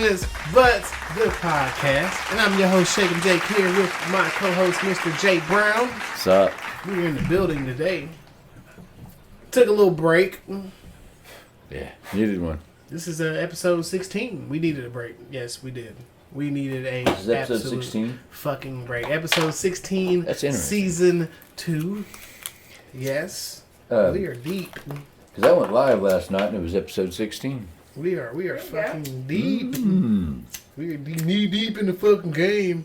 Infamous But the Podcast. And I'm your host, Shakem Jake, here with my co-host, Mr. Jay Brown. What's up? We're in the building today. Took a little break. Yeah, needed one. This is episode 16. We needed a break. Yes, we did. We needed a This is episode 16? Fucking break. Episode 16. That's interesting. Season 2. Yes. We are deep. Because I went live last night and it was episode 16. We are fucking deep. Mm. We are knee deep in the fucking game.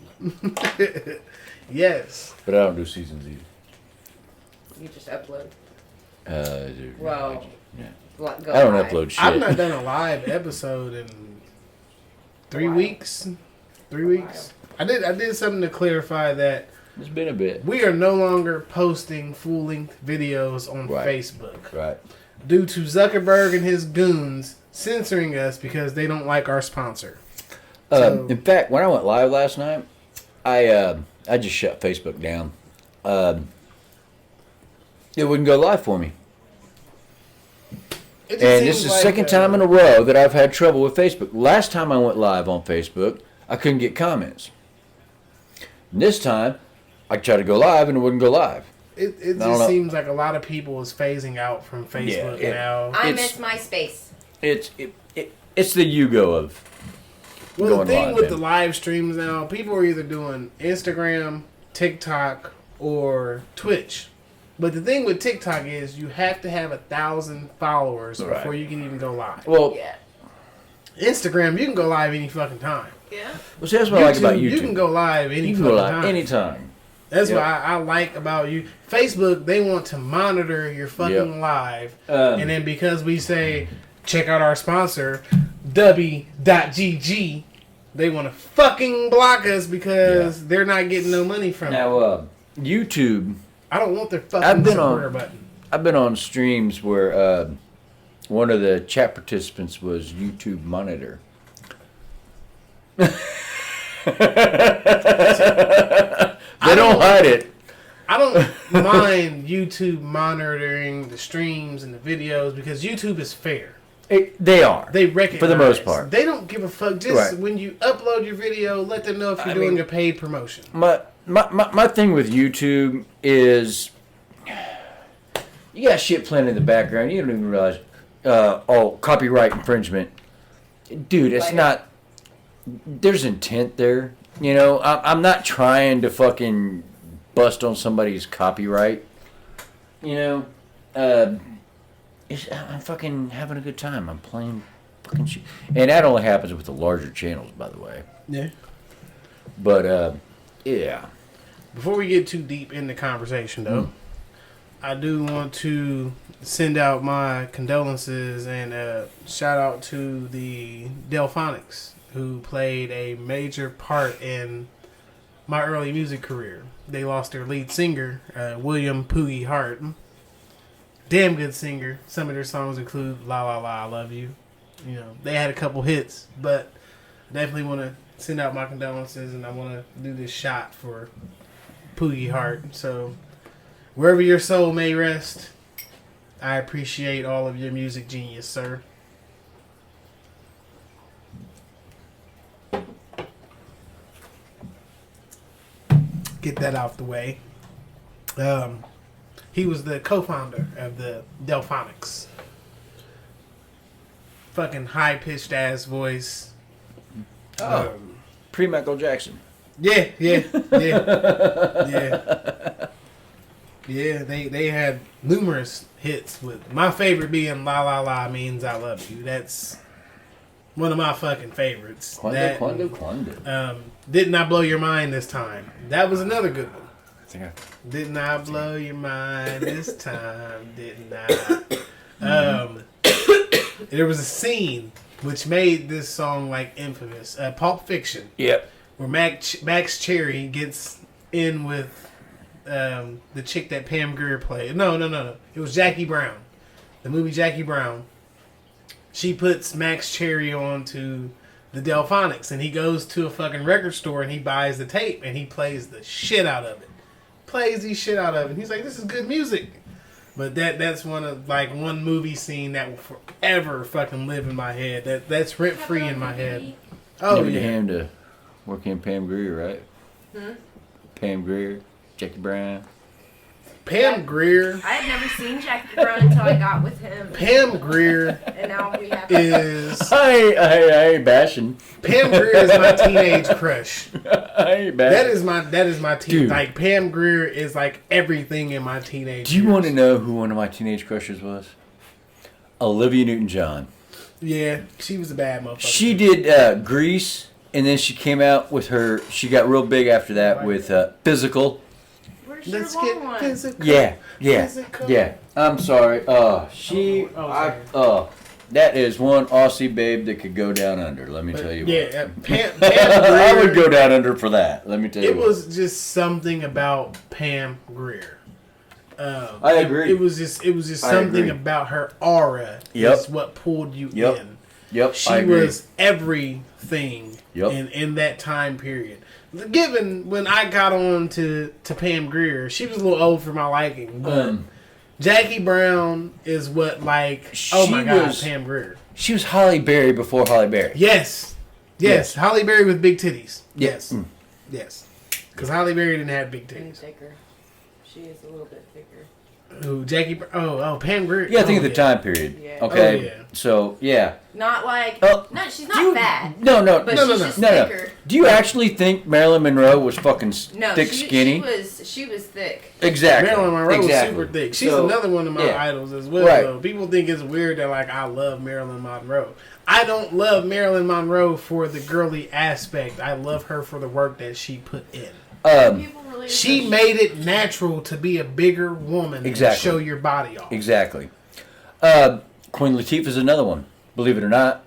Yes. But I don't do seasons either. You just upload. Well, Yeah. I don't upload shit. I've not done a live episode in 3 weeks. 3 weeks. I did something to clarify that It's been a bit. we are no longer posting full-length videos on Facebook. Right. Due to Zuckerberg and his goons censoring us because they don't like our sponsor. In fact, when I went live last night, I just shut Facebook down. It wouldn't go live for me. And this is the second time in a row that I've had trouble with Facebook. Last time I went live on Facebook, I couldn't get comments. And this time, I tried to go live and it wouldn't go live. It just seems like a lot of people is phasing out from Facebook now. I miss MySpace. It's the Yugo of Well, going the thing live, with man. the live streams now, people are either doing Instagram, TikTok, or Twitch. But the thing with TikTok is you have to have 1,000 followers before you can even go live. Well, Yeah. Instagram, you can go live any fucking time. Yeah. well, see, that's what I like about YouTube. You can go live any You can fucking go live time. anytime. That's what I like about you. Facebook, they want to monitor your fucking live. And then because we say, check out our sponsor, DUBBY.GG, they want to fucking block us because they're not getting no money from it. Now, YouTube, I don't want their fucking supporter button. I've been on streams where one of the chat participants was YouTube monitor. They don't hide it. I don't mind YouTube monitoring the streams and the videos because YouTube is fair. They are. They recognize. For the most part. They don't give a fuck. Just when you upload your video, let them know if you're doing a paid promotion. My thing with YouTube is you got shit playing in the background. You don't even realize, copyright infringement. Dude, it's not. There's intent there. You know, I'm not trying to fucking bust on somebody's copyright. You know, I'm fucking having a good time. I'm playing fucking shit. And that only happens with the larger channels, by the way. Yeah. But, yeah. Before we get too deep in the conversation, though, I do want to send out my condolences and shout out to the Delphonics, who played a major part in my early music career. They lost their lead singer, William Poogie Hart. Damn good singer. Some of their songs include La La La, I Love You. You know, they had a couple hits, but definitely want to send out my condolences, and I want to do this shot for Poogie Hart. So, wherever your soul may rest, I appreciate all of your music genius, sir. Get that out the way. He was the co-founder of the Delphonics. Fucking high-pitched ass voice. Pre-Michael Jackson. Yeah. Yeah, they had numerous hits with my favorite being La La La Means I Love You. That's one of my fucking favorites. Quando. Didn't I Blow Your Mind This Time? That was another good one. Didn't I blow your mind this time? Didn't I? There was a scene which made this song like infamous. Pulp Fiction. Yep. Where Max Cherry gets in with the chick that Pam Grier played. No. It was Jackie Brown. The movie Jackie Brown. She puts Max Cherry onto the Delphonics, and he goes to a fucking record store and he buys the tape and he plays the shit out of it. Plays the shit out of it. He's like, this is good music. But that's one movie scene that will forever fucking live in my head. That's rent free in my head. Oh, Never yeah. him to work in Pam Grier, right? Hmm? Pam Grier, Jackie Brown. Pam Grier. I had never seen Jackie Brown until I got with him. Pam Grier And now we have. is I ain't bashing. Pam Grier is my teenage crush. I ain't bashing. That is my teen. Dude. Like Pam Grier is like everything in my teenage. Do you years. want to know who one of my teenage crushes was? Olivia Newton-John. Yeah, she was a bad motherfucker. She did Grease, and then she came out with her. She got real big after that with Physical. Where's your Let's long get one? physical. Yeah. Physical. I'm sorry. sorry. That is one Aussie babe that could go down under. Let me tell you. Yeah, what. Pam I Grier. would go down under for that. Let me tell you. It what. was just something about Pam Grier. I agree. It was just I something agree. about her aura. Yep. Is what pulled you Yep. in. Yep. She I agree. was everything Yep. in that time period. Given when I got on to Pam Grier, she was a little old for my liking, but Jackie Brown is what oh my She god, was- Pam Grier. She was Holly Berry before Holly Berry. Yes. Holly Berry with big titties. Yeah. Yes, yes. Because Holly Berry didn't have big And titties. thicker. She is a little bit thicker. Who Jackie? Pam Grier. Yeah, I think oh, of the time period. Yeah. Okay. Oh, yeah. So yeah. Not like. Oh, No, she's Do not you- fat. No, But No, she's no, just no, no. thicker. Do you actually think Marilyn Monroe was fucking No, thick, skinny? She was thick. Exactly. Marilyn Monroe exactly. was super thick. She's So, another one of my yeah. idols as well. Right. Though. People think it's weird that I love Marilyn Monroe. I don't love Marilyn Monroe for the girly aspect. I love her for the work that she put in. People really. She made it natural to be a bigger woman Exactly. and show your body off. Exactly. Queen Latifah's another one. Believe it or not.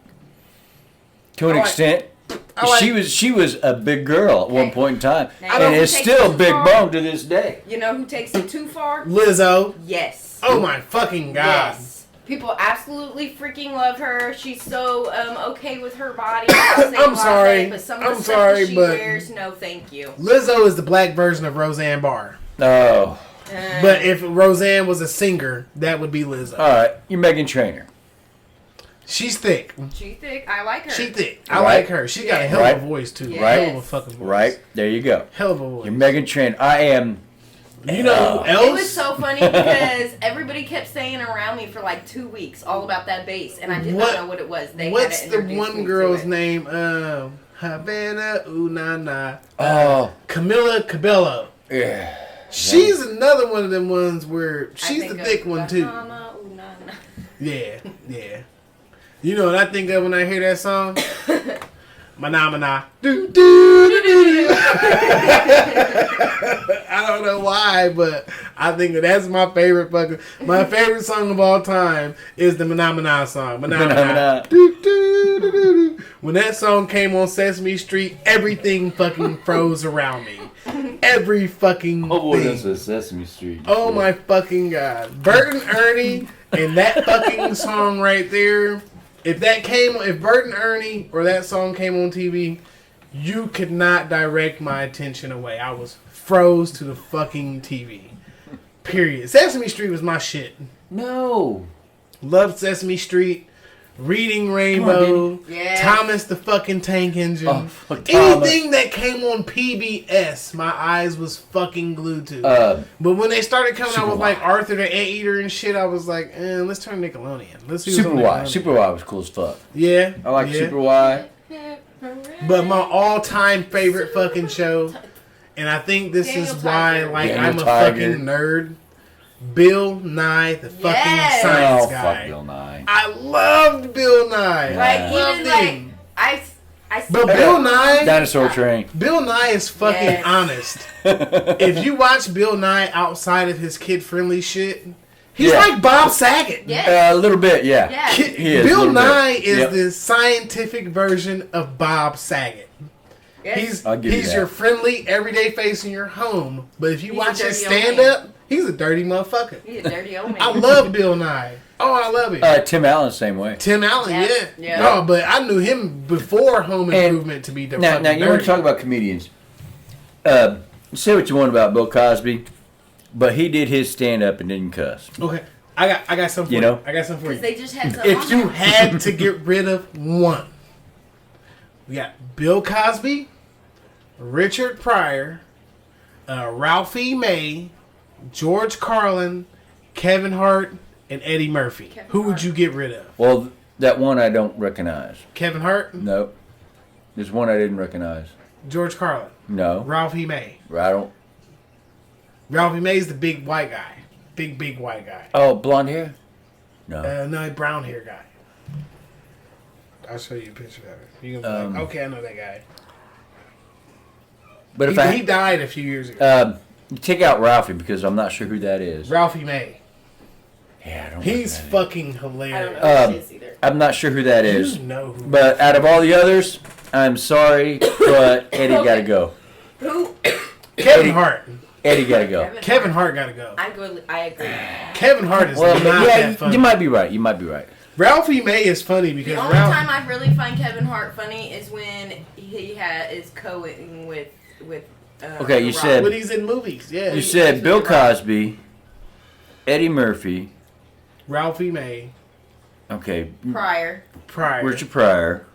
To an I like- extent, I like- she was a big girl at one Okay. point in time, Now, and you is take still it big too far. bone to this day. You know who takes it too far? Lizzo. Yes. Oh my fucking god. Yes. People absolutely freaking love her. She's so okay with her body. I'm sorry. But some of I'm the stuff sorry, that she but- wears, no thank you. Lizzo is the black version of Roseanne Barr. Oh, But if Roseanne was a singer, that would be Lizzo. all right. You're Megan Trainor. She's thick. She thick. I like her. She thick. I Right. like her. She got a Yeah. hell of Right. a voice too. Yes. Hell of a fucking voice. Right there, you go. Hell of a voice. You're Megan Trainor. I am. You know who else? It was so funny because everybody kept saying around me for like 2 weeks all about that bass, and I did What- not know what it was. They What's had the introduced me one to girl's it. name? Havana Ooh Na Na. Oh, Camila Cabello. yeah. She's another one of them ones where I she's think the of thick one too. Bahama, ooh, na, na. Yeah, yeah. You know what I think of when I hear that song? Mana mana. Do, do, do, do, do. I don't know why, but I think that's my favorite my favorite song of all time is the Mana Mana song. Mana Mana Mana. Mana. Do, do, do, do, do. When that song came on Sesame Street, everything fucking froze around me. Every fucking Oh boy, thing. that's a Sesame Street. Oh my fucking god. Bert and Ernie and that fucking song right there. If Bert and Ernie or that song came on TV, you could not direct my attention away. I was froze to the fucking TV. Period. Sesame Street was my shit. No. Loved Sesame Street. Reading Rainbow. Yes. Thomas the fucking Tank Engine. Oh, fuck Anything that came on PBS, my eyes was fucking glued to. But when they started coming out Super with like Y. Arthur the Anteater and shit, I was like, let's turn Nickelodeon. Let's see what's Super on Y. Nickelodeon. Super Y was cool as fuck. Yeah. I like yeah. Super Y. But my all-time favorite fucking show, and I think this Daniel is why Tiger. like Daniel I'm a Tiger. fucking nerd. Bill Nye, the fucking Yes. science Oh, guy. fuck Bill Nye. I loved Bill Nye. Like Yeah. Loved even like him. I But Bill Nye, Dinosaur Train. Bill Nye is fucking Yes. honest. If you watch Bill Nye outside of his kid-friendly shit, he's Yeah. like Bob Saget. yes. A little bit, yeah. Yeah. He is, a Bill little bit. Nye is Yep. the scientific version of Bob Saget. Yes. I'll give you He's that. your friendly, everyday face in your home. But if you He's a watch his dirty old stand-up, he's a dirty motherfucker. He's a dirty old man. I love Bill Nye. Oh, I love him. Tim Allen, same way. Tim Allen, Yeah. yeah. Yeah. No, but I knew him before Home And- Improvement to be the Now, fucking you want dirty. to talk about comedians. Say what you want about Bill Cosby, but he did his stand-up and didn't cuss. Okay, I got something for You know? I got something for Because you. they just had some. If you had to get rid of one We got Bill Cosby, Richard Pryor, Ralphie May, George Carlin, Kevin Hart, and Eddie Murphy. Who would you get rid of? Well, that one I don't recognize. Kevin Hart? No. There's one I didn't recognize. George Carlin? No. Ralphie May? I don't. Ralphie May's the big white guy. Big white guy. Oh, blonde hair? No. No, brown hair guy. I'll show you a picture of it. You can be like, okay, I know that guy. But He died a few years ago. take out Ralphie because I'm not sure who that is. Ralphie May. Yeah, I don't. He's fucking I don't hilarious. know who she is either. I'm not sure who that is. You know who. But out of all the others, I'm sorry, but Eddie gotta go. Who? Kevin Hart. Eddie gotta go. Kevin Hart gotta go. I agree. Kevin Hart is Well, not that funny. you might be right. You might be right. Ralphie May is funny because The only time I really find Kevin Hart funny is when he is co-ing with Okay, you The Rock. said- when he's in movies. Yeah. You said Bill Cosby, Eddie Murphy. Ralphie May. Okay, Pryor, Richard Pryor,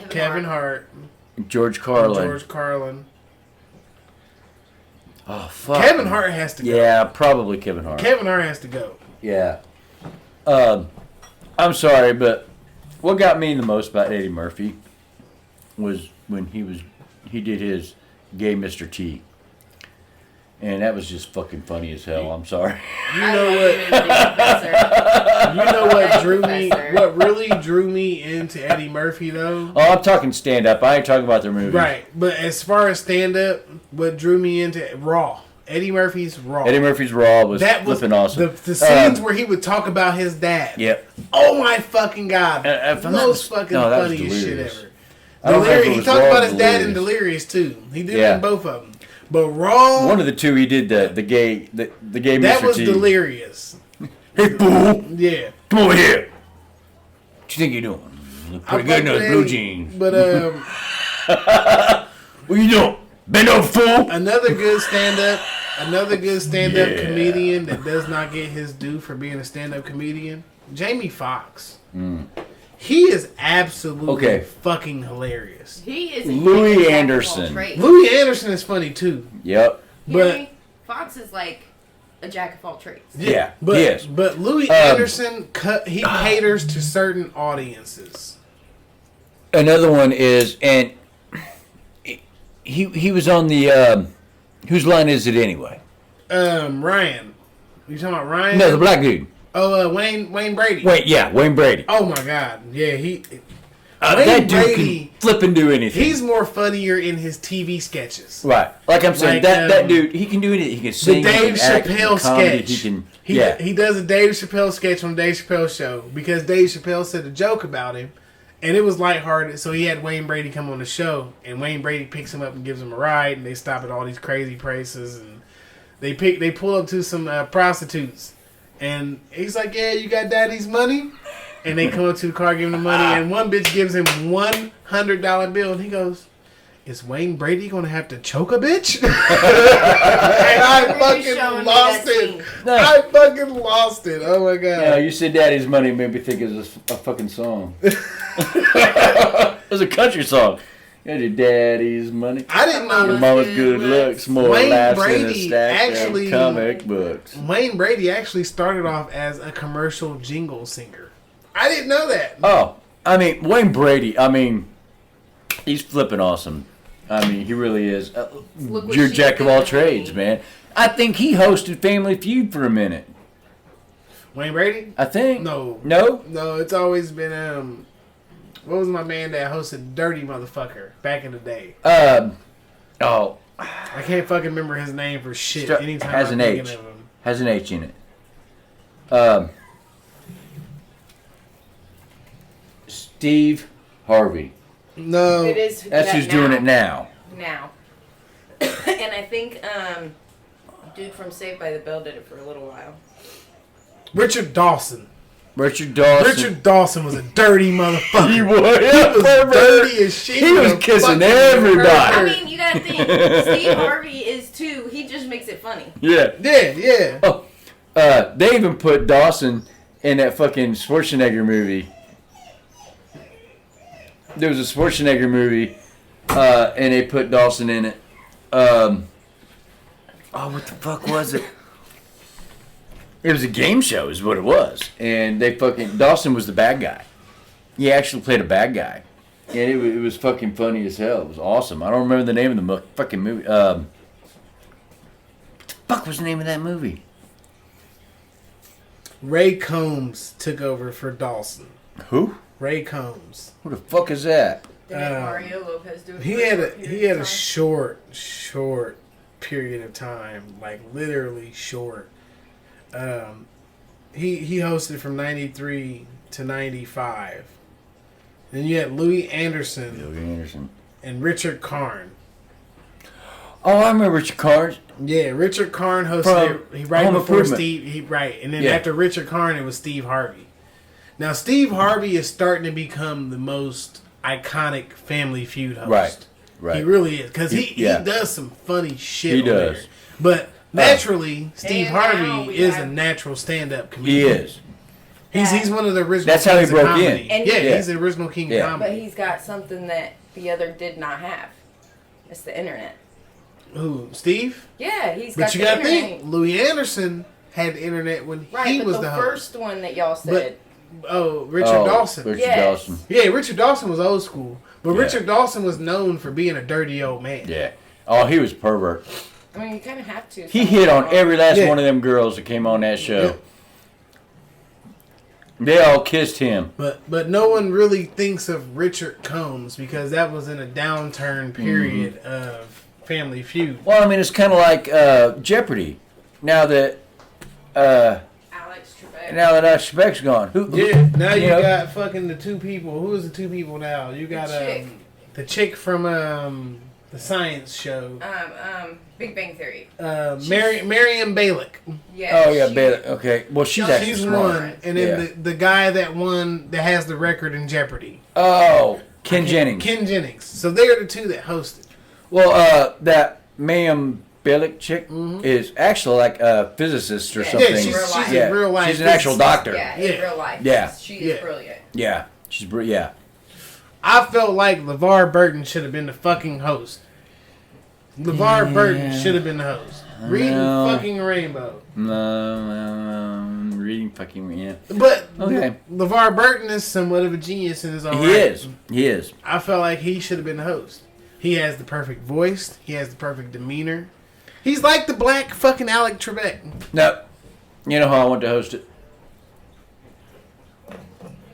Kevin Hart. George Carlin. George Carlin. Oh fuck. Kevin Hart has to go. Yeah, probably Kevin Hart. Kevin Hart has to go. Yeah. I'm sorry, but what got me the most about Eddie Murphy was when he did his Gay Mr. T. And that was just fucking funny as hell. I'm sorry. You know what? You know what drew me? What really drew me into Eddie Murphy though? Oh, I'm talking stand up. I ain't talking about their movies. Right, but as far as stand up, what drew me into Raw? Eddie Murphy's Raw. Eddie Murphy's Raw was flipping awesome. The scenes where he would talk about his dad. Yep. Oh my fucking god! Most fucking that was funniest shit Delirious. ever. I don't know if it Delirious. He was talked Raw about or his dad in Delirious. Delirious too. He did it Yeah. in both of them. But Raw, One of the two, he did the gay that Mr. was T. Delirious. Hey, fool! Yeah. Come over here. What you think you're doing? You look pretty good in those blue jeans. But What you doing? Bend over, fool! another good stand-up comedian that does not get his due for being a stand-up comedian, Jamie Foxx. He is absolutely fucking hilarious. He is Louis a Anderson. Louis Anderson is funny too. Yep. But Fox is like a jack of all trades. Yeah, but, he is. But Louis Anderson, he caters to certain audiences. Another one is, and he was on the, whose line is it anyway? Ryan. You talking about Ryan? No, the black dude. Oh, Wayne Brady. Wayne Brady. Oh my God. Yeah, Wayne that dude Brady, can flip and do anything. he's more funnier in his TV sketches. Right. Like I'm saying, Like, that dude, he can do anything. He can sing, The Dave he can act, Chappelle comedy, sketch. He can, He does a Dave Chappelle sketch on Dave Chappelle show because Dave Chappelle said a joke about him, and it was lighthearted. So he had Wayne Brady come on the show, and Wayne Brady picks him up and gives him a ride, and they stop at all these crazy places, and they pull up to some prostitutes, and he's like, "Yeah, you got daddy's money," and they come up to the car, give him the money, and one bitch gives him $100 bill, and he goes, "Is Wayne Brady gonna have to choke a bitch?" And I fucking lost it. I fucking lost it. Oh my god. Yeah, you said "Daddy's Money" made me think it was a fucking song. It was a country song. You your daddy's money. I didn't know Your mama's good looks, more Wayne laughs in a Brady stack actually- of comic books. Wayne Brady actually started off as a commercial jingle singer. I didn't know that. Oh, I mean, Wayne Brady, I mean, he's flipping awesome. I mean, he really is. Look what You're she jack of did all with trades, me. man. I think he hosted Family Feud for a minute. Wayne Brady? I think. No. No? No, it's always been what was my man that hosted Dirty Motherfucker back in the day? Oh, I can't fucking remember his name for shit. Anytime has I'm an thinking H. of him. Has an H in it. Steve Harvey. No. It is. That's who's doing it now. Now. And I think dude from Saved by the Bell did it for a little while. Richard Dawson. Richard Dawson. Richard Dawson was a dirty motherfucker. He was. He was dirty as shit. He was kissing everybody. I mean, you gotta think. Steve Harvey is too. He just makes it funny. Yeah. Yeah. Oh, they even put Dawson in that fucking Schwarzenegger movie. there was a Schwarzenegger movie, and they put Dawson in it. Oh, what the fuck was it? It was a game show, is what it was, and Dawson was the bad guy. He actually played a bad guy, and it was fucking funny as hell. It was awesome. I don't remember the name of the fucking movie. What the fuck was the name of that movie? Ray Combs took over for Dawson. Who? Ray Combs. Who the fuck is that? Didn't Mario Lopez do it? He had a short period of time, like literally short. He hosted from 93 to 95. Then you had Louis Anderson and Richard Karn. Oh, I remember Richard Karn. Yeah, Richard Karn hosted it right Home before Improvement. Steve. And then after Richard Karn, it was Steve Harvey. Now Steve Harvey is starting to become the most iconic Family Feud host. Right. He really is, because he does some funny shit. He on does. there. But naturally, Steve And now Harvey we is have- a natural stand-up He comedian. is. He's one of the original. That's how he kings of broke comedy. in. And Yeah, he- he's the original king Yeah. of comedy. But he's got something that the other did not have. It's the internet. Who? Steve? Yeah, he's got But you the gotta internet. think, Louis Anderson had the internet when Right, he but was the the host. first one that y'all said. Richard Dawson. Richard Yes. Dawson. Yeah, Richard Dawson was old school. But Yeah. Richard Dawson was known for being a dirty old man. Yeah. Oh, he was pervert. I mean, you kind of have to. He hit on every last Yeah. one of them girls that came on that show. Yeah. They all kissed him. But no one really thinks of Richard Combs because that was in a downturn period of Family Feud. Well, I mean, it's kind of like Jeopardy. Now that Alex Trebek. Alex Trebek's gone, Yeah, now you know? got fucking the two people. Who is the two people now? You got chick. the chick from the science show, Big Bang Theory. Mariam Balick. Yeah. Oh yeah, she- Bailey. Okay, well she's actually She's smart. one, and then the guy that won that has the record in Jeopardy, Oh, Ken Jennings. Ken Jennings. So they're the two that hosted. Well, that Mayim Bialik chick is actually like a physicist or Yeah, something. Yeah, she's Yeah. a real life. She's an actual physicist. doctor. Yeah, Yeah. in real life. Yeah. She Yeah. is brilliant. Yeah, she's yeah. I felt like LeVar Burton should have been the fucking host. LeVar Burton should have been the host. Reading No. fucking Rainbow. No, reading fucking yeah. But Okay. LeVar Burton is somewhat of a genius in his own He right. is. He is. I felt like he should have been the host. He has the perfect voice. He has the perfect demeanor. He's like the black fucking Alex Trebek. No, you know how I want to host it.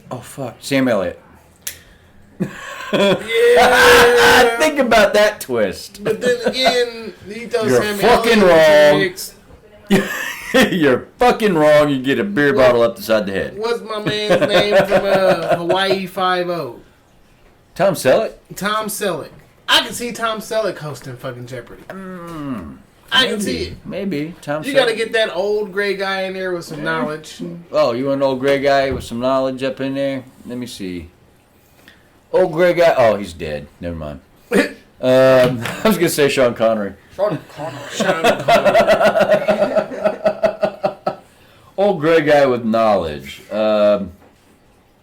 Oh fuck, Sam Elliott. Yeah. Think about that twist. But then again, he told You're Sam fucking Elliott, wrong. You're fucking wrong. You get a beer bottle up the side of the head. What's my man's name from Hawaii Five-0? Tom Selleck. Tom Selleck. I can see Tom Selleck hosting fucking Jeopardy. I can see it. Maybe Tom. You Selleck. got to get that old gray guy in there with some knowledge. Oh, you want an old gray guy with some knowledge up in there? Let me see. Old gray guy. Oh, he's dead. Never mind. I was gonna say Sean Connery. Sean Connery. Sean Connery. Old gray guy with knowledge. I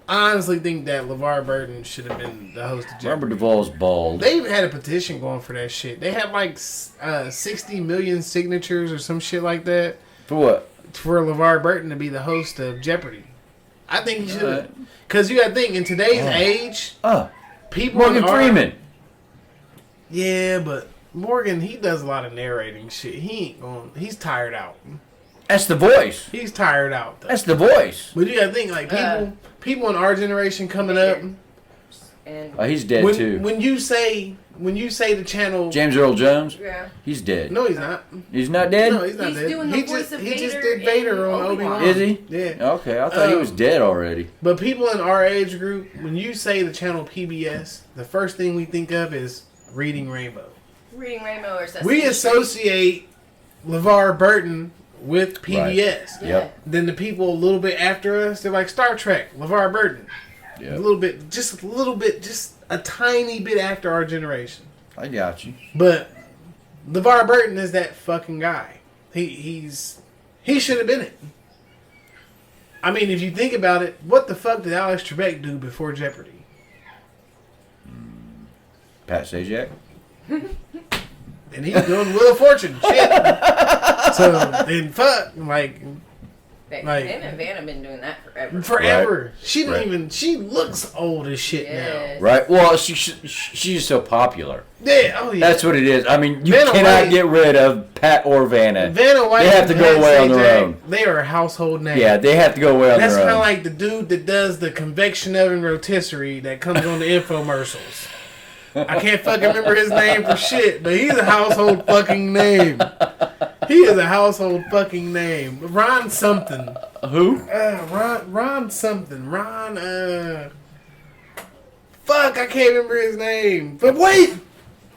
honestly think that LeVar Burton should have been the host of Jeopardy. Robert Duvall's bald. They even had a petition going for that shit. They had like 60 million signatures or some shit like that For what? for LeVar Burton to be the host of Jeopardy. I think he should have. Because you got to think, in today's age, people Morgan are- Freeman. Yeah, but Morgan, he does a lot of narrating shit. He ain't going. He's tired out. That's the voice. He's tired out, though. That's the voice. But you got to think, like, people in our generation coming up, And Oh, he's dead too. when you say the channel... James Earl Jones. yeah. He's dead. No, he's not. He's not dead. No, he's not He's dead. doing the he voice just, of he just Vader did Vader in on Obi-Wan. Obi-Wan. Is he? Yeah. Okay, I thought he was dead already. But people in our age group, when you say the channel PBS, the first thing we think of is Reading Rainbow. Reading Rainbow or Sesame We Street. associate LeVar Burton with PBS. Right. Yep. Then the people a little bit after us, they're like Star Trek, LeVar Burton. Yep. A little bit, just a tiny bit after our generation. I got you. But LeVar Burton is that fucking guy. He should have been it. I mean, if you think about it, what the fuck did Alex Trebek do before Jeopardy? Pat Sajak. And he's doing Wheel of Fortune shit. So then fuck, like Him and Van have been doing that forever. forever. Right. She don't even. She looks old as shit Yes. Right. Well, she's so popular. now. Yeah. Oh yeah. That's what it is. I mean, you Vanna cannot White- get rid of Pat or Vanna. Vanna White. They have to and go Pat away on their Sajak, own. They are a household name. Yeah, they have to go away on That's their kind own. of like the dude that does the convection oven rotisserie that comes on the infomercials. I can't fucking remember his name for shit, but he's a household fucking name. He is a household fucking name. Ron something. Who? Ron something. Fuck, I can't remember his name. But wait,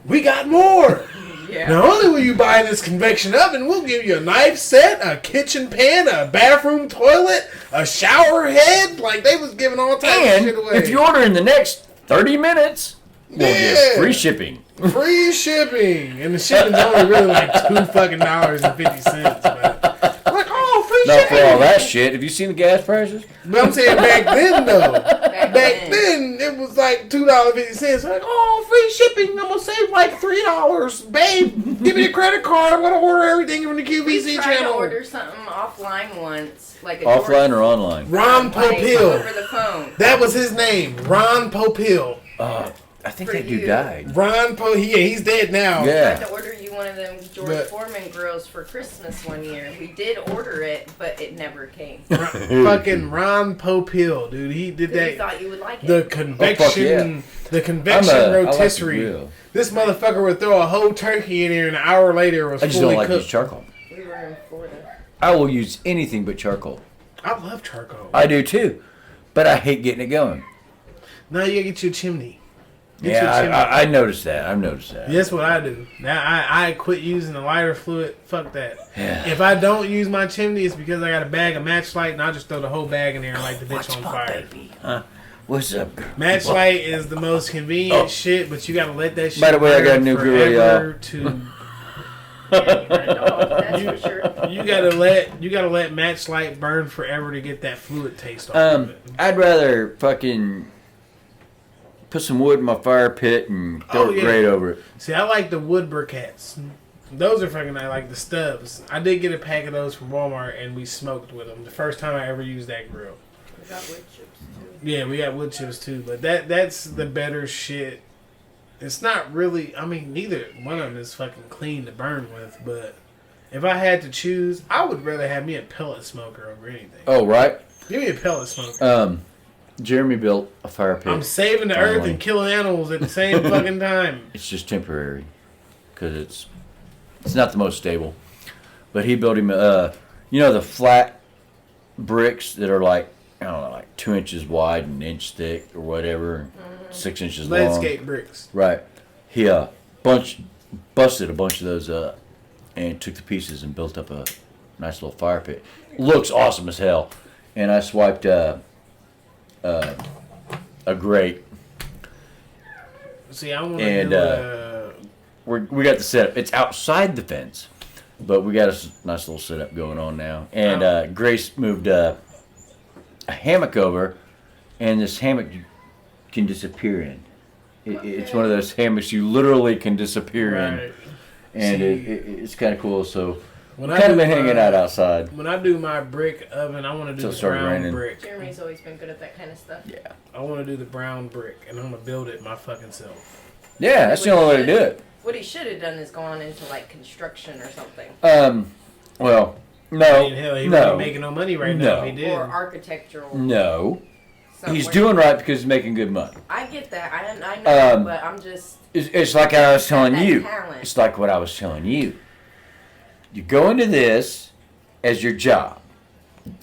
we got more. Yeah. Not only will you buy this convection oven, we'll give you a knife set, a kitchen pan, a bathroom toilet, a shower head. Like, they was giving all types of And shit away. if you order in the next 30 minutes, we'll Yeah. get free shipping. Free shipping. And the shipping's only really like $2.50. But like, oh, free Not shipping. for all that shit. Have you seen the gas prices? But I'm saying back then, though. Back Back then, it was like $2.50. Like, oh, free shipping. I'm going to save like $3. Babe, give me a credit card. I'm going to order everything from the We QVC tried to channel. order something offline once, like a Offline or online? Ron like, Popeil. over the phone. That was his name. Ron Popeil. I think For that dude you. died. Ron Popeil. Yeah, he's dead now. I Yeah. tried to order you one of them George But- Foreman grills for Christmas one year. We did order it, but it never came. Fucking Ron Popeil, dude. He did We that. thought you would like it. The convection, the convection I like the rotisserie. grill. This motherfucker would throw a whole turkey in there, and an hour later it was I just fully don't like to use cooked. charcoal. We were in Florida. I will use anything but charcoal. I love charcoal. I do too, but I hate getting it going. Now you gotta get you a chimney. Get you a Yeah, chimney. I noticed that. I've noticed that. That's what I do. Now I quit using the lighter fluid. Fuck that. Yeah. If I don't use my chimney, it's because I got a bag of matchlight, and I just throw the whole bag in there and light the bitch What's on up, fire. baby? Huh? What's up, girl? Matchlight is the most convenient Oh. shit, but you gotta let that shit By the way, I got a burn new grill, forever y'all. to That's for sure. you gotta let matchlight burn forever to get that fluid taste off of it. I'd rather fucking put some wood in my fire pit and throw Oh, a yeah. grate over it. See, I like the wood briquettes. Those are fucking. I like the stubs. I did get a pack of those from Walmart, and we smoked with them. The first time I ever used that grill. We got wood chips too. Yeah, we got wood chips too, but that's the better shit. It's not really. I mean, neither one of them is fucking clean to burn with. But if I had to choose, I would rather have me a pellet smoker over anything. Oh, right. Give me a pellet smoker. Jeremy built a fire pit. I'm saving the earth finally. and killing animals at the same fucking time. It's just temporary because it's not the most stable. But he built him, the flat bricks that are like, I don't know, like 2 inches wide and an inch thick or whatever, 6 inches long. Landscape bricks. Right. He busted a bunch of those up and took the pieces and built up a nice little fire pit. Looks awesome as hell. And I swiped a grate. See, I want And, to do We got the setup. It's outside the fence, but we got a nice little setup going on now. And Grace moved a hammock over, and this hammock you can disappear in. It's one of those hammocks you literally can disappear in, right. and See, it's kind of cool. So When kind of do been hanging out outside. When I do my brick oven, I want to do Till it the started brown raining. brick. Jeremy's always been good at that kind of stuff. Yeah, I want to do the brown brick, and I'm gonna build it my fucking self. yeah, that's the only way to do it. What he should have done is gone into like construction or something. Well, I no, mean, hell, he no, wouldn't be making no money right now if he did. Or architectural. no. He's somewhere. doing right because he's making good money. I get that. I know, but I'm just. It's like I was telling that you. talent. It's like what I was telling you. You go into this as your job,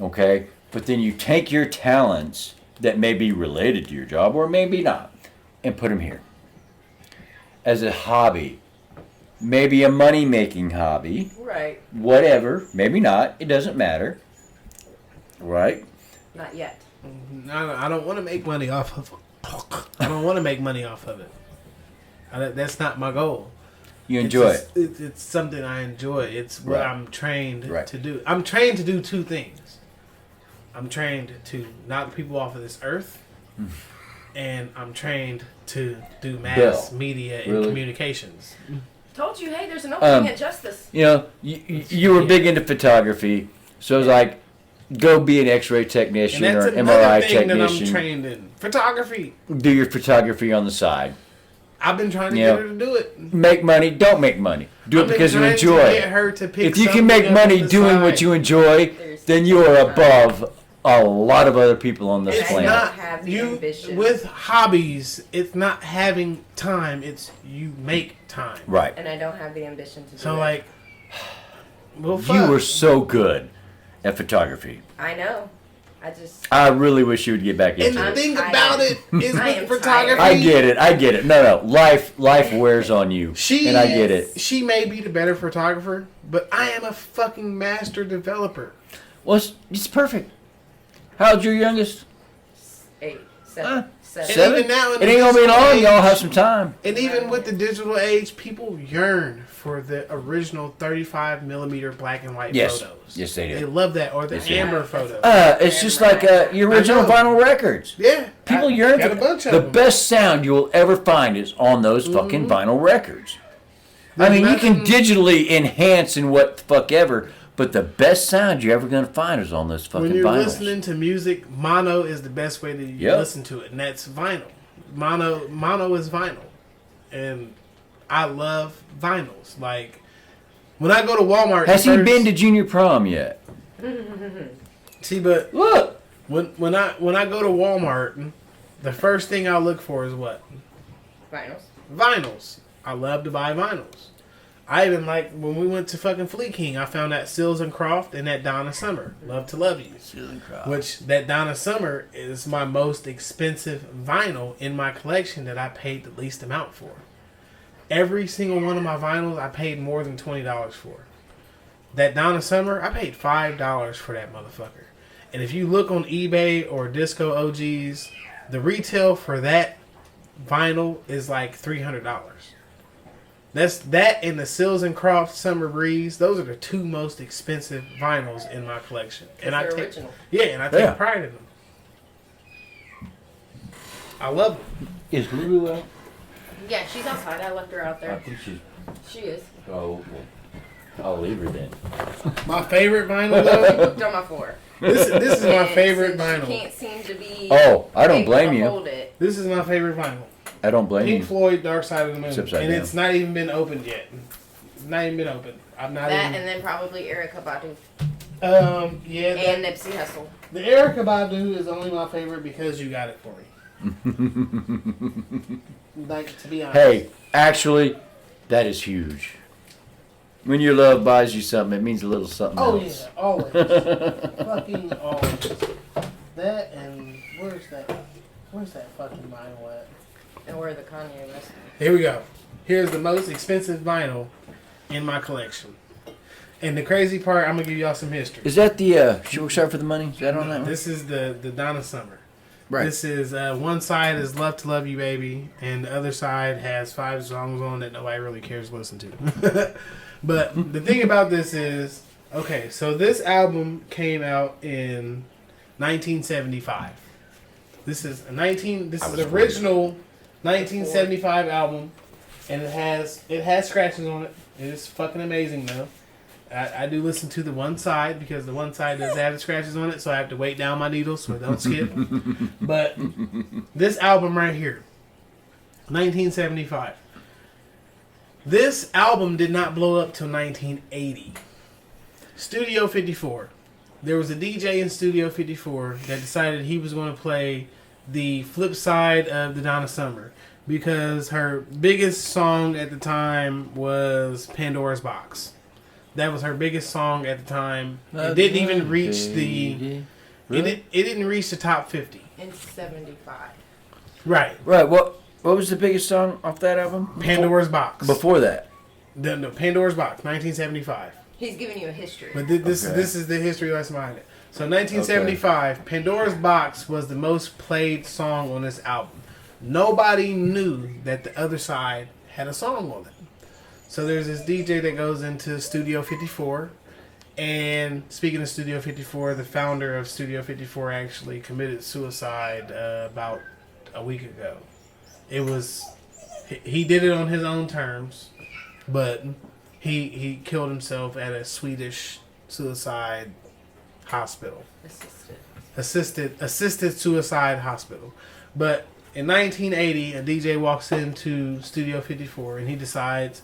okay? But then you take your talents that may be related to your job or maybe not and put them here. As a hobby. Maybe a money-making hobby. Right. Whatever. Maybe not. It doesn't matter. Right? Not yet. I don't want to make money off of it. I don't want to make money off of it. That's not my goal. You enjoy it. It's something I enjoy. It's what Right. I'm trained Right. to do. I'm trained to do two things. I'm trained to knock people off of this earth, and I'm trained to do mass Bill. media and Really? communications. Told you, hey, there's an opening at Justice. You know, you were big into photography, so it was like, go be an X-ray technician And or that's an another MRI thing that I'm technician. trained in. Photography. Do your photography on the side. I've been trying to Yeah. get her to do it. Make money. Don't make money. Do it I've been because you trying enjoy to it. get her to pick If you can something make up money on the doing what side. you enjoy, then you are above a lot of other people on this It's planet. not- not have the you ambition. with hobbies. It's not having time. It's you make time. Right. And I don't have the ambition to do So it. like, well, You fuck. were so good at photography. I know. I just... I really wish you would get back And into the it. thing tired. about it is I with am photography. tired. I get it. No. Life wears on you. And I get it. She may be the better photographer, but I am a fucking master developer. Well, it's perfect. How old's your youngest? 8, 7, 7. And 7? even now in It the ain't gonna be digital long. age- Y'all have some time. And even with the digital age, people yearn for the original 35 millimeter black and white Yes. photos. Yes, they do. They love that, or the Yes, they do. amber photos. It's just like your original I know. vinyl records. Yeah, People I yearn got for a bunch of the them. best sound you will ever find is on those fucking vinyl records. I There's mean, you can nothing- digitally enhance and what the fuck ever, but the best sound you're ever gonna find is on those fucking When you're vinyls. listening to music, mono is the best way to Yep. listen to it, and that's vinyl. Mono is vinyl, and I love vinyls. Like when I go to Walmart, Has he first- been to junior prom yet? See, but Look, when I go to Walmart, the first thing I look for is what? Vinyls. Vinyls. I love to buy vinyls. I even like when we went to fucking Flea King, I found that Sills and Croft and that Donna Summer. Love to Love You. Which that Donna Summer is my most expensive vinyl in my collection that I paid the least amount for. Every single one of my vinyls I paid more than $20 for. That Donna Summer, I paid $5 for that motherfucker. And if you look on eBay or Disco OGs, the retail for that vinyl is like $300. That's that and the Sills and Croft Summer Breeze. Those are the two most expensive vinyls in my collection, and I They're take original. and I take Yeah. pride in them. I love them. is Lulu out? Yeah, she's outside. I left her out I there. think she's. She is. Oh, well, I'll leave her then. My favorite vinyl though. Booked on my floor. This is my And favorite since vinyl. She can't seem to be. Oh, I don't able blame to you. Hold it. This is my favorite vinyl. I don't blame Pink you. Floyd, Dark Side of the Moon, It's upside and down. it's not even been opened yet. It's not even been opened. I'm not That even. and then probably Erica Badu Yeah. and Nipsey Hussle. The Erica Badu is only my favorite because you got it for me. Like to be honest. Hey, actually, that is huge. When your love buys you something, it means a little something Oh else. yeah, always. Fucking always. That and where's that fucking vinyl at? And where the Kanye rest. Here we go. Here's the most expensive vinyl in my collection. And the crazy part, I'm gonna give y'all some history. Is that the Should We Start for the Money? Is that on that one? This is the Donna Summer. Right. This is one side is Love to Love You Baby, and the other side has 5 songs on that nobody really cares to listen to. But the thing about this is, okay, so this album came out in 1975. This is a This is the original 1975 album, and it has scratches on it. It is fucking amazing though. I do listen to the one side because the one side does have the scratches on it, so I have to weight down my needles so it don't skip. But this album right here, 1975. This album did not blow up till 1980. Studio 54. There was a DJ in Studio 54 that decided he was going to play the flip side of the Donna Summer because her biggest song at the time was Pandora's Box. That was her biggest song at the time. It didn't even reach the it didn't reach the top 50. In 75. Right. Right. What was the biggest song off that album? Pandora's Box. Before that. No, Pandora's Box, 1975. He's giving you a history. But this is the history lesson behind it. So 1975, Pandora's Box was the most played song on this album. Nobody knew that the other side had a song on it. So there's this DJ that goes into Studio 54. And speaking of Studio 54, the founder of Studio 54 actually committed suicide about a week ago. It was he did it on his own terms, but he killed himself at a Swedish suicide hospital. Assisted suicide hospital. But in 1980, a DJ walks into Studio 54 and he decides,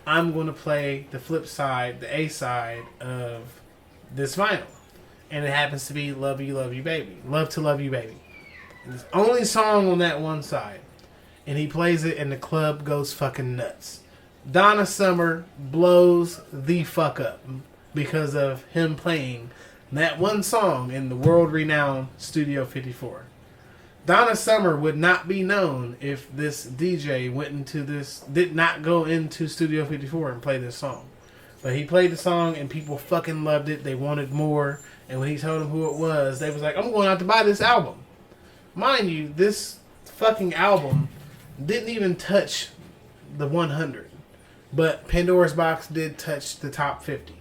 I'm going to play the flip side, the A side of this vinyl. And it happens to be Love You, Baby. Love to Love You, Baby. And it's the only song on that one side. And he plays it and the club goes fucking nuts. Donna Summer blows the fuck up because of him playing that one song in the world-renowned Studio 54. Donna Summer would not be known if this DJ did not go into Studio 54 and play this song. But he played the song and people fucking loved it. They wanted more. And when he told them who it was, they was like, I'm going out to buy this album. Mind you, this fucking album didn't even touch the 100. But Pandora's Box did touch the top 50.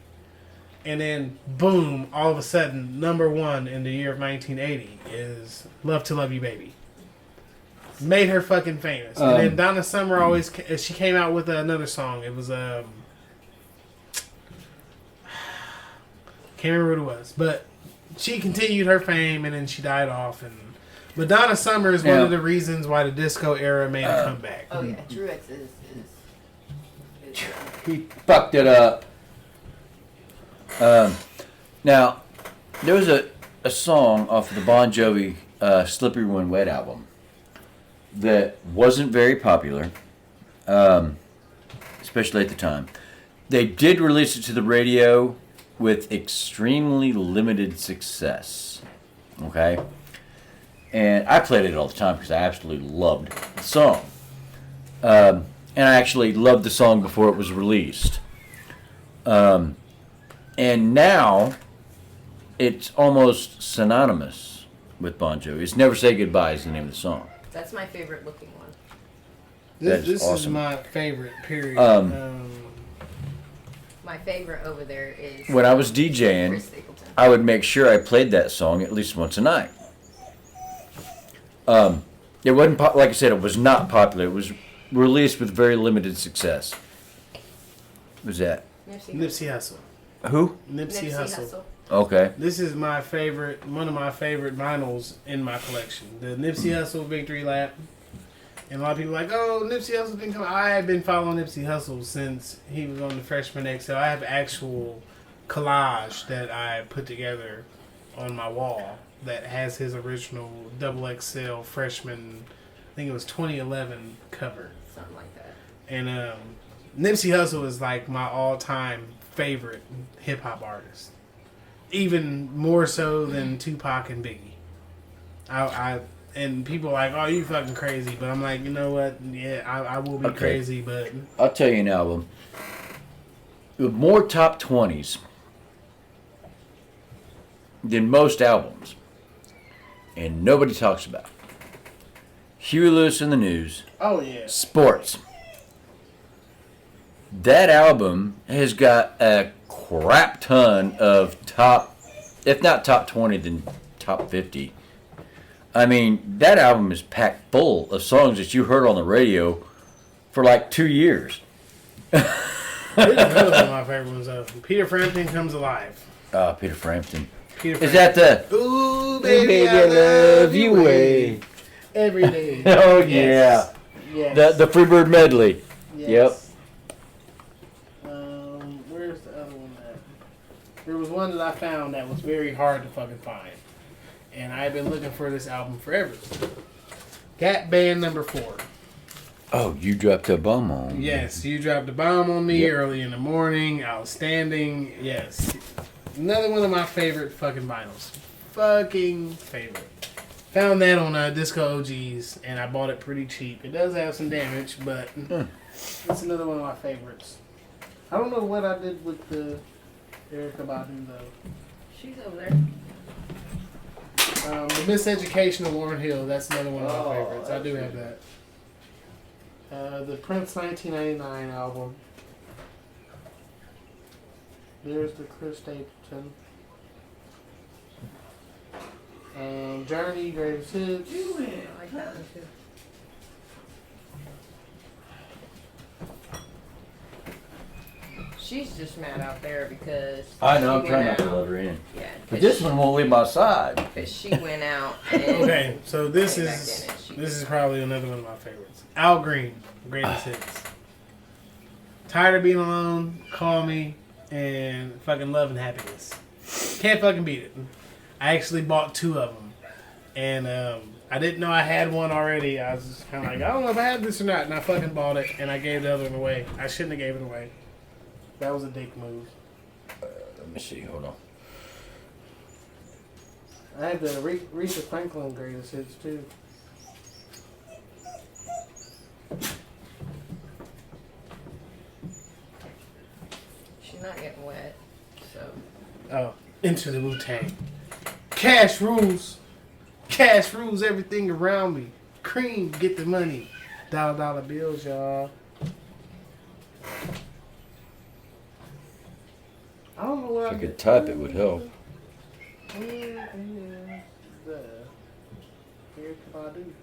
And then, boom, all of a sudden, number one in the year of 1980 is Love to Love You, Baby. Made her fucking famous. And then Donna Summer she came out with another song. It was, can't remember what it was. But she continued her fame and then she died off. But Donna Summer is one of the reasons why the disco era made a comeback. Oh, yeah. Truex is he fucked it up. Now, there was a song off of the Bon Jovi Slippery When Wet album that wasn't very popular, especially at the time. They did release it to the radio with extremely limited success. Okay? And I played it all the time because I absolutely loved the song. And I actually loved the song before it was released. And now, it's almost synonymous with Bon Jovi. It's Never Say Goodbye is the name of the song. That's my favorite looking one. This awesome. is my favorite, period. My favorite over there is... When I was DJing, I would make sure I played that song at least once a night. It wasn't, like I said, it was not popular. It was released with very limited success. What was that? Nipsey Hussle. Who? Nipsey Hussle. Okay. This is one of my favorite vinyls in my collection. The Nipsey Hussle Victory Lap. And a lot of people are like, oh, Nipsey Hussle didn't come. I have been following Nipsey Hussle since he was on the Freshman XL. I have actual collage that I put together on my wall that has his original XXL Freshman, I think it was 2011 cover. Something like that. And Nipsey Hussle is like my all-time favorite hip-hop artist. Even more so than Tupac and Biggie. And people are like, oh, you fucking crazy. But I'm like, you know what? Yeah, I will be crazy, but... I'll tell you an album. With more top 20s than most albums. And nobody talks about. Huey Lewis and the News. Oh, yeah. Sports. That album has got a crap ton of top, if not top 20, then top 50. I mean, that album is packed full of songs that you heard on the radio for like 2 years. Here's another one of my favorite ones, though. Peter Frampton Comes Alive. Peter Frampton. Is that the... Ooh, baby, I love you way. Every day. Oh, yes. yeah. Yes. The Freebird medley. Yes. Yep. Where's the other one at? There was one that I found that was very hard to fucking find. And I've been looking for this album forever. Gap Band number 4. Oh, You Dropped a Bomb on Me. Yes, You Dropped a Bomb on Me Yep. early in the morning. Outstanding. Yes. Another one of my favorite fucking vinyls. Fucking favorite. Found that on Disco OGs, and I bought it pretty cheap. It does have some damage, but it's another one of my favorites. I don't know what I did with the Erykah Badu, though. She's over there. The Miseducation of Lauryn Hill, that's another one of my favorites. I do have that. The Prince 1999 album. There's the Chris Stapleton. Journey, Greatest Hits. I like that one too. She's just mad out there because I know, I'm she trying went not to out. let her in. Yeah, But this one won't leave my side. because she went out. And Okay, so this came back is in and she- this is probably another one of my favorites. Al Green, Greatest Hits. Tired of being alone, call me, and fucking love and happiness. Can't fucking beat it. I actually bought 2 of them, and I didn't know I had one already. I was just kind of like, I don't know if I have this or not, and I fucking bought it, and I gave the other one away. I shouldn't have gave it away. That was a dick move. Let me see, hold on. I had the Aretha Franklin Greatest Hits too. She's not getting wet, so. Oh, Into the Wu-Tang. Cash rules. Cash rules everything around me. Cream, get the money. Dollar bills, y'all. I don't know where If I could type, it would help. Here come I do.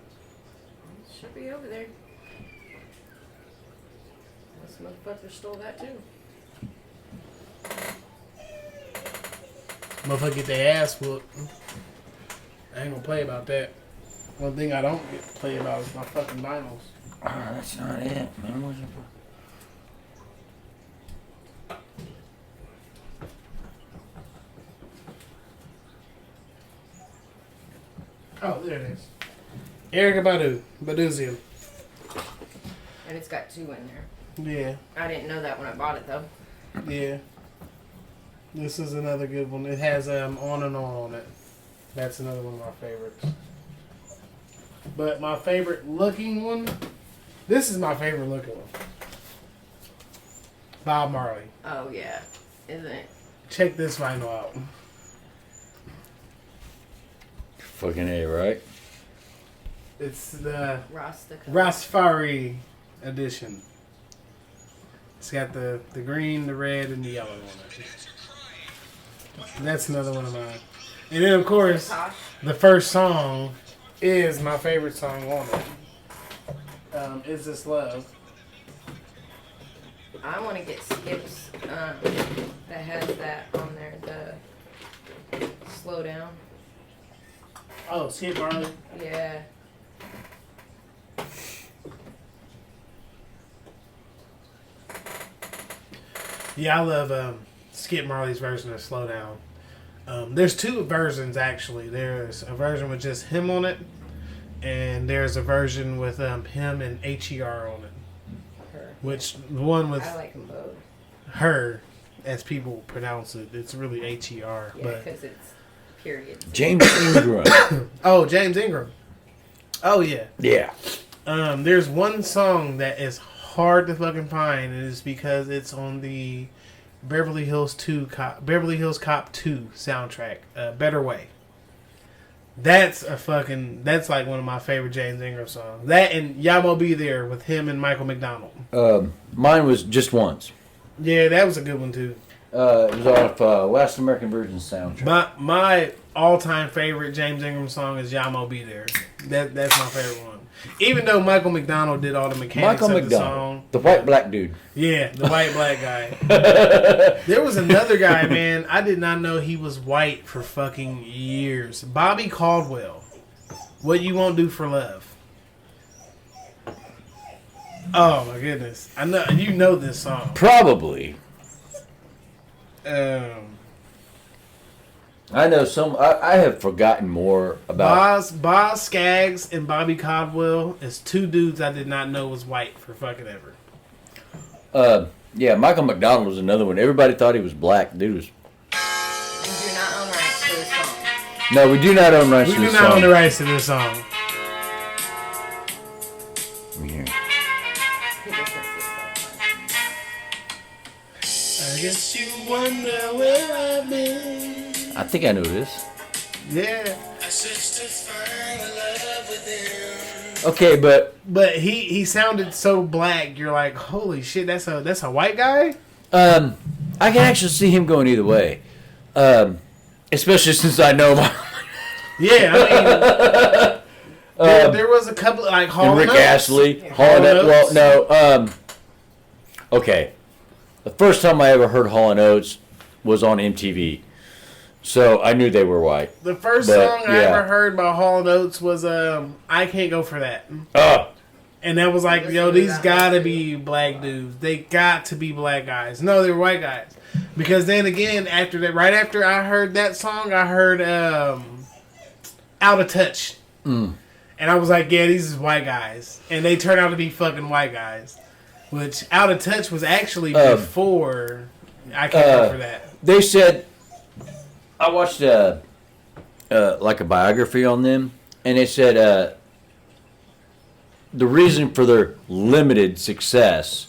Should be over there. This motherfucker stole that too. Motherfucker get their ass whooped. I ain't gonna play about that. One thing I don't get to play about is my fucking vinyls. Oh, that's not it, man. Where's it? Oh, there it is. Erica Badu. Baduzium. And it's got 2 in there. Yeah, I didn't know that when I bought it though. yeah. This is another good one. It has On and On it. That's another one of my favorites. But my favorite looking one, this is my favorite looking one. Bob Marley. Oh yeah, isn't it? Check this vinyl out. Fucking A, right? It's the Rasta. Rastafari edition. It's got the green, the red, and the yellow on it. That's another one of mine. And then, of course, the first song is my favorite song on it. Is This Love? I want to get Skips that has that on there. The Slow Down. Oh, Skip Marley. Yeah. Yeah, I love Skip Marley's version of Slow Down. There's 2 versions, actually. There's a version with just him on it, and there's a version with him and HER on it. Her. Which, the one with I like them both. her, as people pronounce it, it's really HER. Yeah, But because it's periods. James Ingram. oh, James Ingram. Oh, yeah. Yeah. There's one song that is hard to fucking find, and it's because it's on the Beverly Hills Cop 2 soundtrack, Better Way. That's like one of my favorite James Ingram songs. That and Yamo Be There with him and Michael McDonald. Mine was Just Once. Yeah, that was a good one too. It was off Last American Virgin soundtrack. My all-time favorite James Ingram song is Yamo Be There. That's my favorite one. Even though Michael McDonald did all the mechanics Michael of the McDonald, song. the white black dude. Yeah, the white black guy. There was another guy, man. I did not know he was white for fucking years. Bobby Caldwell. What You Won't Do for Love. Oh my goodness. I know you know this song. Probably. I know some. I have forgotten more about. Boz Scaggs and Bobby Caldwell is 2 dudes I did not know was white for fucking ever. Yeah, Michael McDonald was another one. Everybody thought he was black. Dude was. You do not own rights to this song. No, we do not own rights We to do this not song. own the rights to this song. Let me hear. He listens to this song. I guess you wonder where I've been. I think I know this. Yeah. Okay, but But he sounded so black. You're like, holy shit, that's a white guy. I can actually see him going either way. Especially since I know Yeah, I mean, there was a couple like Hall and Rick Notes. Astley. Yeah. Hall Hall Oates. Notes. Well, no. Okay. The first time I ever heard Hall Oates was on MTV. So I knew they were white. The first But, song I ever heard by Hall Oates was "I Can't Go For That," and that was like, yo, these gotta be black dudes. They got to be black guys. No, they were white guys. Because then again, after that, right after I heard that song, I heard "Out of Touch," and I was like, yeah, these is white guys, and they turned out to be fucking white guys. Which "Out of Touch" was actually before "I Can't Go For That." They said. I watched like a biography on them, and they said the reason for their limited success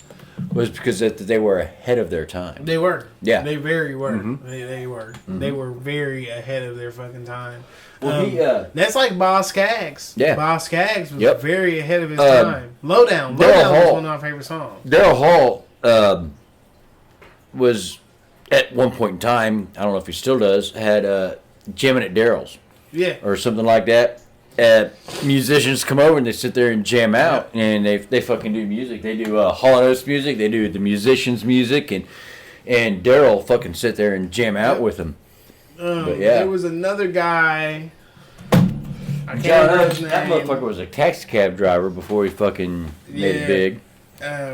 was because that they were ahead of their time. They were. Yeah. They very were. Mm-hmm. They were. Mm-hmm. They were very ahead of their fucking time. Well, that's like Boss Skaggs. Yeah. Boss Skaggs was Yep. very ahead of his time. Lowdown. Daryl Lowdown was Hall. one of my favorite songs. Daryl Hall was at one point in time, I don't know if he still does, had jamming at Daryl's Yeah. or something like that. Musicians come over and they sit there and jam out, and they fucking do music. They do Hall & Oates music. They do the musicians' music, and Daryl fucking sit there and jam out with them. But yeah, There was another guy. I can't John remember Oates, his that name. motherfucker was a taxi cab driver before he fucking made it big.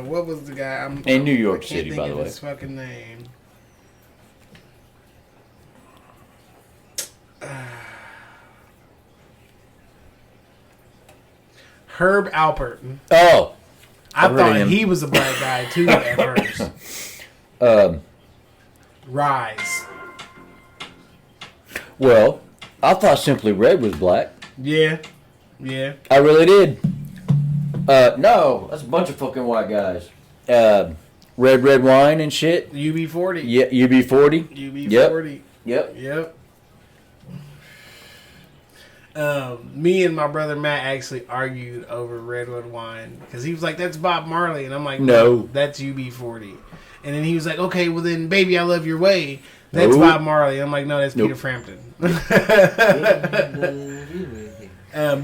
What was the guy? In New York I can't City, think by the of way. His fucking name. Herb Alpert. Oh, I I've heard of thought him. he was a black guy too at first. Rise. Well, I thought Simply Red was black. Yeah. Yeah. I really did. No, that's a bunch of fucking white guys. Red wine and shit. UB40. Yeah, UB40. UB40. Yep. Yep. Me and my brother Matt actually argued over Redwood Wine because he was like, "That's Bob Marley," and I'm like, No. that's UB40." And then he was like, "Okay, well then, Baby I Love Your Way, that's Nope. Bob Marley." I'm like, "No, that's Nope. Peter Frampton."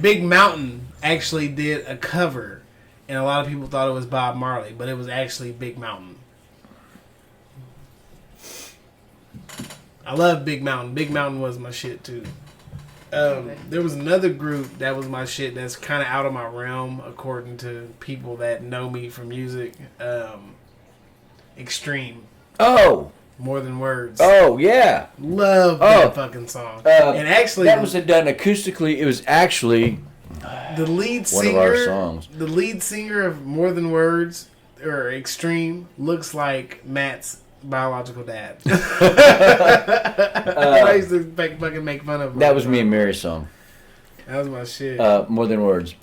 Big Mountain actually did a cover, and a lot of people thought it was Bob Marley, but it was actually Big Mountain. I love Big Mountain. Big Mountain was my shit too. There was another group that was my shit that's kind of out of my realm according to people that know me from music. Extreme. Oh. More Than Words. Oh yeah. Love that fucking song. And actually, that was done acoustically. It was actually the lead one singer. of our songs. The lead singer of More Than Words or Extreme looks like Matt's biological dad. I used to fucking make fun of him. That was me and Mary's song. That was my shit. More Than Words.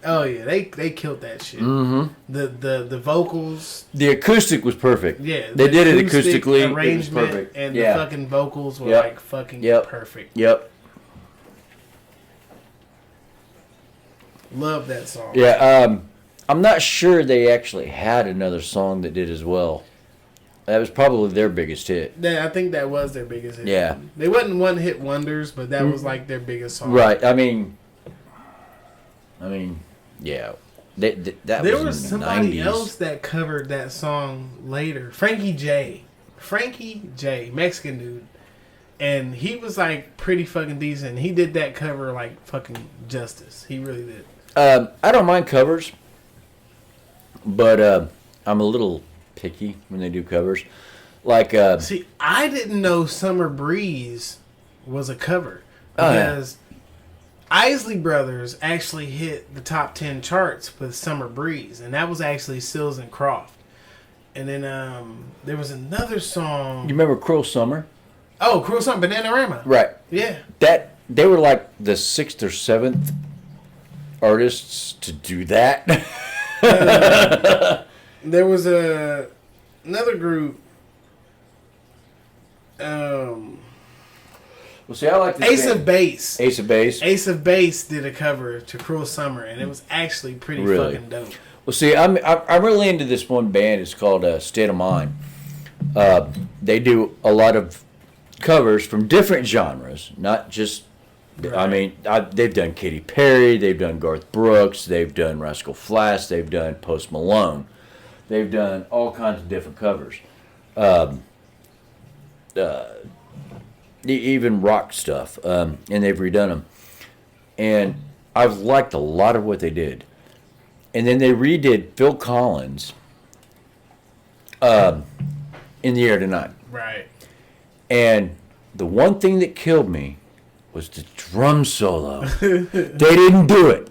Oh yeah, they killed that shit. Mm-hmm. The vocals. The acoustic was perfect. Yeah, they the did it acoustic acoustically. It was arrangement perfect. and Yeah. the fucking vocals were Yep. like fucking Yep. perfect. Yep. Love that song. Yeah. I'm not sure they actually had another song that did as well. That was probably their biggest hit. I think that was their biggest hit. Yeah. They wasn't one hit wonders, but that was like their biggest song. Right. I mean, yeah. That There was was in somebody the 90s. else that covered that song later. Frankie J, Mexican dude. And he was like pretty fucking decent. He did that cover like fucking justice. He really did. I don't mind covers, but I'm a little picky when they do covers. Like, See, I didn't know Summer Breeze was a cover Oh, yeah. because Isley Brothers actually hit the top 10 charts with Summer Breeze, and that was actually Sills and Croft. And then there was another song. you remember Cruel Summer? Oh, Cruel Summer, Bananarama. Right. Yeah. That they were like the 6th or 7th artists to do that. There was another group. Well, see, I like this Ace band. of Base. Ace of Base. Ace of Base did a cover to Cruel Summer, and it was actually pretty Really? fucking dope. Well, see, I'm really into this one band. It's called State of Mind. They do a lot of covers from different genres, not just I mean, they've done Katy Perry, they've done Garth Brooks, they've done Rascal Flatts, they've done Post Malone, they've done all kinds of different covers, even rock stuff, and they've redone them. And I've liked a lot of what they did. And then they redid Phil Collins, In the Air Tonight. Right. And the one thing that killed me was the drum solo. They didn't do it.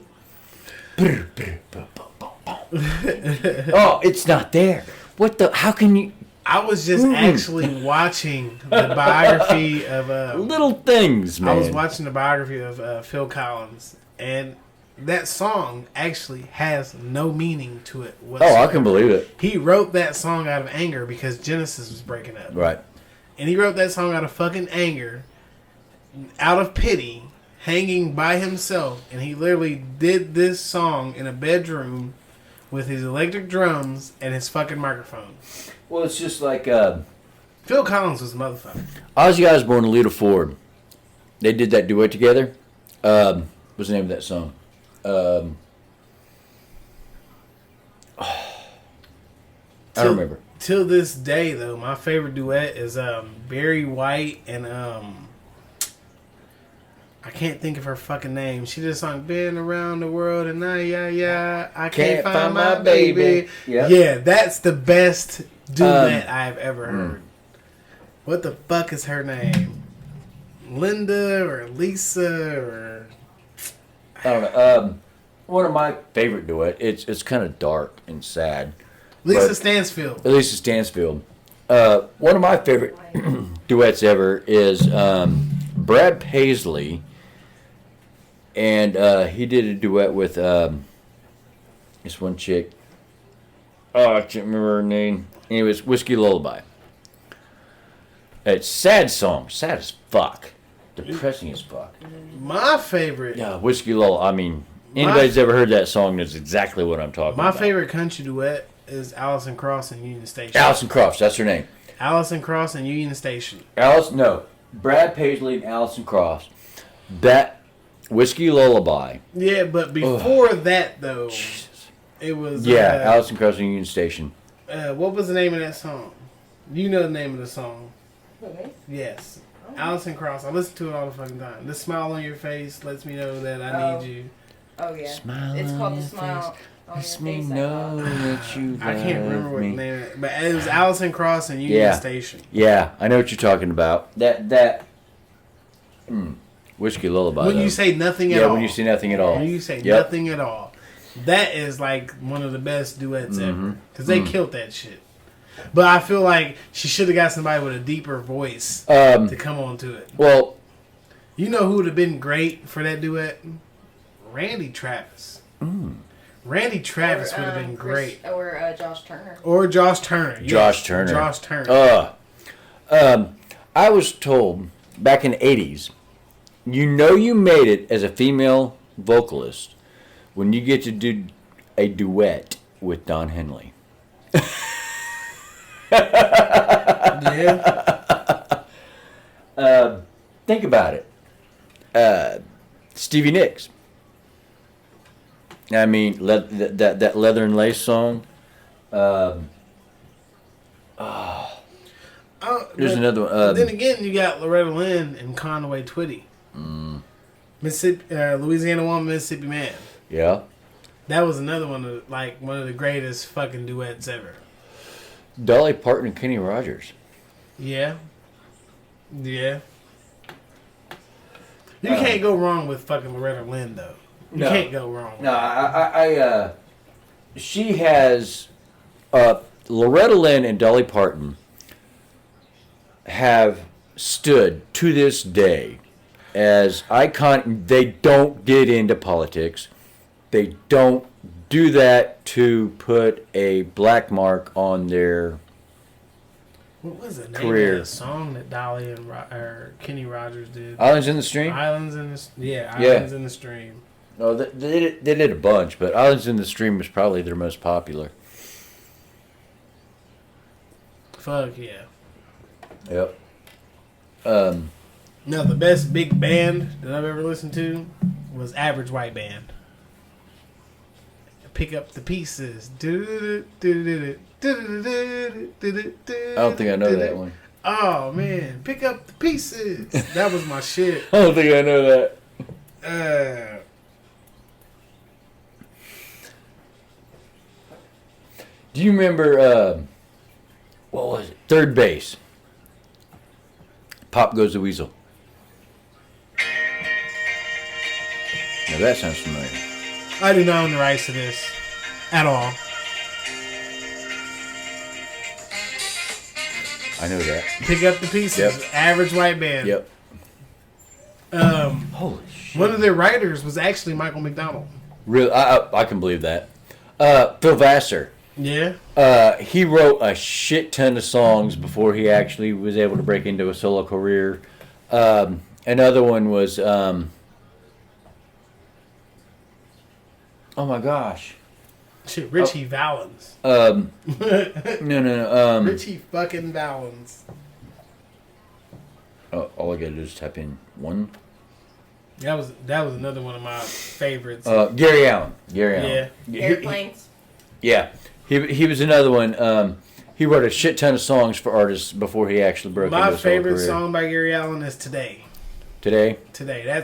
Oh, it's not there. What the? How can you? I was just actually watching the biography of Little things, man. I was watching the biography of Phil Collins, and that song actually has no meaning to it whatsoever. Oh, I can believe it. He wrote that song out of anger because Genesis was breaking up. Right. And he wrote that song out of fucking anger, out of pity, hanging by himself. And he literally did this song in a bedroom with his electric drums and his fucking microphone. Well, it's just like Phil Collins was a motherfucker. Ozzy Osbourne and Lita Ford. They did that duet together. What's the name of that song? I don't remember. Till this day, though, my favorite duet is Barry White and I can't think of her fucking name. She did a song, "Been Around the World and I can't find my baby." Yep. Yeah, that's the best duet I've ever heard. What the fuck is her name? Linda or Lisa or I don't know. One of my favorite duet. It's kind of dark and sad. Lisa Stansfield. Lisa Stansfield. One of my favorite duets ever is Brad Paisley, and he did a duet with this one chick. Oh, I can't remember her name. Anyways, Whiskey Lullaby. It's a sad song, sad as fuck, depressing as fuck. My favorite. Yeah, Whiskey Lullaby. I mean, anybody's ever heard that song knows exactly what I'm talking about. My favorite country duet is Alison Krauss and Union Station. Alison Krauss, that's her name. Alison Krauss and Union Station. Brad Paisley and Alison Krauss. That Whiskey Lullaby. Yeah, but before that though, Jesus. It was Alison Krauss and Union Station. What was the name of that song? You know the name of the song. Okay. Yes. Alison Krauss. I listen to it all the fucking time. The smile on your face lets me know that I need you. Oh yeah. Smile It's on called your The Smile face. on Your Lets me Face. know that you I can't remember love what the me. name of it, but it was Alison Krauss and Union Station. Yeah, I know what you're talking about. Whiskey Lullaby. When though. you say nothing at all. Yeah, when you say nothing at all. When you say Yep. nothing at all. That is like one of the best duets ever. Because they killed that shit. But I feel like she should have got somebody with a deeper voice to come on to it. Well, You know who would have been great for that duet? Randy Travis. Randy Travis would have been great. Or Josh Turner. Or Josh Turner. Yes, Josh Turner. Josh Turner. I was told back in the 80s, you know you made it as a female vocalist when you get to do a duet with Don Henley. Yeah. Think about it. Stevie Nicks. I mean, that Leather and Lace song. There's another one. Then again, you got Loretta Lynn and Conway Twitty. Mississippi, Louisiana Woman, Mississippi Man. Yeah. That was another one of the greatest fucking duets ever. Dolly Parton and Kenny Rogers. Yeah. Yeah. You can't go wrong with fucking Loretta Lynn, though. You can't go wrong with No, she has, Loretta Lynn and Dolly Parton have stood to this day as icon. They don't get into politics. They don't do that to put a black mark on their What was the name career. of that song that Dolly and Kenny Rogers did? Islands in the Stream. Islands in the Stream. No, they did a bunch, but Islands in the Stream was probably their most popular. Fuck yeah. Yep. No, the best big band that I've ever listened to was Average White Band. Pick up the pieces. I don't think I know that one. Oh man, pick up the pieces. That was my shit. I don't think I know that. Do you remember, what was it? Third Base. Pop Goes the Weasel. Now that sounds familiar. I do not own the rights to this at all. I know that. Pick up the pieces. Yep. Average White Band. Yep. Holy shit. One of their writers was actually Michael McDonald. Real, I can believe that. Phil Vassar. Yeah. He wrote a shit ton of songs before he actually was able to break into a solo career. Another one was, oh my gosh. Shit, Richie Valens. No. Richie fucking Valens. All I gotta do is type in one. That was another one of my favorites. Gary Allen. Yeah. Airplanes. Yeah. He was another one. He wrote a shit ton of songs for artists before he actually broke into a solo My favorite career. song by Gary Allen is Today. Today.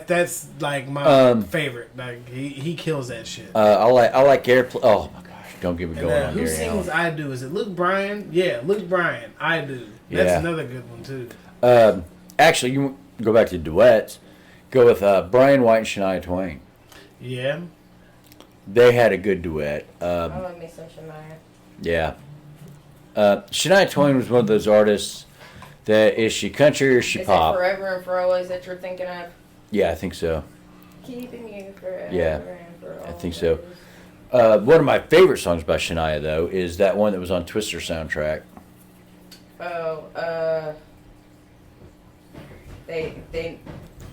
That's like my favorite. Like he kills that shit. I like Airplane. Oh my gosh! Don't get me going on Who Gary sings Allen. I Do? Is it Luke Bryan? Yeah, Luke Bryan. I Do. That's Yeah. another good one too. Actually, you go back to duets. Go with Brian White and Shania Twain. Yeah. They had a good duet. I love me some Shania. Yeah. Shania Twain was one of those artists that is she country or is she Is pop? it Forever and For Always that you're thinking of? Yeah, I think so. Keeping you forever Yeah, and for always. I think so. One of my favorite songs by Shania, though, is that one that was on Twister soundtrack. Oh, they,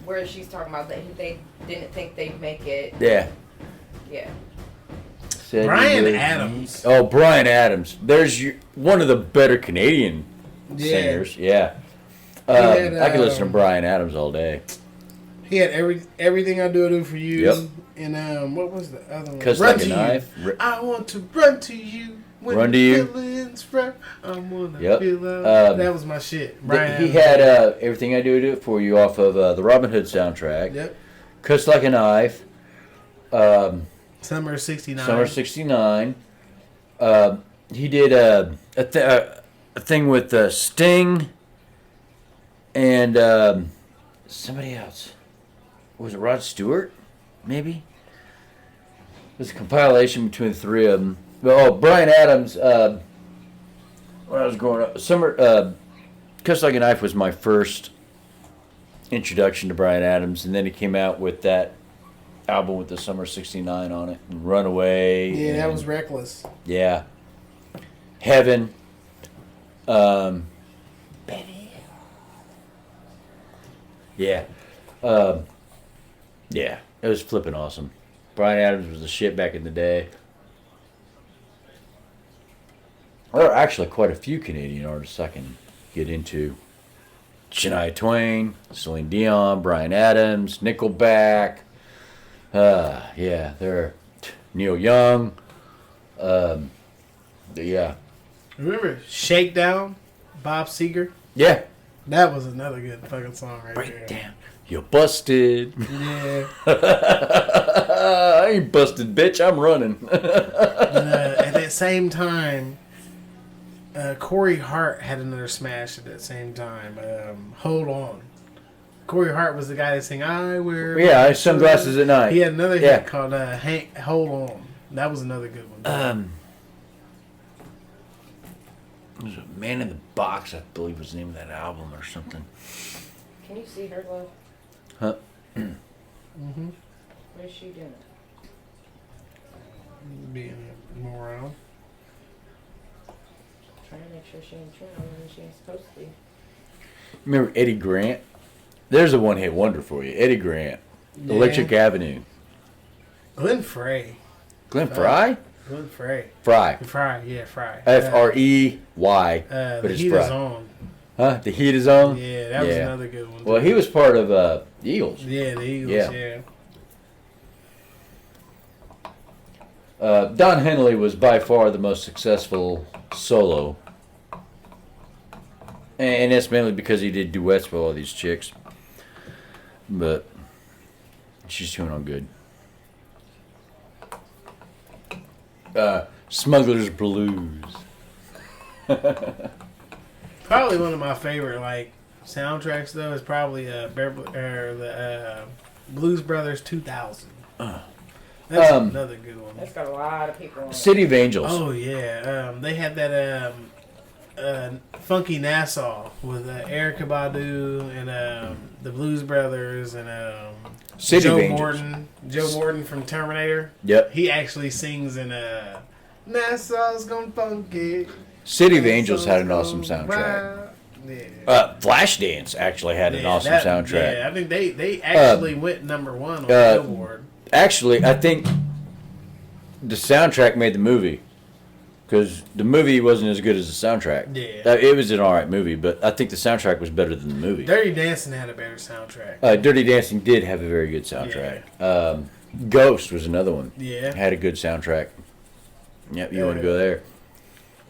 where she's talking about they didn't think they'd make it. Yeah. Yeah. Said Bryan you would Adams. Oh, Bryan Adams. There's one of the better Canadian singers. Yeah. had, I could listen to Bryan Adams all day. He had everything I do for you. Yep. And what was the other one? Cuss Run Like a to Knife. You. I want to run to you. When Run to the You. feeling's rough, I wanna Yep. feel out. That was my shit. Bryan He Adams. had Everything I Do It For You off of the Robin Hood soundtrack. Yep. Cuss Like a Knife. Summer '69. Summer '69. He did a thing with Sting and somebody else. Was it Rod Stewart? Maybe? It was a compilation between the three of them. Bryan Adams, when I was growing up, Cuss Like a Knife was my first introduction to Bryan Adams, and then he came out with that album with the Summer '69 on it, and Runaway. Yeah, that and- was reckless. Yeah. Heaven. Baby. Yeah. Yeah, it was flipping awesome. Bryan Adams was the shit back in the day. There are actually quite a few Canadian artists I can get into. Shania Twain, Celine Dion, Bryan Adams, Nickelback. Yeah, there are Neil Young. Yeah. Remember Shakedown, Bob Seger? Yeah. That was another good fucking song right there. Breakdown. You busted. Yeah. I ain't busted, bitch. I'm running. At that same time, Corey Hart had another smash at that same time. Hold On. Corey Hart was the guy that sang "I Wear." Yeah, I have sunglasses at night. He had another hit Yeah. called "Hold On." That was another good one. It was a Man in the Box, I believe was the name of that album or something. Can you see her, love? Huh? Mm-hmm. What is she doing? Being a moron. Trying to make sure she ain't chewing on when she ain't supposed to be. Remember Eddie Grant? There's a one-hit wonder for you. Eddie Grant. Yeah. Electric Avenue. Glenn Frey. Glenn Fry? Glenn Frey. Fry. Fry, yeah, Fry. Frey. The But it's Heat Fry. Is On. Huh? The Heat Is On? Yeah, that was another good one. Well, he was part of the Eagles. Yeah, the Eagles, yeah. Don Henley was by far the most successful solo. And that's mainly because he did duets with all these chicks. But she's doing all good. Smuggler's Blues. Probably one of my favorite soundtracks though is probably the Blues Brothers 2000. That's another good one. That's got a lot of people on it. City of Angels. Oh yeah, they had that Funky Nassau with Erykah Badu and the Blues Brothers and City Joe of Angels. Morton. Joe Morton from Terminator. Yep. He actually sings in Nassau's gonna funky. City of Angels had an awesome soundtrack. Yeah. Flashdance actually had an awesome soundtrack. Yeah, I think they actually went #1 on Billboard. Actually, I think the soundtrack made the movie. Because the movie wasn't as good as the soundtrack. Yeah. It was an alright movie, but I think the soundtrack was better than the movie. Dirty Dancing had a better soundtrack. Dirty Dancing did have a very good soundtrack. Yeah. Ghost was another one. Yeah. Had a good soundtrack. Yep, you want to go there.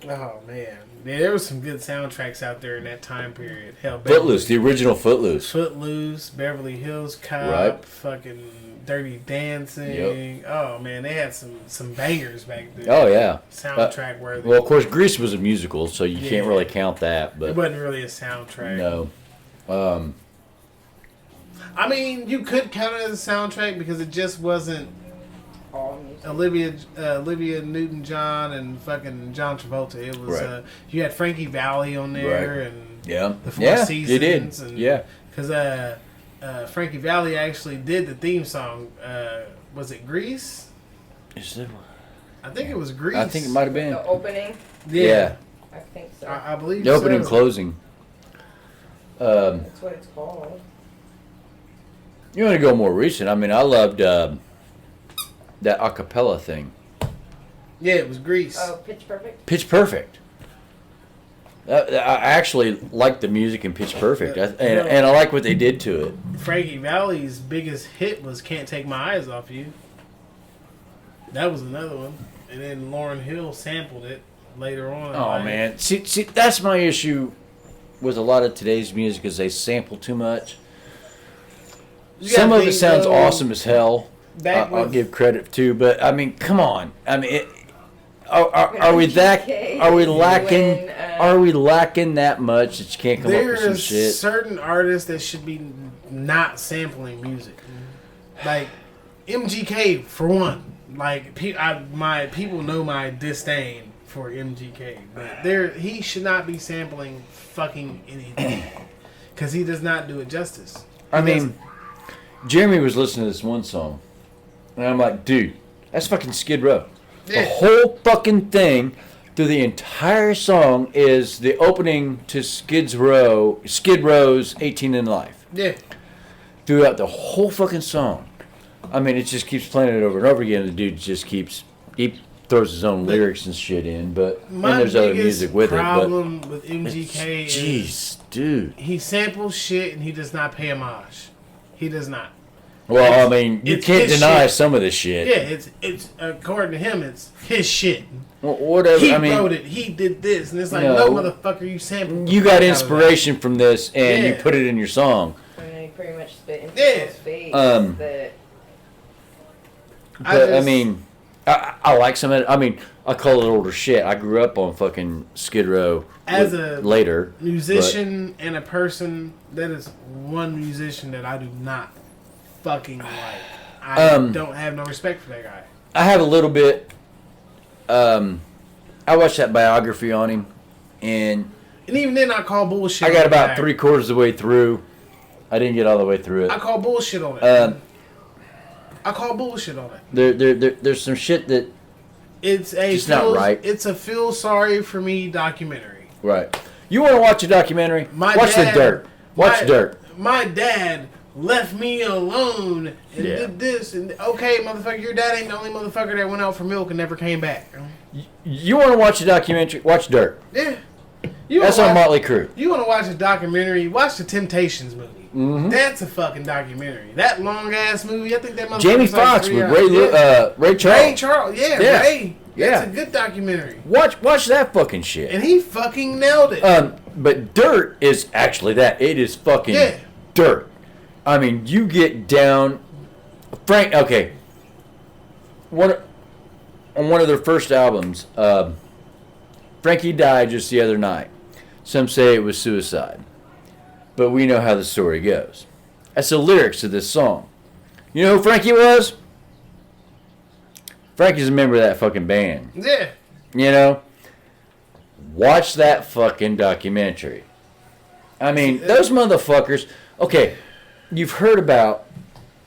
Oh, man. Yeah, there was some good soundtracks out there in that time period. Hell, Footloose, the original Footloose. Footloose, Beverly Hills Cop, Right. fucking Dirty Dancing. Yep. Oh, man, they had some bangers back then. Oh, yeah. Soundtrack worthy. Well, of course, Grease was a musical, so you can't really count that. It But wasn't really a soundtrack. no. I mean, you could count it as a soundtrack because it just wasn't All music. Olivia Newton-John and fucking John Travolta. It was Right. you had Frankie Valli on there Right. and Yeah. the Four Seasons. You did. And, Yeah. because Frankie Valli actually did the theme song. Was it Grease? Is it? I think it was Grease. I think it might have been. The opening, Yeah. I think so. I believe The opening, so. closing. That's what it's called. You want to go more recent? I mean, I loved that a cappella thing. Yeah, it was Grease. Oh, Pitch Perfect? Pitch Perfect. I actually like the music in Pitch Perfect, and I like what they did to it. Frankie Valli's biggest hit was "Can't Take My Eyes Off You." That was another one, and then Lauryn Hill sampled it later on. Oh man, see, that's my issue with a lot of today's music is they sample too much. Some of it sounds awesome as hell. I'll give credit to, but I mean, come on. I mean, are we that? Are we lacking? Are we lacking that much that you can't come up with some shit? There's certain artists that should be not sampling music, like MGK for one. Like my people know my disdain for MGK, but he should not be sampling fucking anything because he does not do it justice. I mean, Jeremy was listening to this one song, and I'm like, dude, that's fucking Skid Row. Yeah. The whole fucking thing through the entire song is the opening to Skid Row's 18 in Life. Yeah. Throughout the whole fucking song. I mean, it just keeps playing it over and over again. The dude just he throws his own lyrics and shit in, but and there's other music with it. My But problem with MGK is, jeez, dude. he samples shit and he does not pay homage. He does not. Well, I mean, you it's can't his deny shit. some of this shit. Yeah, it's according to him, it's his shit. Well, whatever. He I mean, wrote it. He did this, and it's like, No. no, motherfucker, you sampled. you got inspiration from this, and you Yeah. put it in your song. And they pretty much spit in Yeah. people's face that But I mean, I like some of it. I mean, I call it older shit. I grew up on fucking Skid Row. As a later musician and a person, that is one musician that I do not fucking like. I don't have no respect for that guy. I have a little bit. I watched that biography on him, and even then, I call bullshit. I got on about that. 3/4 of the way through. I didn't get all the way through it. I call bullshit on it. I call bullshit on it. There's some shit that It's not right. It's a feel sorry for me documentary. right. You want to watch a documentary? Watch The Dirt. Watch Dirt. My dad left me alone and Yeah. did this and okay, motherfucker, your dad ain't the only motherfucker that went out for milk and never came back. You want to watch a documentary? Watch Dirt. Yeah. That's on Motley Crue. You want to watch a documentary? Watch the Temptations movie. Mm-hmm. That's a fucking documentary. That long ass movie. I think that motherfucker. Jamie Foxx with Ray Charles. Ray Charles. Yeah. Ray. Yeah. That's a good documentary. Watch that fucking shit. And he fucking nailed it. But Dirt is actually that. It is fucking dirt. I mean, you get down. Frank. Okay. On one of their first albums, Frankie died just the other night. Some say it was suicide. But we know how the story goes. That's the lyrics to this song. You know who Frankie was? Frankie's a member of that fucking band. Yeah. You know? Watch that fucking documentary. I mean, those motherfuckers... Okay, you've heard about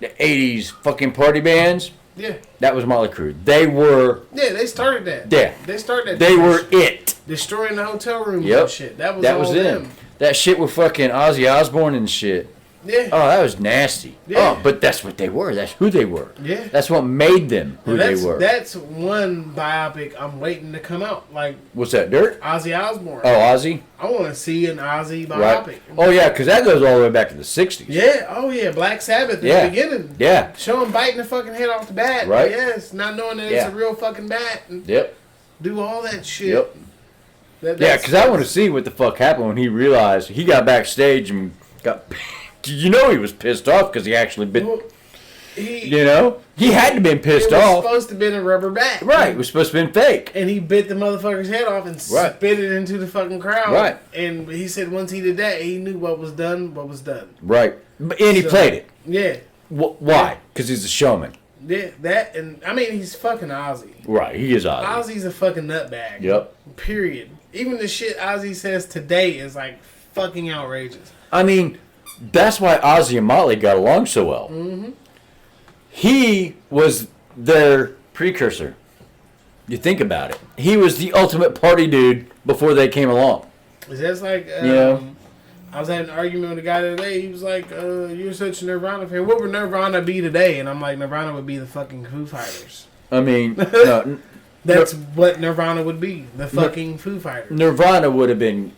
the 80s fucking party bands? Yeah. That was Motley Crue. They were... Yeah, they started that. Yeah. They started that. They were it. Destroying the hotel rooms and shit. That was all them. them. That shit with fucking Ozzy Osbourne and shit. Yeah. Oh, that was nasty. Yeah. Oh, but that's what they were. That's who they were. Yeah. That's what made them who they were. That's one biopic I'm waiting to come out. Like, what's that, Dirt? Ozzy Osbourne. Oh, Ozzy? I want to see an Ozzy biopic. Right. Oh, yeah, because that goes all the way back to the 60s. Yeah. Oh, yeah. Black Sabbath in the beginning. Yeah. Show him biting the fucking head off the bat. Right. Yes. Not knowing that it's a real fucking bat. And Yep. do all that shit. Yep. Yeah, because I want to see what the fuck happened when he realized he got backstage and got... You know he was pissed off because he actually bit... Well, you know? He had to have been pissed off. It was supposed to have been a rubber bat. Right. It was supposed to have been fake. And he bit the motherfucker's head off and spit it into the fucking crowd. Right. And he said once he did that, he knew what was done. Right. And he played it. Yeah. Why? Because he's a showman. Yeah, that, and I mean, he's fucking Ozzy. Right, he is Ozzy. Ozzy's a fucking nutbag. Yep. Period. Even the shit Ozzy says today is like fucking outrageous. I mean, that's why Ozzy and Motley got along so well. Mm-hmm. He was their precursor. You think about it. He was the ultimate party dude before they came along. That's like, I was having an argument with a guy the other day. He was like, you're such a Nirvana fan. What would Nirvana be today? And I'm like, Nirvana would be the fucking Foo Fighters. I mean, no, that's what Nirvana would be. The fucking Foo Fighters. Nirvana would have been,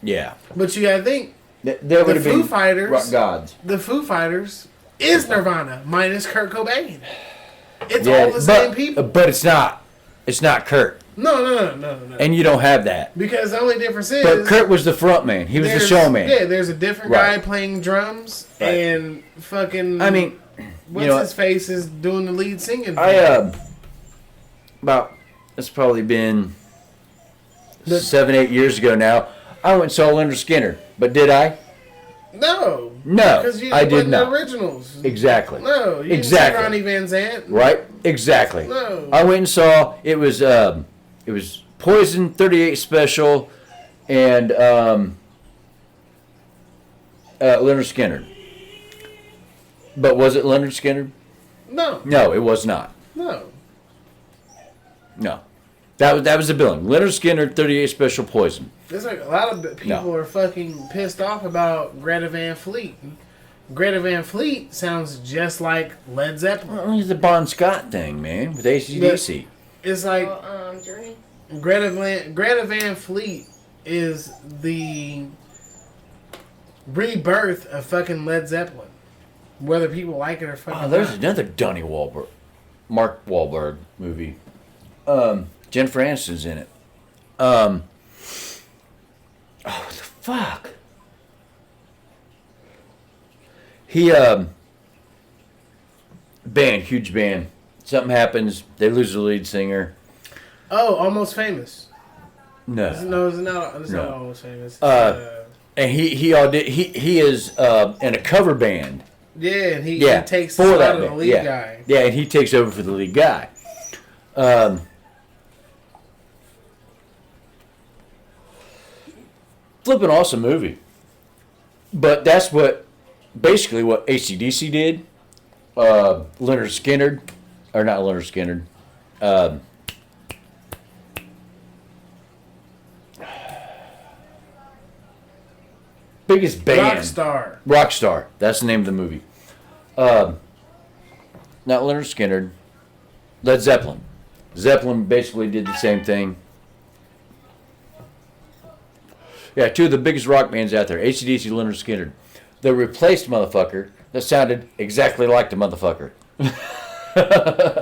yeah. But you gotta think, there would have been Foo Fighters, rock gods. The Foo Fighters is Nirvana minus Kurt Cobain. It's all the same people. But it's not. It's not Kurt. No. And you don't have that. Because the only difference is... But Kurt was the front man. He was the showman. Yeah, there's a different guy playing drums and fucking... I mean... What's his face is doing the lead singing. It's probably been 7-8 years ago now. I went and saw Leonard Skinner. But did I? No. No, because you I did wasn't not. The originals. Exactly. No, you didn't see Ronnie Van Zant. Right? Exactly. No. I went and saw, it was Poison 38 Special and Leonard Skinner. But was it Leonard Skinner? No. No, it was not. No. That was the billing. Leonard Skinner, 38 Special, Poison. There's like a lot of people are fucking pissed off about Greta Van Fleet. Greta Van Fleet sounds just like Led Zeppelin. Well, it's the Bon Scott thing, man, with AC/DC. It's like Journey. Greta Van Fleet is the rebirth of fucking Led Zeppelin. Whether people like it or fucking not. There's another Mark Wahlberg movie. Jennifer Aniston's in it. What the fuck? He, huge band. Something happens, they lose the lead singer. Oh, Almost Famous. No. It's not Almost Famous. And he is in a cover band. Yeah, and he takes for that out of the lead guy. Yeah, and he takes over for the lead guy. Flippin' awesome movie. But that's basically what AC/DC did. Leonard Skinner, or not Leonard Skinner. Biggest band. Rockstar. That's the name of the movie. Not Leonard Skinner. Led Zeppelin. Zeppelin basically did the same thing. Yeah, two of the biggest rock bands out there, AC/DC, Leonard Skinner. The replaced motherfucker that sounded exactly like the motherfucker.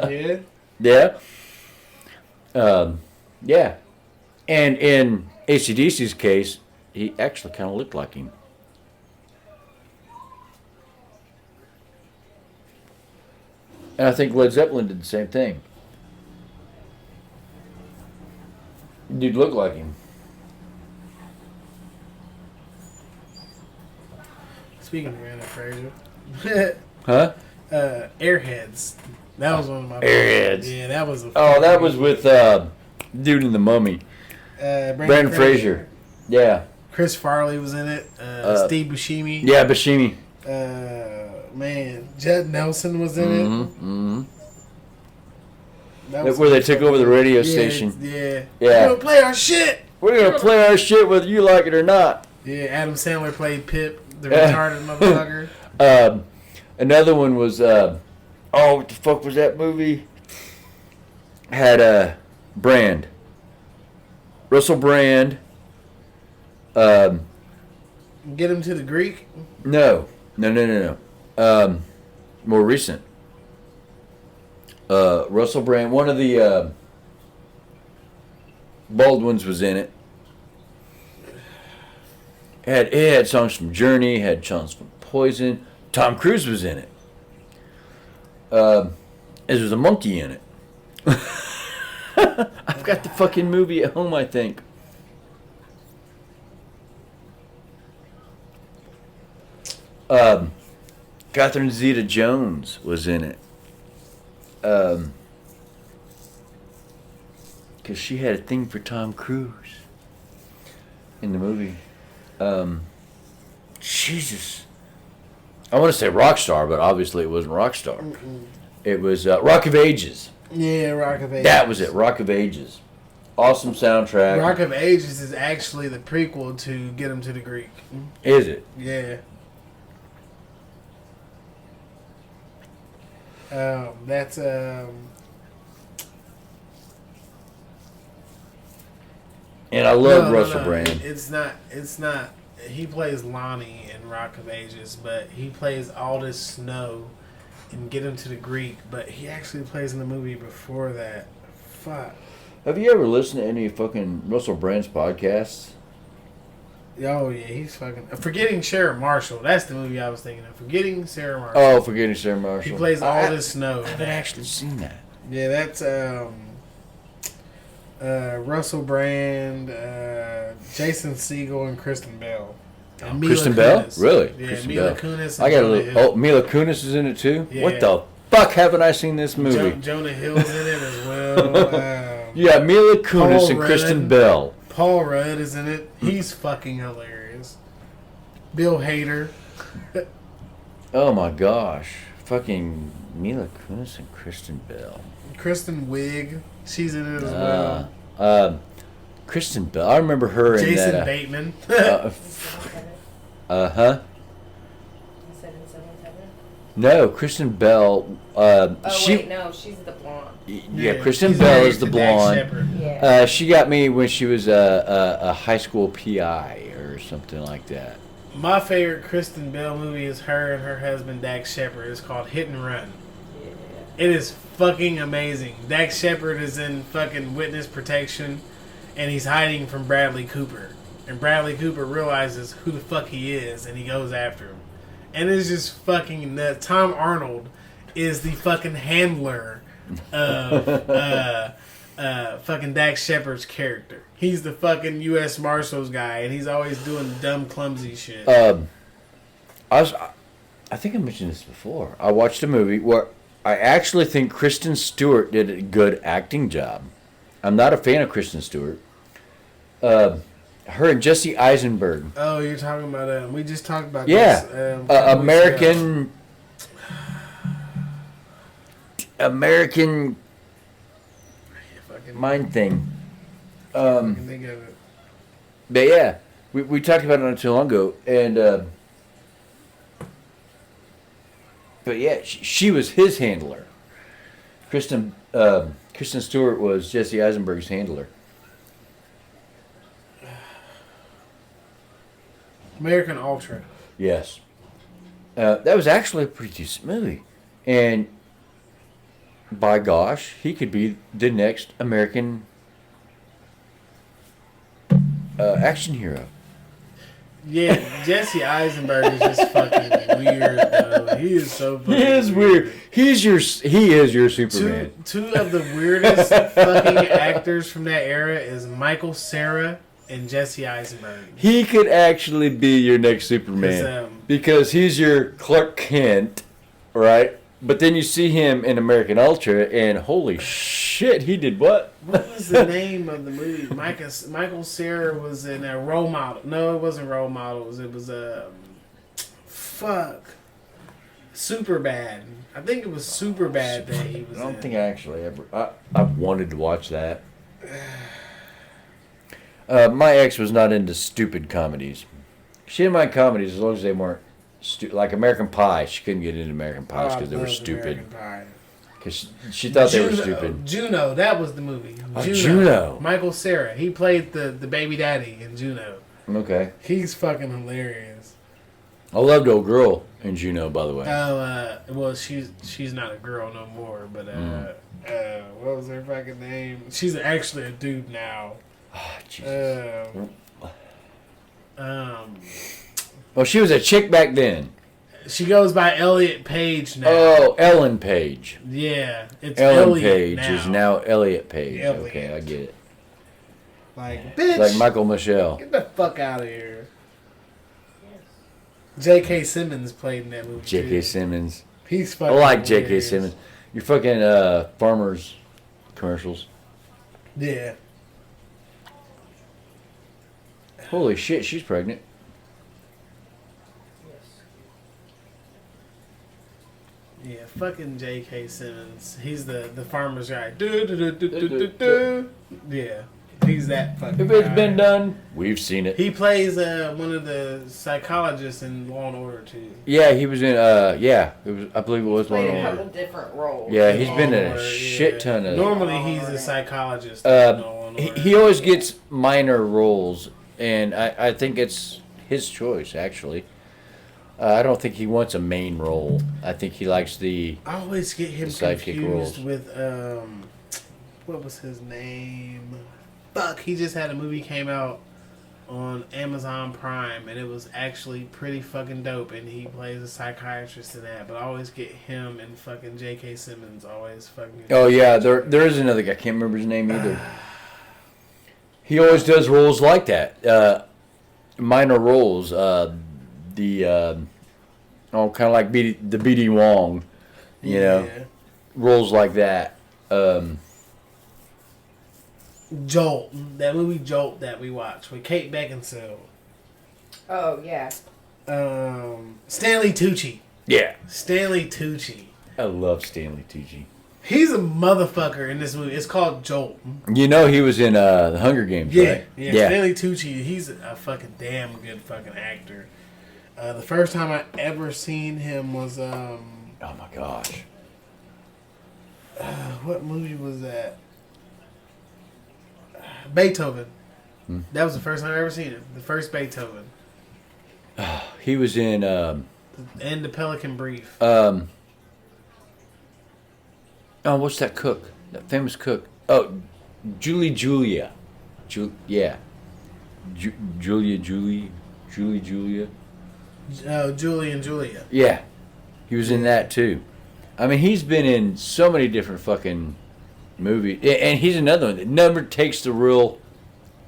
Yeah. Yeah. Yeah. And in AC/DC's case, he actually kind of looked like him. And I think Led Zeppelin did the same thing. Dude looked like him. Speaking of Brandon Fraser. Huh? Airheads. That was one of my Airheads. Yeah, that was Oh, that was with dude in the Mummy. Brandon Fraser. Yeah. Chris Farley was in it. Steve Buscemi. Yeah, Buscemi. Man, Judd Nelson was in it. Mm-hmm. That was Where they took over the radio yeah, station. Yeah. Yeah. We're gonna play our shit. We're going to play our shit whether you like it or not. Yeah, Adam Sandler played Pip, the retarded motherfucker. Another one was, what the fuck was that movie? Had Brand. Russell Brand. Get him to the Greek. No. More recent. Russell Brand, one of the Baldwins was in it. It had songs from Journey, had songs from Poison. Tom Cruise was in it. There's a monkey in it. I've got the fucking movie at home, I think. Catherine Zeta-Jones was in it. Because she had a thing for Tom Cruise in the movie. Jesus. I want to say Rockstar, but obviously it wasn't Rockstar. It was Rock of Ages. Yeah, Rock of Ages. That was it, Rock of Ages. Awesome soundtrack. Rock of Ages is actually the prequel to Get Him to the Greek. Is it? Yeah. That's And I love Russell Brand. It's not. He plays Lonnie in Rock of Ages, but he plays Aldous Snow in Get Him to the Greek. But he actually plays in the movie before that. Fuck. Have you ever listened to any fucking Russell Brand's podcasts? Oh yeah, he's fucking Forgetting Sarah Marshall. That's the movie I was thinking of. Forgetting Sarah Marshall. Oh, Forgetting Sarah Marshall. He plays Aldous Snow. I haven't actually seen that. Yeah, that's Russell Brand, Jason Segel, and Kristen Bell. And Mila Kristen Bell? Kunis. Really? Yeah, Kristen Mila Bell. Kunis. I got a Jonah little. Hill. Oh, Mila Kunis is in it too. Yeah. What the fuck haven't I seen this movie? Jonah Hill's in it as well. Yeah, Mila Kunis Paul and Kristen Rudd. Bell. Paul Rudd is in it. He's fucking hilarious. Bill Hader. Oh my gosh, fucking Mila Kunis and Kristen Bell. Kristen Wiig. She's in it as well. Kristen Bell. I remember her in Jason that. Bateman. Huh. You said in 77? No, Kristen Bell. Wait, no, she's the blonde. Yeah, Kristen she's Bell married is the to Dax blonde. Shepard. Yeah. She got me when she was a high school PI or something like that. My favorite Kristen Bell movie is her and her husband Dax Shepard. It's called Hit and Run. Yeah. It is fucking amazing. Dax Shepard is in fucking witness protection, and he's hiding from Bradley Cooper. And Bradley Cooper realizes who the fuck he is, and he goes after him. And it's just fucking nuts. Tom Arnold is the fucking handler of fucking Dax Shepard's character. He's the fucking U.S. Marshals guy, and he's always doing dumb, clumsy shit. I think I mentioned this before. I watched a movie where I actually think Kristen Stewart did a good acting job. I'm not a fan of Kristen Stewart. Her and Jesse Eisenberg. Oh, you're talking about we just talked about Yeah, this. American Fucking mind thing. fucking think of it. But yeah, we talked about it not too long ago, and but yeah, she was his handler. Kristen Stewart was Jesse Eisenberg's handler. American Ultra. Yes. That was actually a pretty decent movie. And by gosh, he could be the next American action hero. Yeah, Jesse Eisenberg is just fucking weird, though. He is so fucking He is weird. He is your Superman. Two of the weirdest fucking actors from that era is Michael Cera and Jesse Eisenberg. He could actually be your next Superman because he's your Clark Kent, right? But then you see him in American Ultra, and holy shit, he did what? What was the name of the movie? Michael Cera was in a Role Model. No, it wasn't Role Models. It was Super Bad. I think it was Super Bad that he was in. I don't think I actually ever. I've wanted to watch that. My ex was not into stupid comedies. She didn't mind comedies as long as they weren't like American Pie. She couldn't get into American Pies because they were stupid. Because she thought they were stupid. Juno, that was the movie. Juno. Michael Cera. He played the baby daddy in Juno. Okay. He's fucking hilarious. I loved old girl in Juno, by the way. Oh, well, she's not a girl no more, but what was her fucking name? She's actually a dude now. Oh, Jesus. Well, she was a chick back then. She goes by Elliot Page now. Oh, Ellen Page. Yeah, it's Ellen Elliot Page now. is now Elliot Page. Elliot. Okay, I get it. Like, bitch. Like Michael Michelle. Get the fuck out of here. J.K. Simmons played in that movie. J.K. Simmons. He's fucking I like J.K. hilarious. Simmons. You're fucking farmers commercials. Yeah. Holy shit, she's pregnant. Yeah, fucking J.K. Simmons. He's the farmer's guy. Do. Yeah, he's that fucking If it's guy. been done, we've seen it. He plays one of the psychologists in Law and Order too. Yeah, he was in. Yeah, it was. I believe it was Law Played a and couple Order. different roles. Yeah, he's Law been in and a Order, shit ton of. Normally, he's a psychologist. in Law and Order. He always gets minor roles, and I think it's his choice actually. I don't think he wants a main role. I think he likes the. I always get him sidekick roles. confused with what was his name? Fuck, he just had a movie came out on Amazon Prime, and it was actually pretty fucking dope. And he plays a psychiatrist in that. But I always get him and fucking J.K. Simmons always fucking. Oh yeah, there is another guy. I can't remember his name either. He always does roles like that, minor roles. Kind of like the B.D. Wong, you know, roles like that. Jolt, that movie Jolt that we watched with Kate Beckinsale. Oh yeah. Stanley Tucci. Yeah, Stanley Tucci. I love Stanley Tucci. He's a motherfucker in this movie. It's called Jolt. You know he was in the Hunger Games, right? Yeah. Stanley Tucci, he's a fucking damn good fucking actor. The first time I ever seen him was Oh my gosh. what movie was that? Beethoven. That was the first time I ever seen him. The first Beethoven. He was in And the Pelican Brief. oh, what's that cook? That famous cook. Oh, Julia. Julia. Julie and Julia. Yeah, he was in that too. I mean, he's been in so many different fucking movies, and he's another one that never takes the real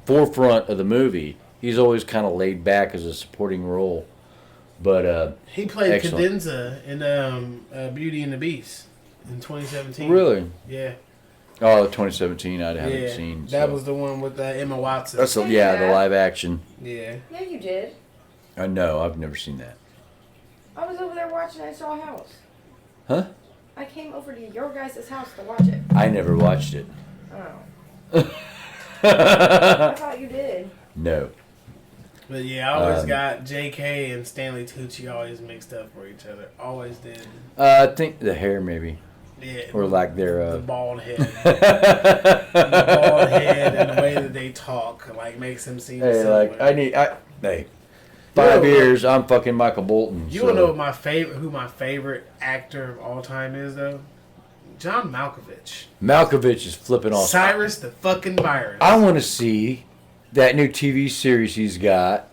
forefront of the movie. He's always kind of laid back as a supporting role, but He played excellent. Cadenza in Beauty and the Beast in 2017. Really? Yeah. Oh, 2017, I haven't seen. That so. was the one with Emma Watson. That's the live action. Yeah. Yeah, you did. No, I've never seen that. I was over there watching. I saw a house. Huh? I came over to your guys' house to watch it. I never watched it. Oh. I thought you did. No. But yeah, I always got J.K. and Stanley Tucci always mixed up for each other. Always did. I think the hair maybe. Yeah. Or like their the bald head. The bald head and the way that they talk like makes them seem Hey, similar. like hey, 5 years, I'm fucking Michael Bolton. You wanna know what who my favorite actor of all time is though? John Malkovich. Malkovich is flipping off. Cyrus the fucking virus. I want to see that new TV series he's got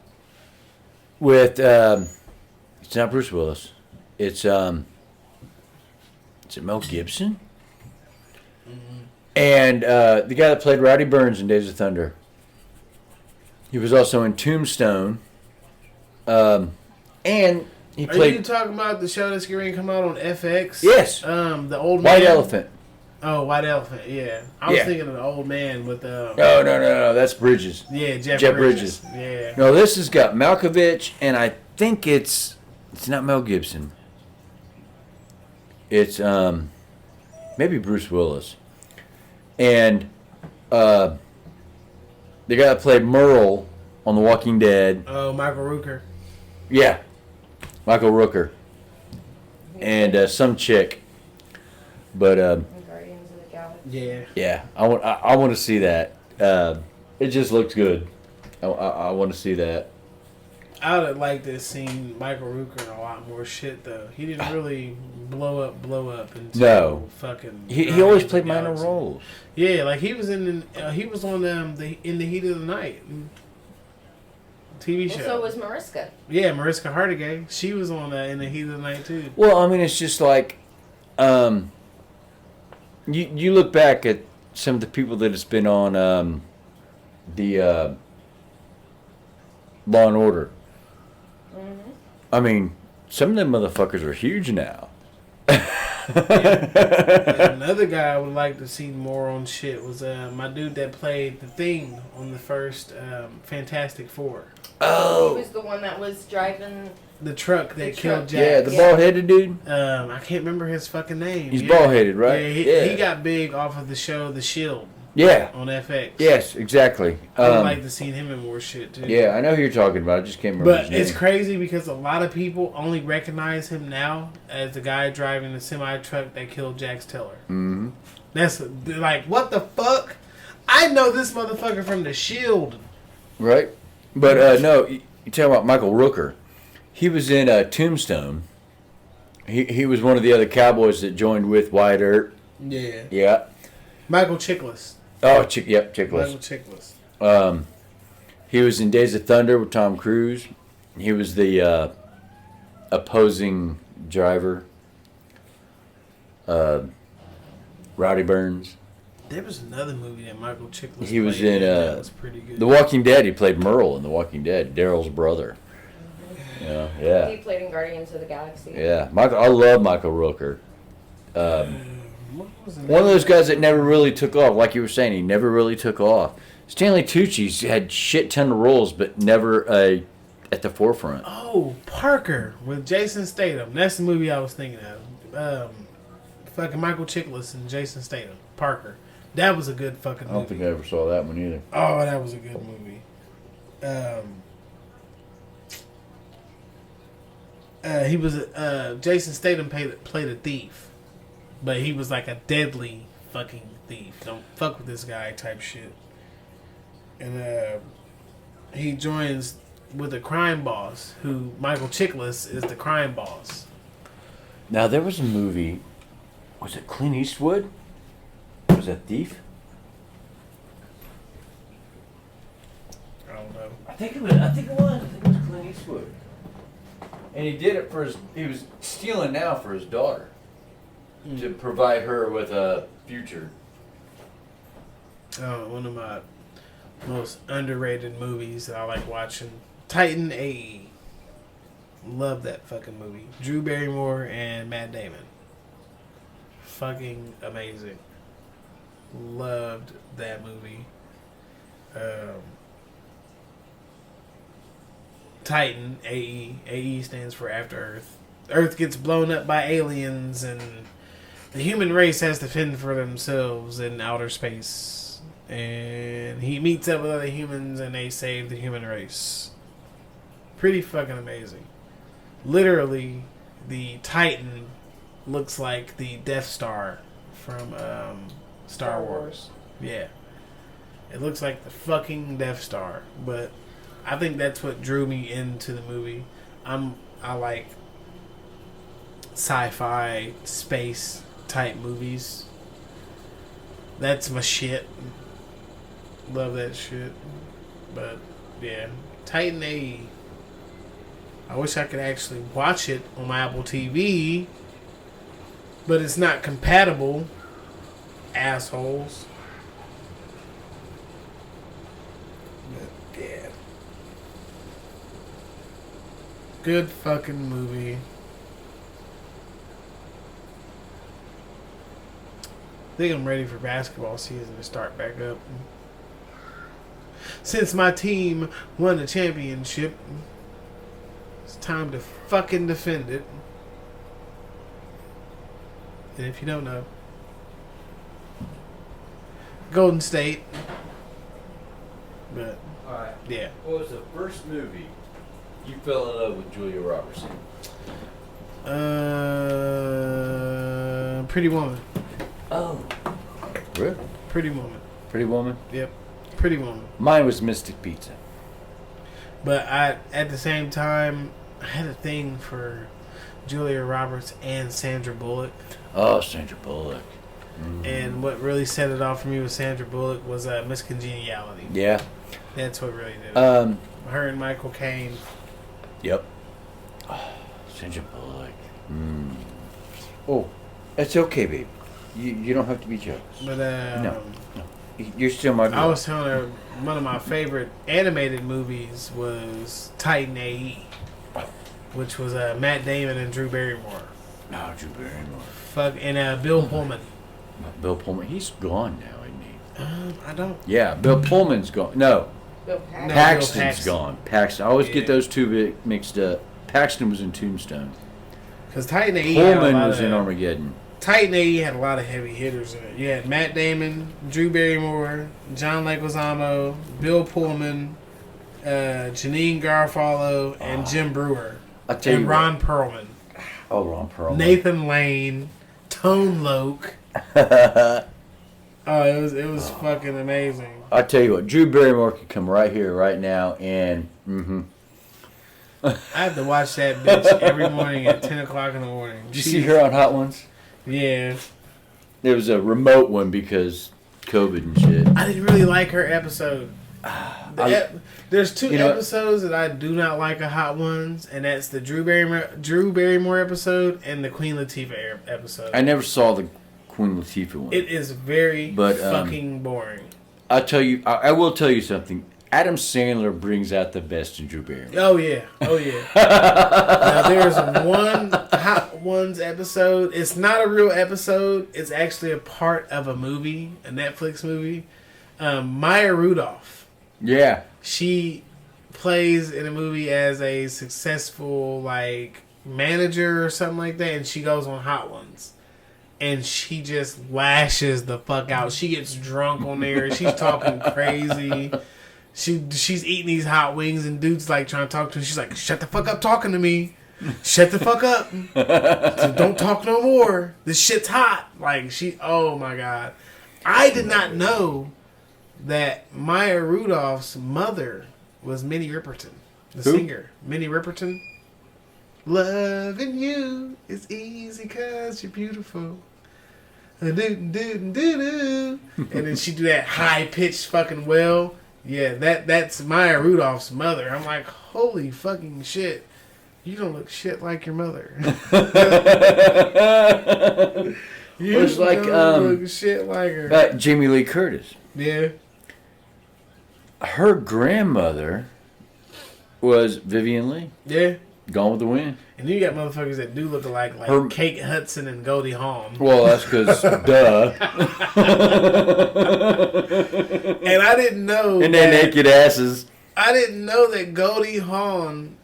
with. It's not Bruce Willis. It's Is it Mel Gibson? Mm-hmm. And the guy that played Rowdy Burns in Days of Thunder. He was also in Tombstone. And he played. Are you talking about the show that's going to come out on FX? Yes. The old White man. Elephant. Oh, White Elephant. Yeah, I was thinking of the old man with the. No. That's Bridges. Yeah, Jeff Bridges. Yeah. No, this has got Malkovich, and I think it's not Mel Gibson. It's maybe Bruce Willis, and the guy that played Merle on The Walking Dead. Oh, Michael Rooker. Yeah, Michael Rooker, and some chick, but Guardians of the Galaxy. Yeah. I want to see that. It just looks good. I want to see that. I would have liked to have seen Michael Rooker in a lot more shit though. He didn't really blow up until fucking. He always played minor roles. Yeah, like he was on In the Heat of the Night TV show. So was Mariska. Yeah, Mariska Hargitay. She was on In the Heat of the Night too. Well, I mean, it's just like, you look back at some of the people that has been on the Law and Order. Mm-hmm. I mean, some of them motherfuckers are huge now. Another guy I would like to see more on shit was my dude that played the Thing on the first Fantastic Four. Oh, He was the one that was driving the truck that killed Jack. yeah, the bald-headed dude. I can't remember his fucking name. He's bald-headed, right? Yeah, he got big off of the show The Shield. Yeah. On FX. Yes, exactly. I would like to see him in more shit too. Yeah, I know who you're talking about. I just can't remember his But name. it's crazy because a lot of people only recognize him now as the guy driving the semi truck that killed Jax Teller. Mm-hmm. That's like, what the fuck? I know this motherfucker from The Shield. Right? But no, you're talking about Michael Rooker. He was in Tombstone. He was one of the other cowboys that joined with Wyatt Earp. Yeah. Yeah. Michael Chiklis. Oh, Chiklis. Michael Chiklis. He was in Days of Thunder with Tom Cruise. He was the opposing driver. Rowdy Burns. There was another movie that Michael Chiklis He was played in that was pretty good. The Walking Dead. He played Merle in The Walking Dead, Daryl's brother. Mm-hmm. Yeah. He played in Guardians of the Galaxy. Yeah, I love Michael Rooker. One of those guys that never really took off, like you were saying, he never really took off. Stanley Tucci's had shit ton of roles, but never at the forefront. Oh, Parker with Jason Statham. That's the movie I was thinking of. Fucking Michael Chiklis and Jason Statham. Parker. That was a good fucking movie. I don't think I ever saw that one either. Oh, that was a good movie. He was Jason Statham played a thief, but he was like a deadly fucking thief. Don't fuck with this guy type shit. And he joins with a crime boss, who Michael Chiklis is the crime boss. Now there was a movie. Was it Clint Eastwood? Was that Thief? I don't know. I think it was Clint Eastwood. And he did it for his. He was stealing now for his daughter to provide her with a future. One of my most underrated movies that I like watching, Titan AE. Love that fucking movie. Drew Barrymore and Matt Damon. Fucking amazing. Loved that movie. Titan AE. AE stands for After Earth. Earth gets blown up by aliens and the human race has to fend for themselves in outer space. And he meets up with other humans and they save the human race. Pretty fucking amazing. Literally, the Titan looks like the Death Star from Star Wars. Yeah. It looks like the fucking Death Star. But I think that's what drew me into the movie. I like sci-fi space type movies. That's my shit. Love that shit. But yeah, Titan AE. I wish I could actually watch it on my Apple TV, but it's not compatible. Assholes. But yeah. Good fucking movie. I think I'm ready for basketball season to start back up. Since my team won the championship, it's time to fucking defend it. And if you don't know, Golden State. But, Alright. yeah. What was the first movie you fell in love with Julia Roberts in? Pretty Woman. Oh. Really? Pretty Woman. Pretty Woman? Yep. Pretty Woman. Mine was Mystic Pizza. But at the same time, I had a thing for Julia Roberts and Sandra Bullock. Oh, Sandra Bullock. Mm. And what really set it off for me with Sandra Bullock was Miss Congeniality. Yeah. That's what really did it. Her and Michael Caine. Yep. Oh, Sandra Bullock. Mm. Oh, it's okay, babe. You don't have to be jealous. But no. You're still my girl. I was telling her one of my favorite animated movies was Titan AE, which was Matt Damon and Drew Barrymore. No, Drew Barrymore. And Bill Pullman. Bill Pullman. He's gone now, isn't he? I don't. Yeah, Bill Pullman's gone. No. Bill Paxton. Paxton's Bill Paxton. gone. Paxton. I always get those two mixed up. Paxton was in Tombstone. Because Titan AE Pullman was in Armageddon. Titan AE had a lot of heavy hitters in it. You had Matt Damon, Drew Barrymore, John Leguizamo, Bill Pullman, Janine Garofalo, and Jim Brewer. I'll tell you and Ron Perlman. Oh, Ron Perlman. Nathan Lane, Tone Loc. Oh, it was fucking amazing. I tell you what, Drew Barrymore could come right here, right now, and I have to watch that bitch every morning at 10 o'clock in the morning. Did you see her on Hot Ones? Yeah. There was a remote one because COVID and shit. I didn't really like her episode. There's two You know episodes that I do not like of Hot Ones, and that's the Drew Barrymore episode and the Queen Latifah episode. I never saw the Queen Latifah one. It is very fucking boring. I'll tell you, I will tell you something. Adam Sandler brings out the best in Drew Barrymore. Oh yeah. Now there's one Hot Ones episode. It's not a real episode. It's actually a part of a movie, a Netflix movie. Maya Rudolph. Yeah. She plays in a movie as a successful manager or something like that, and she goes on Hot Ones. And she just lashes the fuck out. She gets drunk on there. She's talking crazy. She's eating these hot wings, and dude's trying to talk to her. She's like, "Shut the fuck up talking to me. Shut the fuck up. So don't talk no more. This shit's hot." Oh my God. I did not know that Maya Rudolph's mother was Minnie Riperton, the singer. Minnie Riperton. Loving you is easy 'cause you're beautiful. And then she do that high pitched fucking wail. Yeah, that's Maya Rudolph's mother. I'm like, holy fucking shit. You don't look shit like your mother. You it's like don't look shit like her. Jamie Lee Curtis. Yeah. Her grandmother was Vivian Leigh. Yeah. Gone with the Wind. And you got motherfuckers that do look alike, like Kate Hudson and Goldie Hawn. Well, that's because, duh. And I didn't know. And their naked asses. I didn't know that Goldie Hawn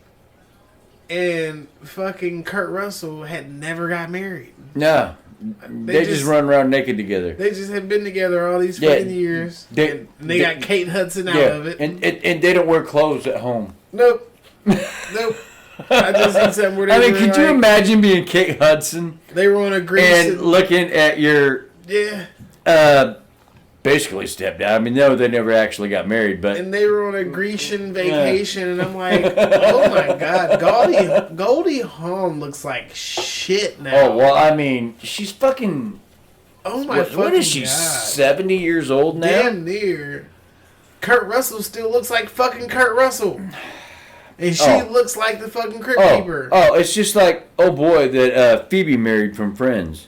and fucking Kurt Russell had never got married. No. They just run around naked together. They just had been together all these fucking years. And they got Kate Hudson out of it. And they don't wear clothes at home. Nope. Nope. I just seen something where they could you imagine being Kate Hudson? They were on a grease and looking at your basically stepdad. I mean, no, they never actually got married, but And they were on a Grecian vacation, and I'm like, oh my god, Goldie Hawn looks like shit now. oh well, I mean, she's fucking. Oh my fucking What is she? god. 70 years old now. Damn near. Kurt Russell still looks like fucking Kurt Russell. And she looks like the fucking Crypt Keeper. Oh, it's just like, oh boy, that Phoebe married from Friends.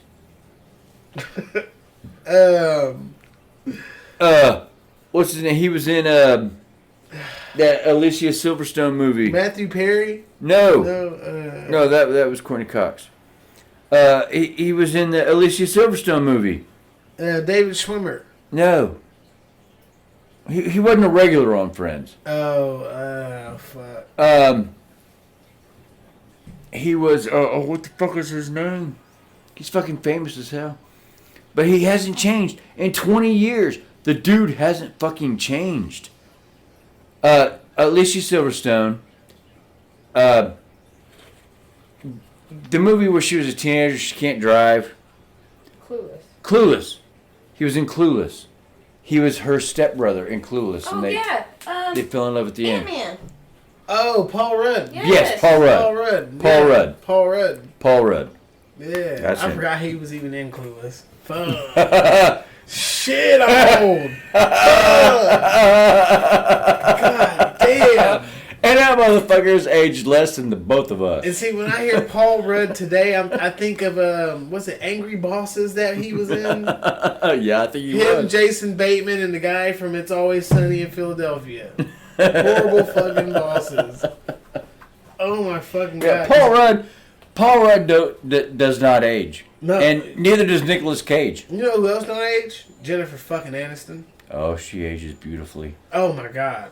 What's his name? He was in that Alicia Silverstone movie. Matthew Perry? No, No, that was Courtney Cox. He was in the Alicia Silverstone movie. David Schwimmer. No, he wasn't a regular on Friends. Fuck. He was. What the fuck is his name? He's fucking famous as hell. But he hasn't changed. In 20 years, the dude hasn't fucking changed. Alicia Silverstone. The movie where she was a teenager, she can't drive. Clueless. He was in Clueless. He was her stepbrother in Clueless. Oh, and yeah. they fell in love at the end. Ant-Man. Oh, Paul Rudd. Yes, Paul Rudd. Paul Rudd. Paul Yeah. Rudd. Paul Rudd. Paul Rudd. Yeah. That's I him. forgot he was even in Clueless. Fuck. Shit, I'm old. God damn. And that motherfucker's aged less than the both of us. And see, when I hear Paul Rudd today, I think of, what's it, Angry Bosses that he was in? Yeah, I think he Him, was. Jason Bateman, and the guy from It's Always Sunny in Philadelphia. Horrible fucking bosses. Oh my fucking Yeah, god. Paul Rudd does not age. No. And neither does Nicolas Cage. You know who else don't age? Jennifer fucking Aniston. Oh, she ages beautifully. Oh my god.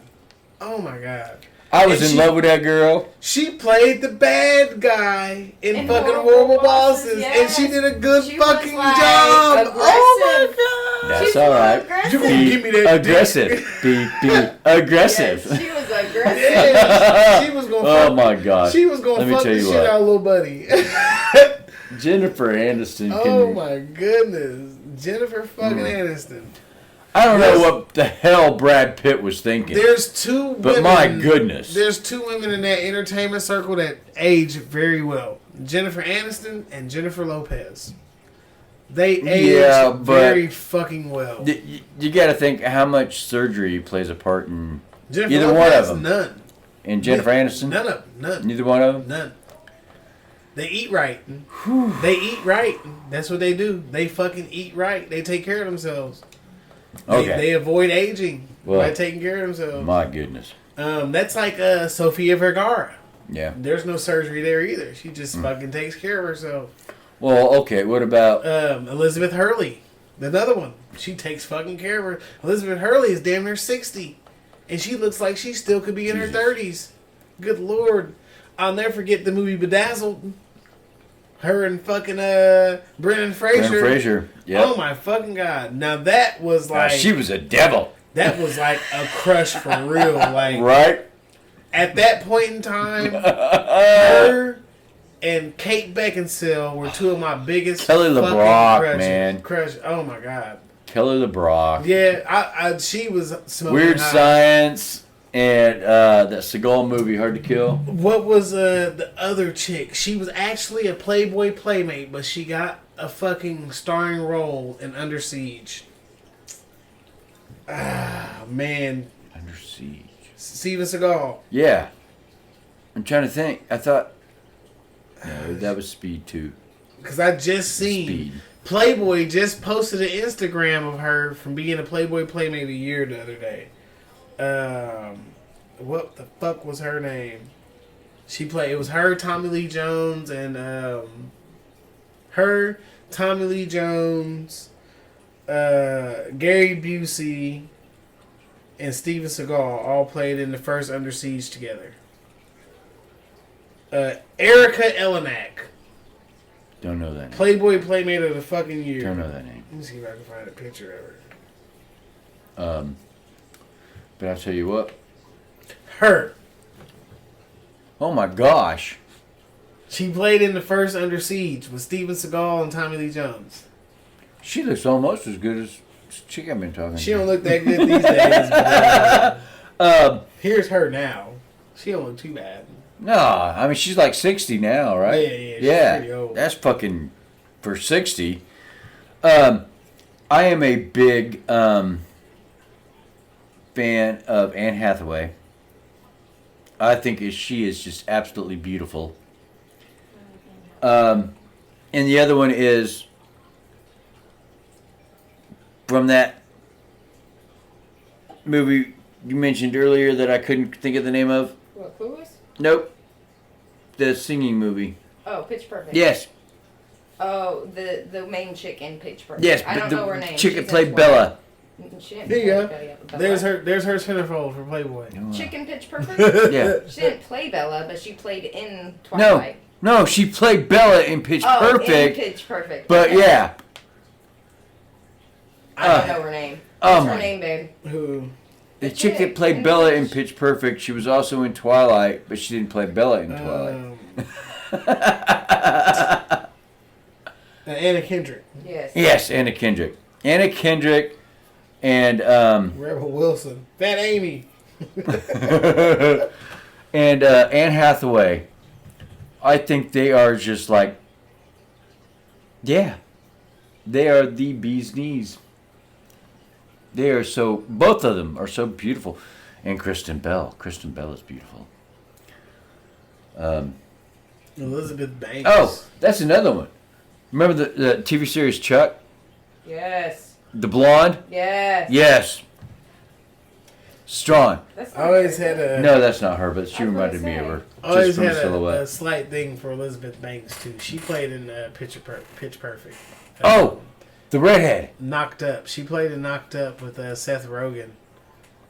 Oh my god. I was And in love with that girl. She played the bad guy in In fucking Horrible Horrible Bosses, Bosses, yes. and she did a good She was, fucking like, job. aggressive. Oh my god. That's She's all right. aggressive. You gonna give me that aggressive. Be aggressive. Yes, she was aggressive. Yeah, she was gonna. Oh fuck, my god. She was gonna Let me fuck tell the you shit what. out of little buddy. Jennifer Aniston. Oh my goodness, Jennifer fucking Aniston. I don't know what the hell Brad Pitt was thinking. There's two women. But my goodness. There's two women in that entertainment circle that age very well. Jennifer Aniston and Jennifer Lopez. They age very fucking well. You got to think how much surgery plays a part in Jennifer either Lopez, one of them. None. And Jennifer Aniston? None of them. None. Neither one of them? None. They eat right. They eat right. That's what they do. They fucking eat right. They take care of themselves. Okay. They avoid aging by Well, taking care of themselves. my goodness. That's like Sofia Vergara. Yeah. There's no surgery there either. She just fucking takes care of herself. Well, okay. What about... Elizabeth Hurley, another one. She takes fucking care of her. Elizabeth Hurley is damn near 60. And she looks like she still could be in her 30s. Good lord. I'll never forget the movie Bedazzled. Her and fucking Brendan Fraser. Brendan Fraser. Yep. Oh my fucking god. Now that was like... she was a devil. That was like a crush for real. Like Right? at that point in time, her and Kate Beckinsale were two of my biggest Kelly fucking LeBrock, crushes. man. Crush. Oh my god. Kelly LeBrock. Yeah, she was smoking Weird hot. Science and that Seagal movie, Hard to Kill. What was the other chick? She was actually a Playboy playmate, but she got a fucking starring role in Under Siege. Ah, man. Under Siege. Steven Seagal. Yeah. I'm trying to think. I thought... No, that was Speed 2. Because I just seen Speed. Playboy just posted an Instagram of her from being a Playboy playmate a year the other day. What the fuck was her name? It was her, Tommy Lee Jones, and her, Tommy Lee Jones, Gary Busey, and Steven Seagal all played in the first Under Siege together. Erica Eleniak, Don't know that name. Playboy playmate of the fucking year. Don't know that name. Let me see if I can find a picture of her. But I'll tell you what. Her. Oh my gosh. She played in the first Under Siege with Steven Seagal and Tommy Lee Jones. She looks almost as good as chick I've been talking She to. don't look that good these days. But, here's her now. She don't look too bad. No, I mean she's like 60 now, right? Yeah, she's pretty old. That's fucking for 60. I am a big fan of Anne Hathaway. I think she is just absolutely beautiful. And the other one is from that movie you mentioned earlier that I couldn't think of the name of. What, Clueless? Nope. The singing movie. Oh, Pitch Perfect. Yes. Oh, the main chick in Pitch Perfect. Yes, I don't the know her name. chick that She's played in Bella. She didn't There you go. play Bella. There's her centerfold for Playboy. Chick in Pitch Perfect? Yeah. She didn't play Bella, but she played in Twilight. No, she played Bella in Pitch In Perfect. Pitch Perfect. But Okay. yeah. I don't know her name. Oh What's my- her name, babe? Who? The chick that played Bella in Pitch Perfect, she was also in Twilight, but she didn't play Bella in Twilight. Anna Kendrick. Yes. Yes, Anna Kendrick. Anna Kendrick and Rebel Wilson. Fat Amy. and Anne Hathaway. I think they are just like, yeah, they are the bee's knees. They are so, both of them are so beautiful. And Kristen Bell. Kristen Bell is beautiful. Elizabeth Banks. Oh, that's another one. Remember the TV series Chuck? Yes. The blonde? Yes. Yes. Strong. That's I always had a No, that's not her, but she I was gonna reminded me of say. her. I always Just from had the a silhouette. slight thing for Elizabeth Banks too. She played in Pitch Perfect. Oh, the redhead. Knocked Up. She played in Knocked Up with Seth Rogen.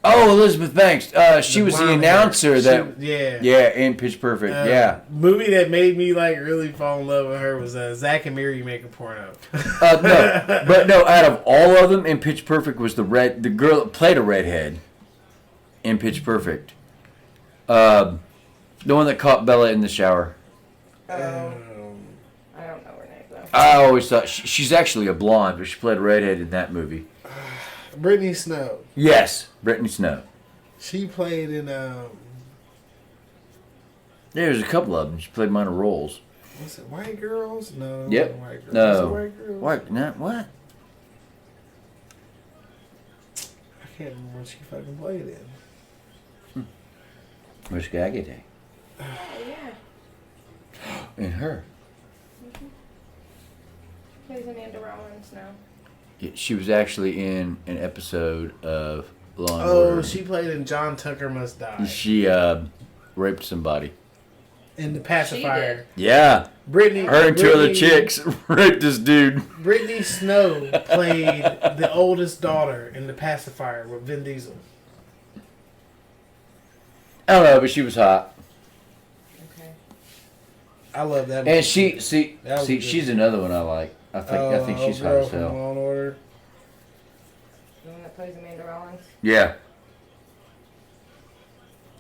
Oh, Elizabeth Banks. She was the blonde announcer hair. that. Yeah. Yeah, in Pitch Perfect. Yeah. Movie that made me like really fall in love with her was Zack and Miri Make a Porno. No, but no. Out of all of them, in Pitch Perfect was the girl that played a redhead. In Pitch Perfect, the one that caught Bella in the shower. I don't know her name though. I always thought she's actually a blonde, but she played a redhead in that movie. Brittany Snow. Yes, Brittany Snow. She played in There's a couple of them. She played minor roles. what's it? White Girls? No. Yep. White Girls. No. Was it White Girls? What? Not what? I can't remember what she fucking played in. Where's Gaggy Day? Oh yeah. And her. Plays Amanda Rollins now. Yeah, she was actually in an episode of Law and Oh, Order. she played in John Tucker Must Die. She raped somebody. In The Pacifier. Yeah. Brittany. Her and two other Brittany- chicks raped this dude. Brittany Snow played the oldest daughter in The Pacifier with Vin Diesel. I don't know, but she was hot. Okay. I love that movie. And see, That was good. she's another one I like. I think she's hot as from hell. Law and Order. The one that plays Amanda Rollins. Yeah.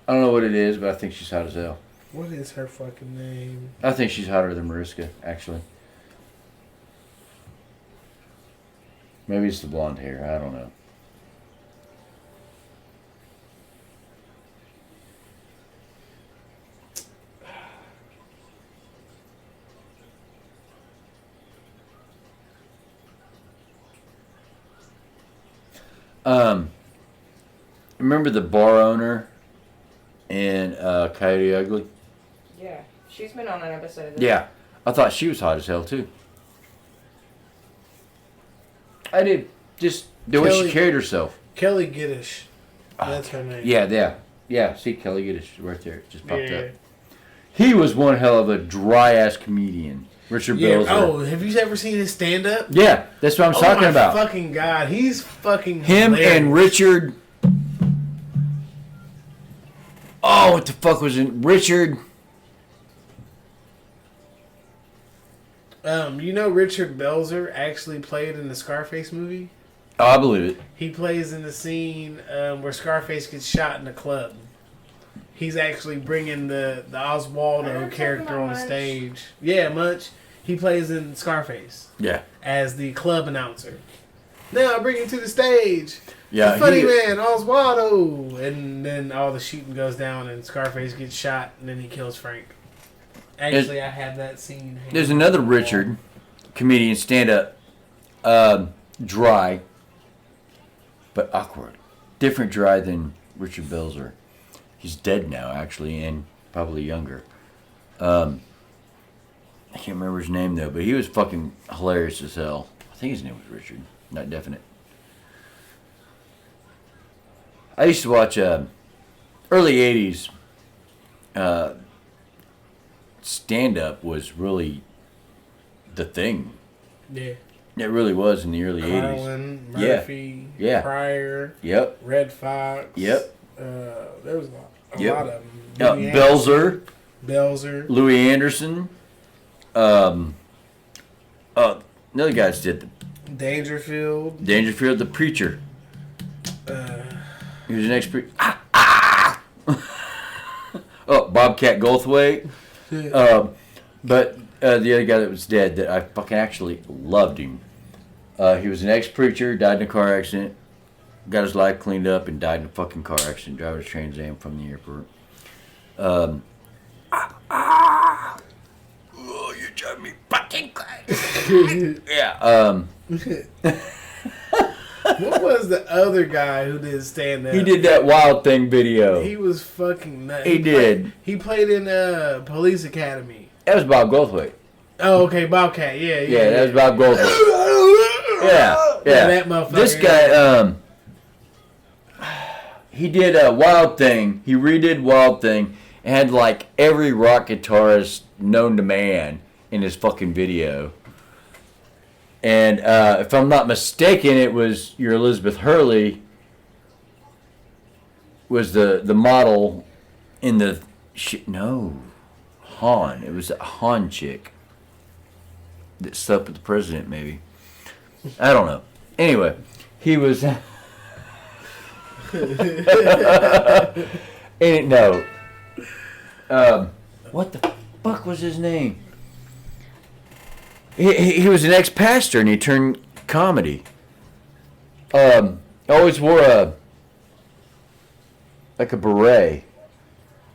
I don't know what it is, but I think she's hot as hell. What is her fucking name? I think she's hotter than Mariska, actually. Maybe it's the blonde hair. I don't know. Remember the bar owner in Coyote Ugly? Yeah. She's been on an episode of this. Yeah. I thought she was hot as hell, too. I did. Just the way Kelly- she carried herself. Kelly Giddish. That's her name. Yeah. See, Kelly Yiddish right there. It just popped Yeah. up. He was one hell of a dry-ass comedian. Richard Yeah. Belzer. Oh, have you ever seen his stand-up? Yeah, that's what I'm talking my about. Fucking God, he's fucking Him hilarious. and Richard... Oh, what the fuck was it? Richard... You know Richard Belzer actually played in the Scarface movie? Oh, I believe it. He plays in the scene where Scarface gets shot in the club. He's actually bringing the Are Oswaldo you character talking on about Munch? stage. Yeah, Munch. He plays in Scarface Yeah. as the club announcer. Now bring him to the stage. Yeah, the funny man, Oswaldo. And then all the shooting goes down and Scarface gets shot and then he kills Frank. Actually, I have that scene. There's another Richard, comedian, stand-up, dry, but awkward. Different dry than Richard Belzer. He's dead now, actually, and probably younger. I can't remember his name, though, but he was fucking hilarious as hell. I think his name was Richard. Not definite. I used to watch early 80s. Stand-up was really the thing. Yeah. It really was in the early Carlin, 80s. Murphy, Yeah. Pryor, Yep. Red Fox. Yep. There was a Yep. lot of them. Belzer. Louis Anderson. Another guy did the Dangerfield, the preacher. He was an ex-preacher. Oh, Bobcat Goldthwait. But the other guy that was dead that I fucking actually loved him. He was an ex-preacher, died in a car accident, got his life cleaned up, and died in a fucking car accident, driving a Trans Am from the airport. Oh, you drive me fucking crazy. Yeah. What was the other guy who did stand up? He did that Wild Thing video. He was fucking nuts. He did. He played in Police Academy. That was Bob Goldthwait. Oh, okay, Bobcat. Yeah, that was Bob Goldthwait. Yeah. That motherfucker. This guy, he did a Wild Thing. He redid Wild Thing and had like every rock guitarist known to man in his fucking video. And if I'm not mistaken, it was your Elizabeth Hurley was the model in the no, Han. It was a Han chick that slept with the president, maybe. I don't know. Anyway, he was. No. What the fuck was his name? He was an ex-pastor and he turned comedy. Always wore a beret,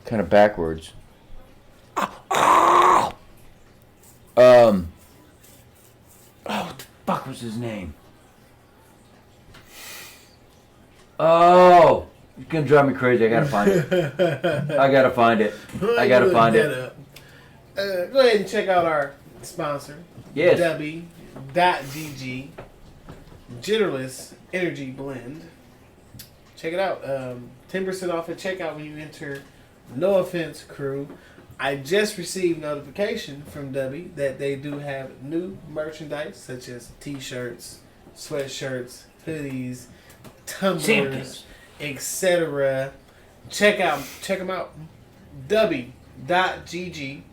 kind of backwards. Oh, what the fuck was his name? Oh, it's gonna drive me crazy. I gotta find it. I gotta find it. Go ahead and check out our sponsor. Yes. DUBBY.GG Jitterless Energy Blend. Check it out. 10% off at checkout when you enter. No offense, crew. I just received notification from Dubby that they do have new merchandise such as t-shirts, sweatshirts, hoodies, tumblers, etc. Check them out. DUBBY.GG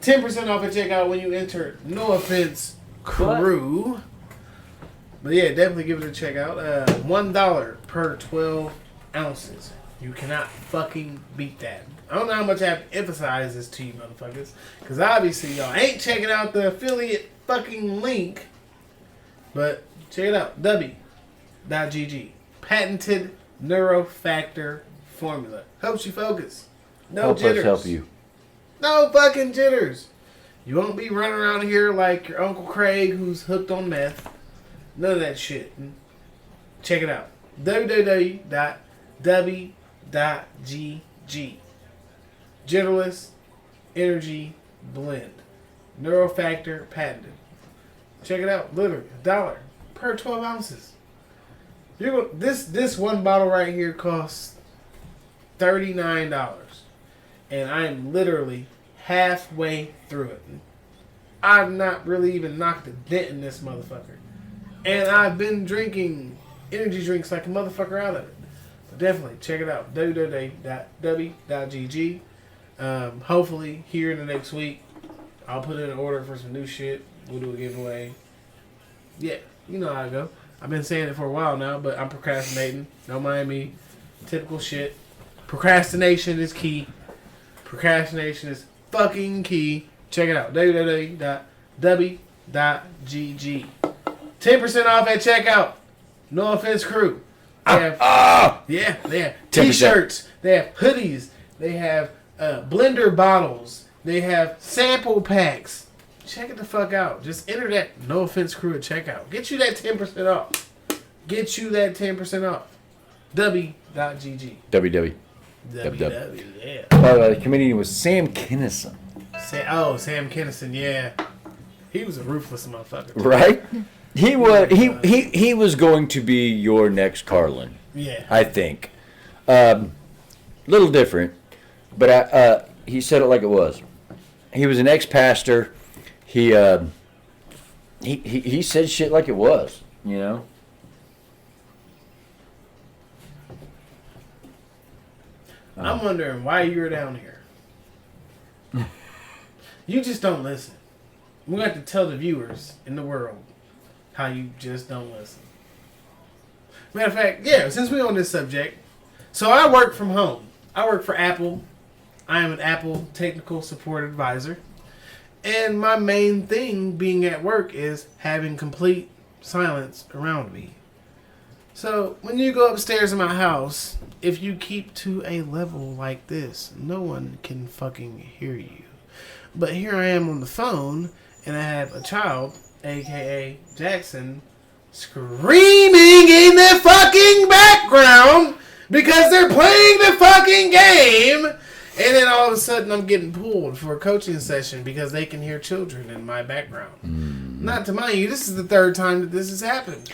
10% off at checkout when you enter. No offense, crew. What? But yeah, definitely give it a check out. $1 per 12 ounces. You cannot fucking beat that. I don't know how much I have to emphasize this to you motherfuckers. Because obviously y'all ain't checking out the affiliate fucking link. But check it out. DUBBY.GG. Patented neurofactor formula. Helps you focus. No jitters. Help us help you. No fucking jitters. You won't be running around here like your Uncle Craig who's hooked on meth. None of that shit. Check it out. www.dubby.gg Jitterless Energy Blend. Neurofactor patented. Check it out. Literally $1 per 12 ounces. This one bottle right here costs $39. And I'm literally halfway through it. I've not really even knocked a dent in this motherfucker. And I've been drinking energy drinks like a motherfucker out of it. But definitely, check it out. www.dubby.gg Hopefully, here in the next week, I'll put in an order for some new shit. We'll do a giveaway. Yeah, you know how I go. I've been saying it for a while now, but I'm procrastinating. Don't mind me. Typical shit. Procrastination is key. Procrastination is fucking key. Check it out. www.dubby.gg 10% off at checkout. No offense, crew. They have, yeah, they have 10%. t-shirts. They have hoodies. They have blender bottles. They have sample packs. Check it the fuck out. Just enter that No Offense Crew at checkout. Get you that 10% off. Get you that 10% off. Dubby.gg. WW. WW, yeah. The comedian was Sam Kinison. Sam Kinison, yeah. He was a ruthless motherfucker. Right? He was going to be your next Carlin. Yeah. I think. Little different, but he said it like it was. He was an ex-pastor. He said shit like it was, you know? I'm wondering why you're down here. You just don't listen. We're going to have to tell the viewers in the world how you just don't listen. Matter of fact, yeah, since we're on this subject, so I work from home. I work for Apple. I am an Apple technical support advisor. And my main thing being at work is having complete silence around me. So when you go upstairs in my house, if you keep to a level like this, no one can fucking hear you. But here I am on the phone, and I have a child, aka Jackson, screaming in the fucking background because they're playing the fucking game. And then all of a sudden I'm getting pulled for a coaching session because they can hear children in my background. Not to mind you, this is the third time that this has happened.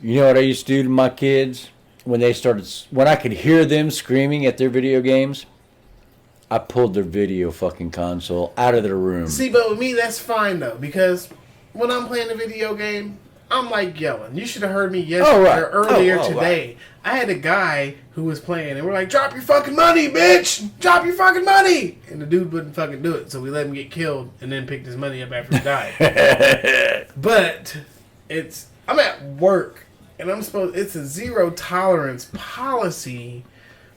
You know what I used to do to my kids when I could hear them screaming at their video games? I pulled their video fucking console out of their room. See, but with me, that's fine, though, because when I'm playing a video game, I'm like yelling. You should have heard me yesterday or earlier today. Right. I had a guy who was playing, and we're like, drop your fucking money, bitch! Drop your fucking money! And the dude wouldn't fucking do it, so we let him get killed and then picked his money up after he died. But I'm at work, and it's a zero tolerance policy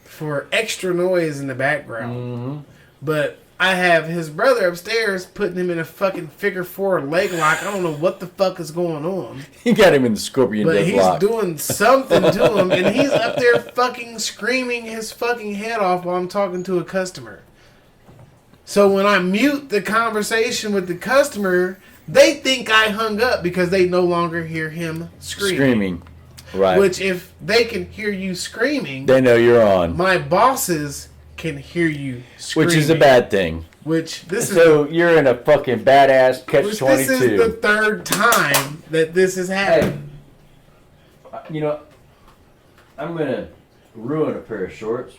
for extra noise in the background. Mm-hmm. But I have his brother upstairs putting him in a fucking figure 4 leg lock. I don't know what the fuck is going on. He got him in the scorpion death lock. But he's doing something to him, and he's up there fucking screaming his fucking head off while I'm talking to a customer. So when I mute the conversation with the customer, they think I hung up because they no longer hear him screaming. Right. Which, if they can hear you screaming, they know you're on. My bosses can hear you screaming. Which is a bad thing. So you're in a fucking badass catch-22. This is the third time that this has happened. Hey, you know, I'm going to ruin a pair of shorts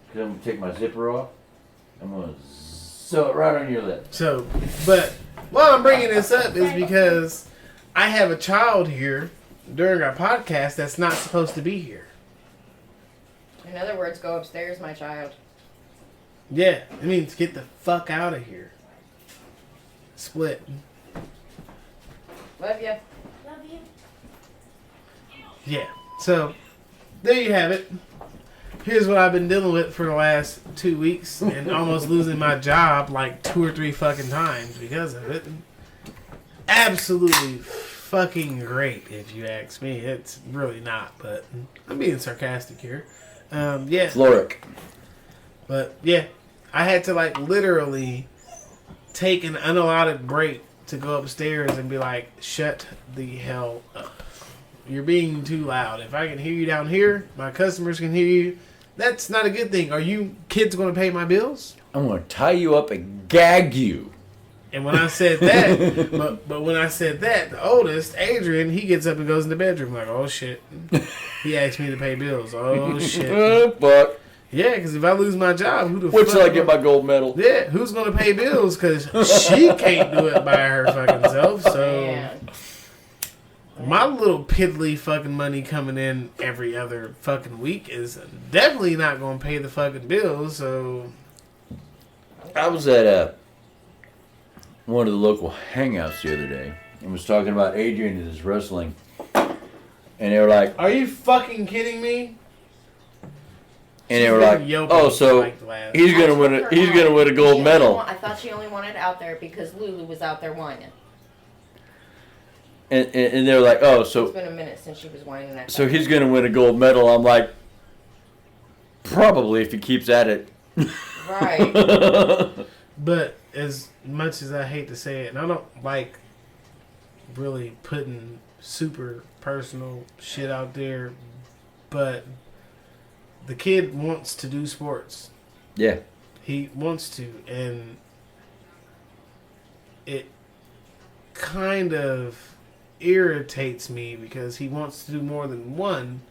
because I'm going to take my zipper off. I'm going to sew it right on your lip. So, but why I'm bringing this up is because I have a child here during our podcast that's not supposed to be here. In other words, go upstairs, my child. Yeah, it means get the fuck out of here. Split. Love you. Love you. Yeah, so there you have it. Here's what I've been dealing with for the last 2 weeks and almost losing my job like 2 or 3 fucking times because of it. Absolutely fucking great, if you ask me. It's really not, but I'm being sarcastic here. Yeah. Floric. But yeah, I had to like literally take an unallotted break to go upstairs and be like, shut the hell up. You're being too loud. If I can hear you down here, my customers can hear you. That's not a good thing. Are you kids going to pay my bills? I'm going to tie you up and gag you. And when I said that, but when I said that, the oldest, Adrian, he gets up and goes in the bedroom like, oh shit. He asked me to pay bills. Oh shit. Oh fuck. Yeah, because if I lose my job, who the fuck? Wait till I get my gonna, gold medal. Yeah, who's going to pay bills? Because she can't do it by her fucking self. So my little piddly fucking money coming in every other fucking week is definitely not going to pay the fucking bills. So I was at one of the local hangouts the other day and was talking about Adrian and his wrestling, and they were like, "Are you fucking kidding me?" And they were like, "Oh, so he's gonna win it. He's gonna win a gold medal." I thought she only wanted it out there because Lulu was out there whining. And they're like, oh, It's so been a minute since she was whining that. so he's gonna win a gold medal. I'm like, probably if he keeps at it. Right. But as much as I hate to say it, and I don't like really putting super personal shit out there, but the kid wants to do sports. Yeah. He wants to, and it kind of irritates me because he wants to do more than one.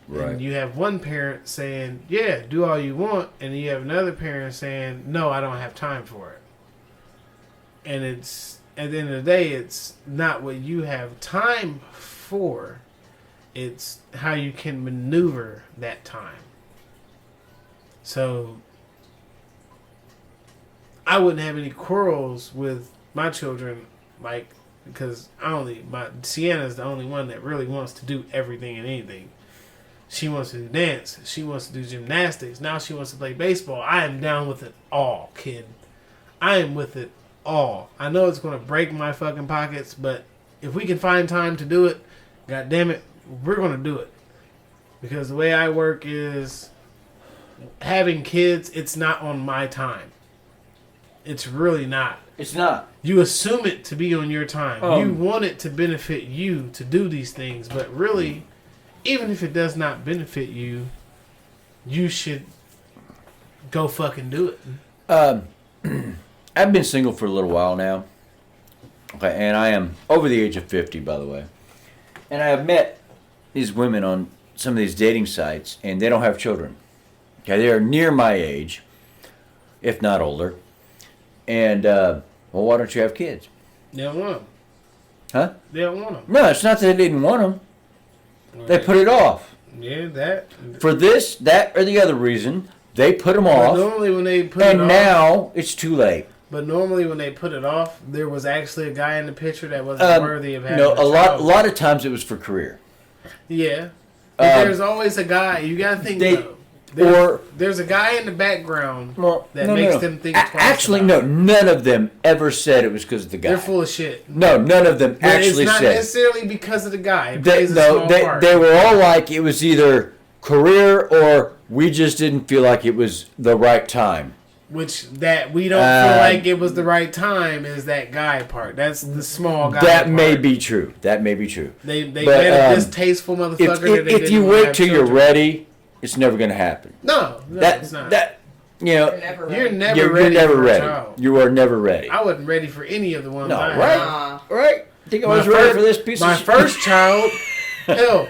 Right. And you have one parent saying, yeah, do all you want. And you have another parent saying, no, I don't have time for it. And it's, at the end of the day, it's not what you have time for. It's how you can maneuver that time. So, I wouldn't have any quarrels with my children, like, because Sienna's the only one that really wants to do everything and anything. She wants to do dance. She wants to do gymnastics. Now she wants to play baseball. I am down with it all, kid. I am with it all. I know it's going to break my fucking pockets, but if we can find time to do it, god damn it, we're going to do it. Because the way I work is having kids, it's not on my time. It's really not. It's not. You assume it to be on your time. You want it to benefit you to do these things, but really, even if it does not benefit you, you should go fucking do it. I've been single for a little while now. Okay, and I am over the age of 50, by the way. And I have met these women on some of these dating sites, and they don't have children. Okay, they are near my age, if not older. And, well, why don't you have kids? They don't want them. Huh? They don't want them. No, it's not that they didn't want them. They put it off. Yeah, that. For this, that, or the other reason, they put them But off. normally when they put it And off, now it's too late. but normally when they put it off, there was actually a guy in the picture that wasn't worthy of having No, a a child. lot of times it was for career. Yeah. But there's always a guy. You gotta think though. There's a guy in the background that makes them think twice. Actually, about it. none of them ever said it was because of the guy. They're full of shit. No, none of them But actually it's not said. necessarily because of the guy. It plays a small part. They were all like it was either career or we just didn't feel like it was the right time. Which that we don't feel like it was the right time is that guy part. That's the small guy. That part. may be true. That may be true. They met a distasteful motherfucker. If you wait till you're ready, it's never going to happen. No, it's not. You know, You're never ready. You're never ready. You're never for a ready. child. You are never ready. I wasn't ready for any of the ones. No, I had. right? Right? I think I was ready for this piece of shit. My first child. Hell.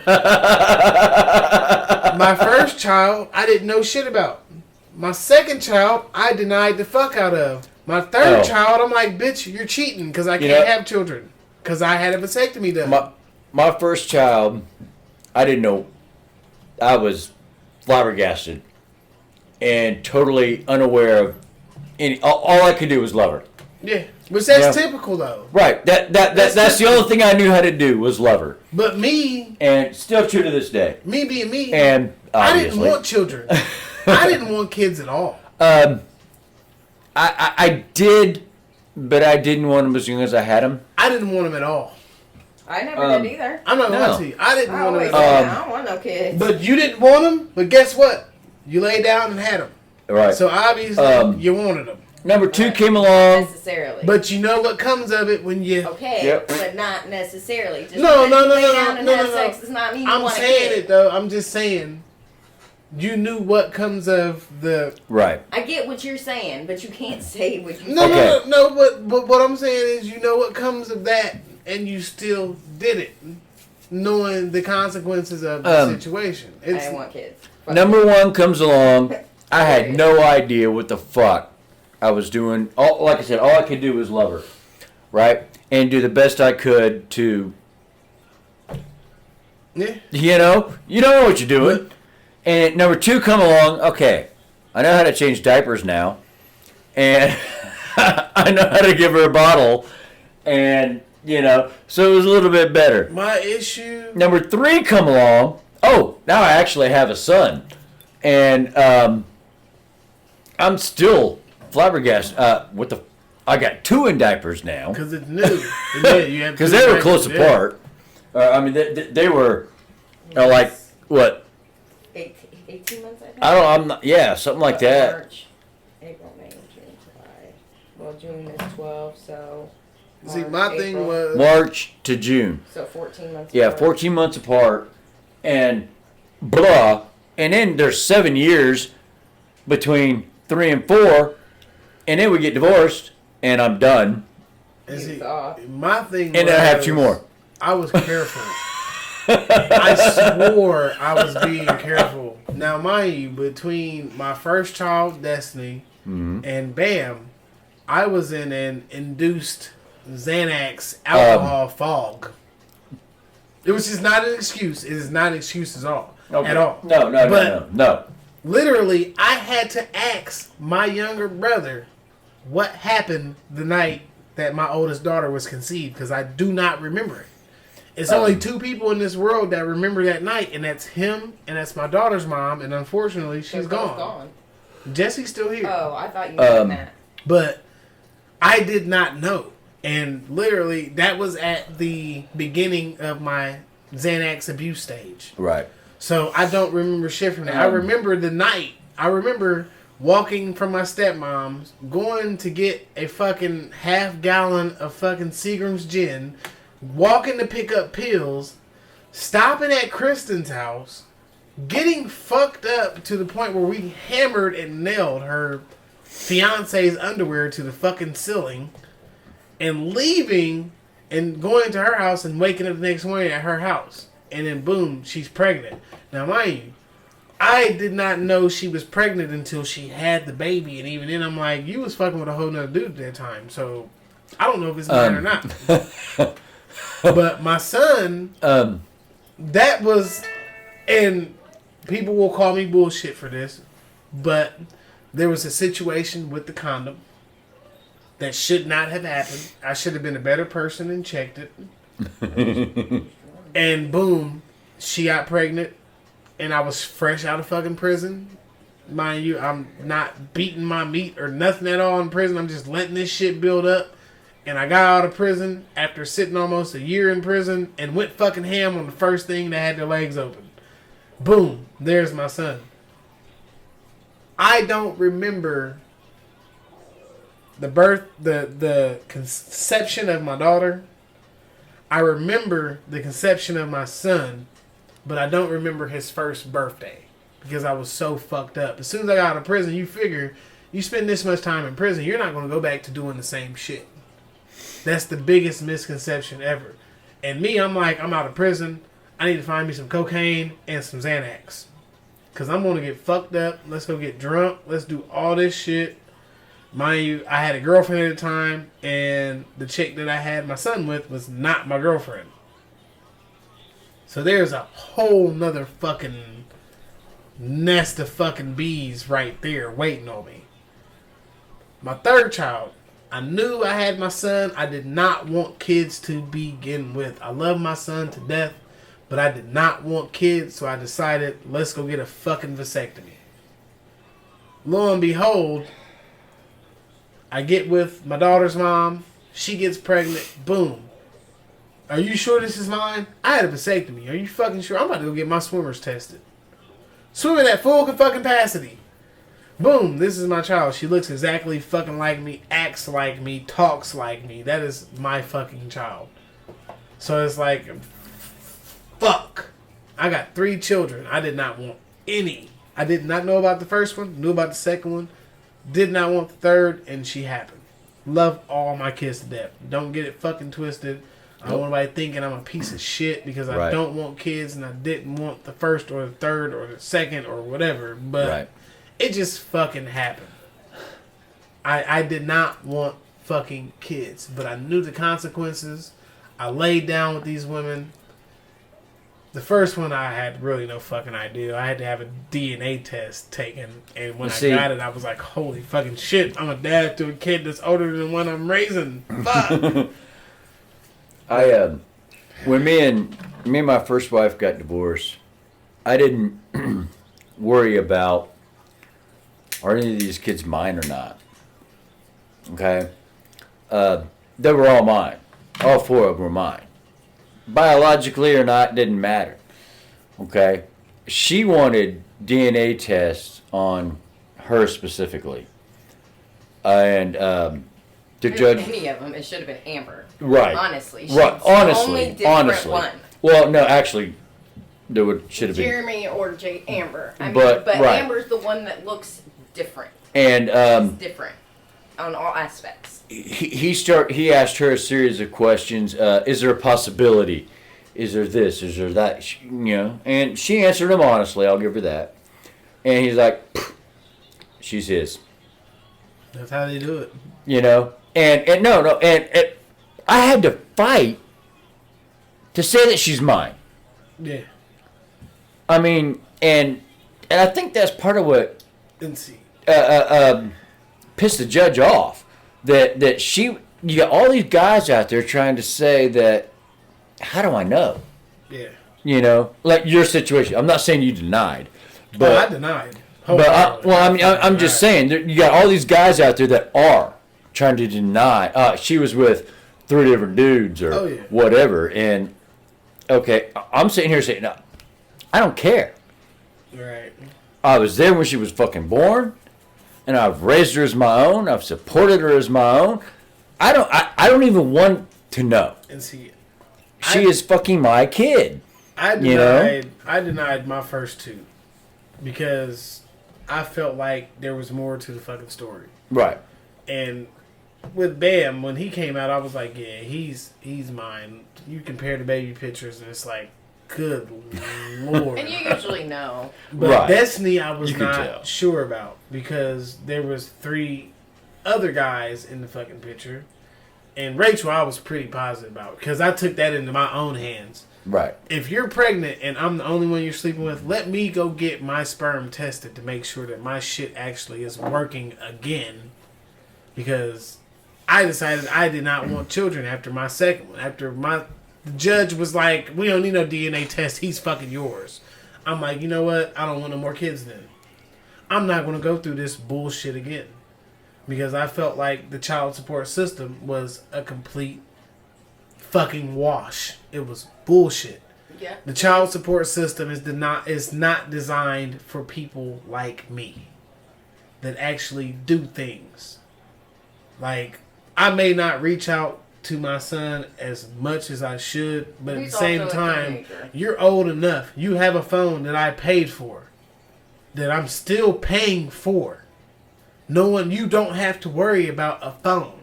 My first child, I didn't know shit about. My second child, I denied the fuck out of. My third child, I'm like, bitch, you're cheating because I can't have children. Because I had a vasectomy done. My first child, I didn't know. I was flabbergasted and totally unaware of any. All I could do was love her. Yeah, which that's typical though. Right. That's the only thing I knew how to do was love her. But me, and still true to this day. Me being me, and obviously, I didn't want children. I didn't want kids at all. I did, but I didn't want them as young as I had them. I didn't want them at all. I never did either. I'm not gonna lie to you. I didn't want them at I all. don't want no kids. But you didn't want them. But guess what? You laid down and had them. Right. So obviously you wanted them. Number two came along. Necessarily. But you know what comes of it when you. Okay. But not necessarily. Just No. Sex does not mean you I'm want a saying kid. it though. I'm just saying. You knew what comes of the. Right. I get what you're saying, but you can't say what you. No. But what I'm saying is, you know what comes of that, and you still did it, knowing the consequences of the situation. I didn't want kids. Number one comes along. I had no idea what the fuck I was doing. Like I said, all I could do was love her, right, and do the best I could to. Yeah. You don't know what you're doing. And number two come along, okay, I know how to change diapers now, and I know how to give her a bottle, and, so it was a little bit better. My issue... Number three come along, now I actually have a son, and I'm still flabbergasted. What the I got 2 in diapers now. Because it's new. Because they were close apart. I mean, they were like, what? 18 months, I think. I'm not, yeah, something like that. March, April, May, June, July. Well, June is 12, so. See, March, my thing April. was March to June. So 14 months Yeah, apart. 14 months apart. And blah. And then there's 7 years between 3 and 4. And then we get divorced. And I'm done. And see, thought. my thing And was, I have 2 more. I was careful. I swore I was being careful. Now, mind you, between my first child, Destiny, and Bam, I was in an induced Xanax alcohol fog. It was just not an excuse. It is not an excuse at all. Okay. At all. No. Literally, I had to ask my younger brother what happened the night that my oldest daughter was conceived, because I do not remember it. It's only 2 people in this world that remember that night, and that's him, and that's my daughter's mom, and unfortunately, she's gone. Jesse's still here. Oh, I thought you meant that. But I did not know. And literally, that was at the beginning of my Xanax abuse stage. Right. So I don't remember shit from that. I remember the night. I remember walking from my stepmom's, going to get a fucking half gallon of fucking Seagram's gin, walking to pick up pills, stopping at Kristen's house, getting fucked up to the point where we hammered and nailed her fiance's underwear to the fucking ceiling, and leaving and going to her house and waking up the next morning at her house. And then boom, she's pregnant. Now mind you, I did not know she was pregnant until she had the baby, and even then I'm like, you was fucking with a whole nother dude at that time, so I don't know if it's mine or not. But my son, that was, and people will call me bullshit for this, but there was a situation with the condom that should not have happened. I should have been a better person and checked it. And boom, she got pregnant, and I was fresh out of fucking prison. Mind you, I'm not beating my meat or nothing at all in prison. I'm just letting this shit build up. And I got out of prison after sitting almost a year in prison and went fucking ham on the first thing that had their legs open. Boom, there's my son. I don't remember the birth, the conception of my daughter. I remember the conception of my son, but I don't remember his first birthday because I was so fucked up. As soon as I got out of prison, you figure you spend this much time in prison, you're not going to go back to doing the same shit. That's the biggest misconception ever. And me, I'm like, I'm out of prison. I need to find me some cocaine and some Xanax. Because I'm going to get fucked up. Let's go get drunk. Let's do all this shit. Mind you, I had a girlfriend at the time, and the chick that I had my son with was not my girlfriend. So there's a whole nother fucking nest of fucking bees right there waiting on me. My third child, I knew I had my son. I did not want kids to begin with. I love my son to death, but I did not want kids, so I decided, let's go get a fucking vasectomy. Lo and behold, I get with my daughter's mom. She gets pregnant. Boom. Are you sure this is mine? I had a vasectomy. Are you fucking sure? I'm about to go get my swimmers tested. Swimming at full fucking capacity. Boom. This is my child. She looks exactly fucking like me, acts like me, talks like me. That is my fucking child. So it's like, fuck. I got 3 children. I did not want any. I did not know about the first one. Knew about the second one. Did not want the third, and she happened. Love all my kids to death. Don't get it fucking twisted. I don't want anybody thinking I'm a piece of shit because I don't want kids and I didn't want the first or the third or the second or whatever. But it just fucking happened. I did not want fucking kids, but I knew the consequences. I laid down with these women. The first one, I had really no fucking idea. I had to have a DNA test taken. And when I got it, I was like, holy fucking shit. I'm a dad to a kid that's older than the one I'm raising. Fuck. When me and my first wife got divorced, I didn't worry about are any of these kids mine or not. Okay? they were all mine. All 4 of them were mine. Biologically or not, didn't matter. Okay? She wanted DNA tests on her specifically. And the judge... Any of them, it should have been Amber. Right. Honestly. Right. Honestly. One. Well, no, actually, should have been... Jeremy or Amber. I mean, but right. Amber's the one that looks different. And She's different on all aspects. He asked her a series of questions. Is there a possibility? Is there this? Is there that? You know, and she answered them honestly. I'll give her that. And he's like, she's his. That's how they do it. You know, and no, and I had to fight to say that she's mine. Yeah. I mean, and I think that's part of what pissed the judge off. That you got all these guys out there trying to say that, how do I know? Yeah. You know, like your situation. I'm not saying you denied, but I denied. I'm just saying you got all these guys out there that are trying to deny. She was with 3 different dudes or whatever, and okay, I'm sitting here saying, no, I don't care. Right. I was there when she was fucking born. And I've raised her as my own. I've supported her as my own. I don't even want to know. And see, she is fucking my kid. I denied my first 2 because I felt like there was more to the fucking story. Right. And with Bam, when he came out, I was like, yeah, he's mine. You compare the baby pictures, and it's like, good Lord. And you usually know. But right. Destiny, I was not sure about because there was 3 other guys in the fucking picture. And Rachel, I was pretty positive about because I took that into my own hands. Right. If you're pregnant and I'm the only one you're sleeping with, let me go get my sperm tested to make sure that my shit actually is working again. Because I decided I did not want children after my second one. After the judge was like, we don't need no DNA test. He's fucking yours. I'm like, you know what? I don't want no more kids then. I'm not going to go through this bullshit again. Because I felt like the child support system was a complete fucking wash. It was bullshit. Yeah. The child support system is not designed for people like me that actually do things. Like, I may not reach out to my son as much as I should, but at the same time, you're old enough. You have a phone that I paid for, that I'm still paying for. You don't have to worry about a phone.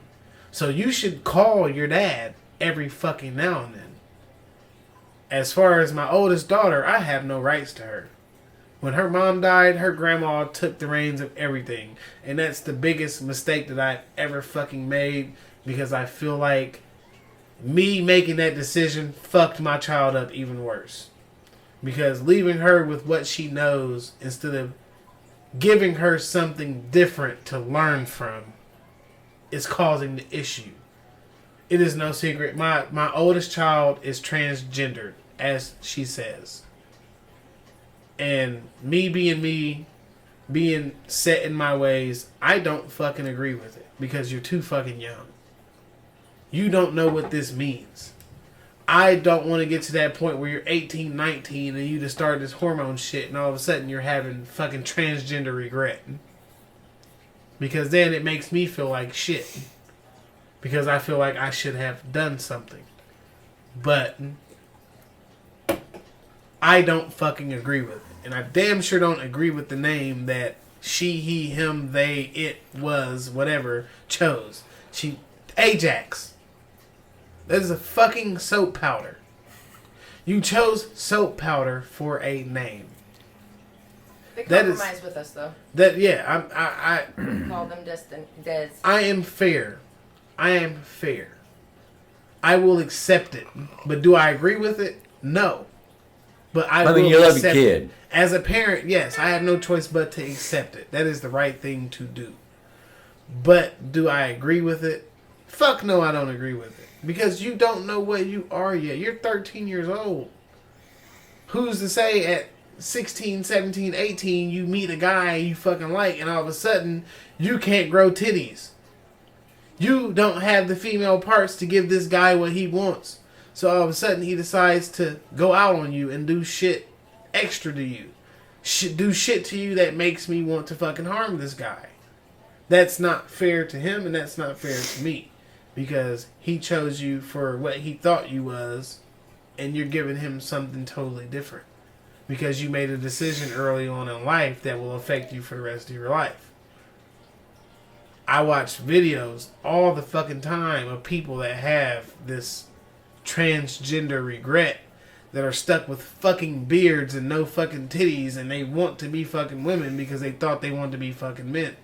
So you should call your dad every fucking now and then. As far as my oldest daughter, I have no rights to her. When her mom died, her grandma took the reins of everything. And that's the biggest mistake that I've ever fucking made, because I feel like me making that decision fucked my child up even worse. Because leaving her with what she knows instead of giving her something different to learn from is causing the issue. It is no secret. My oldest child is transgendered, as she says. And me, being set in my ways, I don't fucking agree with it. Because you're too fucking young. You don't know what this means. I don't want to get to that point where you're 18, 19, and you just start this hormone shit, and all of a sudden you're having fucking transgender regret. Because then it makes me feel like shit. Because I feel like I should have done something. But I don't fucking agree with it. And I damn sure don't agree with the name that she, he, him, they, it, was, whatever, chose. Ajax. That is a fucking soap powder. You chose soap powder for a name. They compromise with us, though. I call them Des. I am fair. I will accept it. But do I agree with it? No. But I mean, you love your kid. It. As a parent, yes, I have no choice but to accept it. That is the right thing to do. But do I agree with it? Fuck no, I don't agree with it. Because you don't know what you are yet. You're 13 years old. Who's to say at 16, 17, 18, you meet a guy you fucking like, and all of a sudden, you can't grow titties. You don't have the female parts to give this guy what he wants. So all of a sudden he decides to go out on you and do shit extra to you. Do shit to you that makes me want to fucking harm this guy. That's not fair to him and that's not fair to me. Because he chose you for what he thought you was and you're giving him something totally different. Because you made a decision early on in life that will affect you for the rest of your life. I watch videos all the fucking time of people that have this transgender regret that are stuck with fucking beards and no fucking titties and they want to be fucking women because they thought they wanted to be fucking men.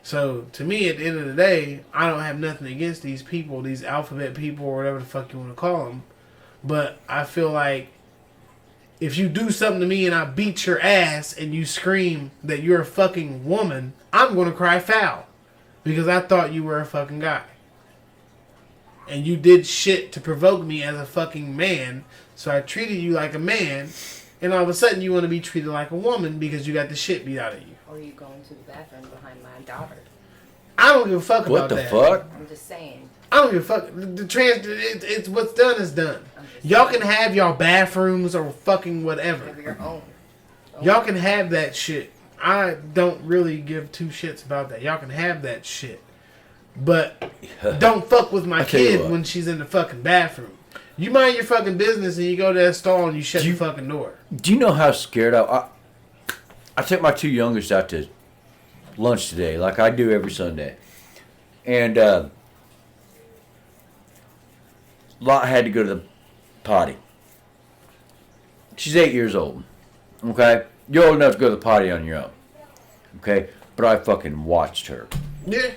So, to me, at the end of the day, I don't have nothing against these people, these alphabet people or whatever the fuck you want to call them. But I feel like if you do something to me and I beat your ass and you scream that you're a fucking woman, I'm going to cry foul. Because I thought you were a fucking guy. And you did shit to provoke me as a fucking man. So I treated you like a man. And all of a sudden you want to be treated like a woman because you got the shit beat out of you. Or you going to the bathroom behind my daughter. I don't give a fuck about that. What the fuck? I'm just saying. I don't give a fuck. It's what's done is done. Y'all can have y'all bathrooms or fucking whatever. Have your own. Y'all can have that shit. I don't really give two shits about that. Y'all can have that shit. But don't fuck with my kid when she's in the fucking bathroom. You mind your fucking business and you go to that stall and you shut the fucking door. Do you know how scared I took my two youngest out to lunch today, like I do every Sunday. And Lot had to go to the potty. She's 8 years old. Okay? You're old enough to go to the potty on your own. Okay? But I fucking watched her. Yeah.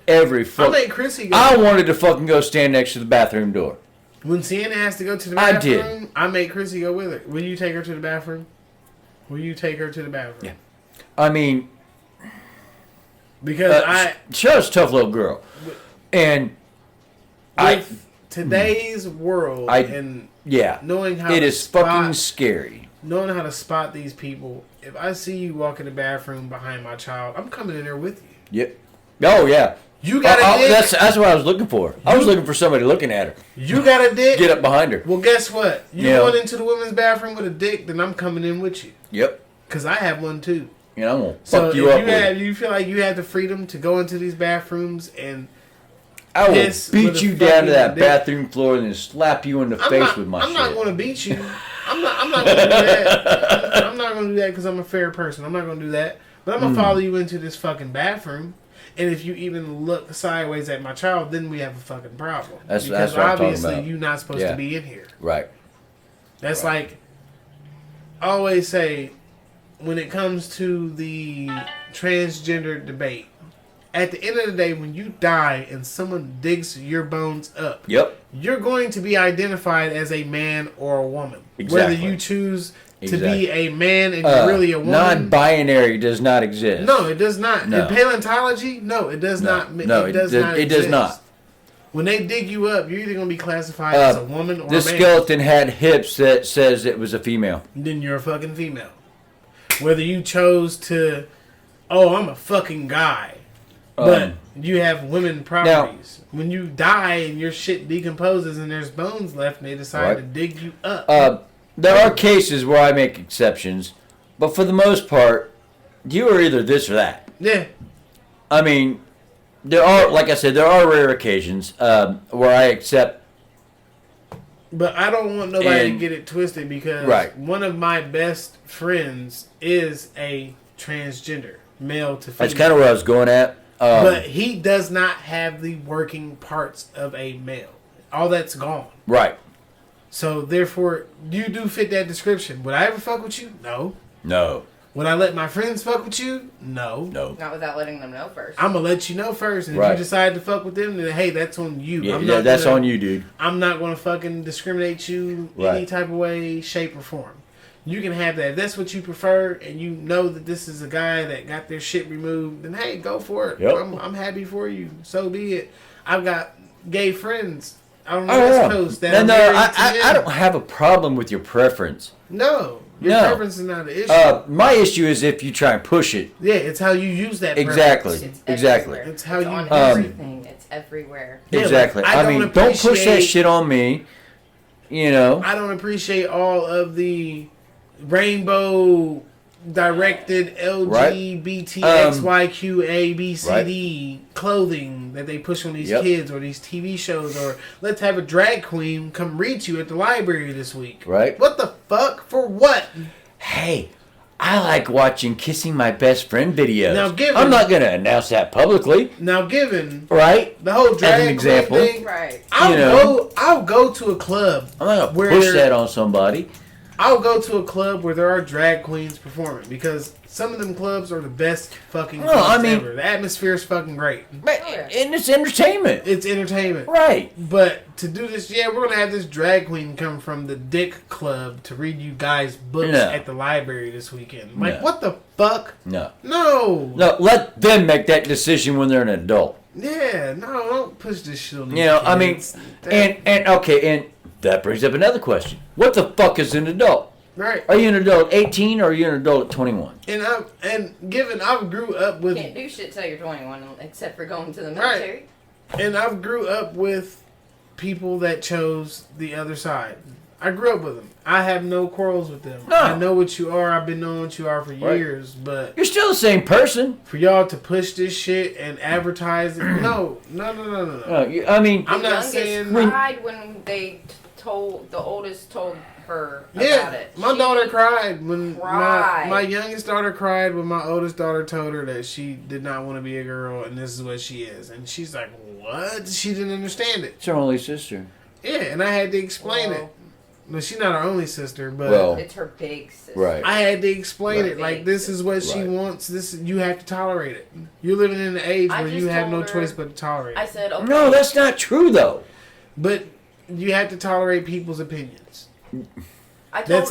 Every I fucking... made Chrissy go. I wanted to fucking go stand next to the bathroom door. When Sienna has to go to the bathroom, I did. I made Chrissy go with her. Will you take her to the bathroom? Will you take her to the bathroom? Yeah. I mean... Because she was a tough little girl. And... today's world and knowing how it is fucking scary. Knowing how to spot these people. If I see you walk in the bathroom behind my child, I'm coming in there with you. Yep. Oh yeah. You got a dick. That's what I was looking for. I was looking for somebody looking at her. You got a dick. Get up behind her. Well, guess what? You going into the women's bathroom with a dick, then I'm coming in with you. Yep. Because I have one too. And I'm gonna fuck you up. So you feel like you have the freedom to go into these bathrooms and I will beat you down to that bathroom floor and then slap you in the face with my shit. I'm not going to beat you. I'm not going to do that. I'm not going to do that because I'm a fair person. I'm not going to do that. But I'm going to follow you into this fucking bathroom. And if you even look sideways at my child, then we have a fucking problem. That's because what I'm obviously talking about. you're not supposed to be in here. Right. That's like, I always say, when it comes to the transgender debate, at the end of the day, when you die and someone digs your bones up, you're going to be identified as a man or a woman. Exactly. Whether you choose to be a man and you're really a woman. Non-binary does not exist. No, it does not. No. In paleontology, no, it does not. No, it does not. It does not. When they dig you up, you're either going to be classified as a woman or a man. The skeleton had hips that says it was a female. Then you're a fucking female. Whether you chose to, I'm a fucking guy. But you have women properties. Now, when you die and your shit decomposes and there's bones left and they decide to dig you up. There are cases where I make exceptions, but for the most part, you are either this or that. Yeah. I mean, there are, like I said, there are rare occasions where I accept. But I don't want nobody to get it twisted because one of my best friends is a transgender, male to female. That's kind of where I was going at. But he does not have the working parts of a male. All that's gone. Right. So, therefore, you do fit that description. Would I ever fuck with you? No. No. Would I let my friends fuck with you? No. No. Not without letting them know first. I'm going to let you know first. And if you decide to fuck with them, then hey, that's on you. Yeah, that's on you, dude. I'm not going to fucking discriminate you any type of way, shape, or form. You can have that. If that's what you prefer and you know that this is a guy that got their shit removed, then hey, go for it. Yep. I'm happy for you. So be it. I've got gay friends on the West Coast that no, are married to men. I don't have a problem with your preference. No. Your preference is not an issue. My issue is if you try and push it. Yeah, it's how you use that Exactly. preference. Exactly. It's how it's you on use everything. It's everywhere. Yeah, exactly. like, I mean, don't push that shit on me. You know. I don't appreciate all of the rainbow directed LGBTXYQABCD clothing that they push on these kids or these TV shows, or let's have a drag queen come read you at the library this week. Right. What the fuck? For what? Hey, I like watching Kissing My Best Friend videos. Now, I'm not going to announce that publicly. Now, given right the whole drag as an example, thing, right? I'll go to a club. I'm not going to push that on somebody. I'll go to a club where there are drag queens performing, because some of them clubs are the best fucking clubs ever. The atmosphere is fucking great. And it's entertainment. It's entertainment. Right. But to do this, we're going to have this drag queen come from the Dick Club to read you guys books at the library this weekend. Like, what the fuck? No. No. No, let them make that decision when they're an adult. Yeah, no, don't push this shit on these kids. I mean, and that brings up another question. What the fuck is an adult? Right. Are you an adult at 18 or are you an adult at 21? And I grew up with... You can't do shit till you're 21 except for going to the military. Right. And I grew up with people that chose the other side. I grew up with them. I have no quarrels with them. No. I know what you are. I've been knowing what you are for years, but... You're still the same person. For y'all to push this shit and advertise it... No. I mean... I'm not saying... cried when they told... The oldest told her about it. My daughter cried when... My youngest daughter cried when my oldest daughter told her that she did not want to be a girl and this is what she is. And she's like, what? She didn't understand it. It's her only sister. Yeah, and I had to explain it. But she's not her only sister, but it's her big sister. Right. I had to explain it. Like, this is what she wants. You have to tolerate it. You're living in an age where you have no choice but to tolerate it. I said, okay. No, that's not true, though. But you have to tolerate people's opinions. I just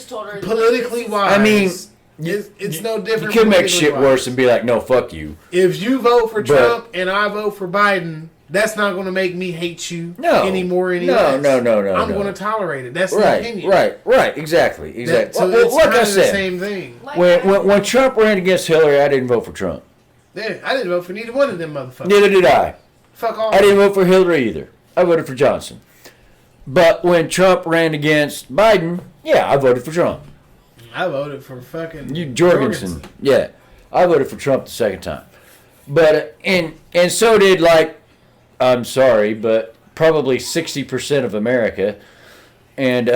told her politically wise. I mean, it's no different. You could make shit worse and be like, no, fuck you. If you vote for Trump and I vote for Biden, that's not going to make me hate you anymore. No. I'm going to tolerate it. That's the opinion. Right. Exactly. So it's like I said, the same thing. When Trump ran against Hillary, I didn't vote for Trump. Yeah, I didn't vote for neither one of them motherfuckers. Neither did I. Fuck off. I didn't vote for Hillary either. I voted for Johnson. But when Trump ran against Biden, I voted for Trump. I voted for fucking Jorgensen. Yeah, I voted for Trump the second time. But and so did I'm sorry, but probably 60% of America. And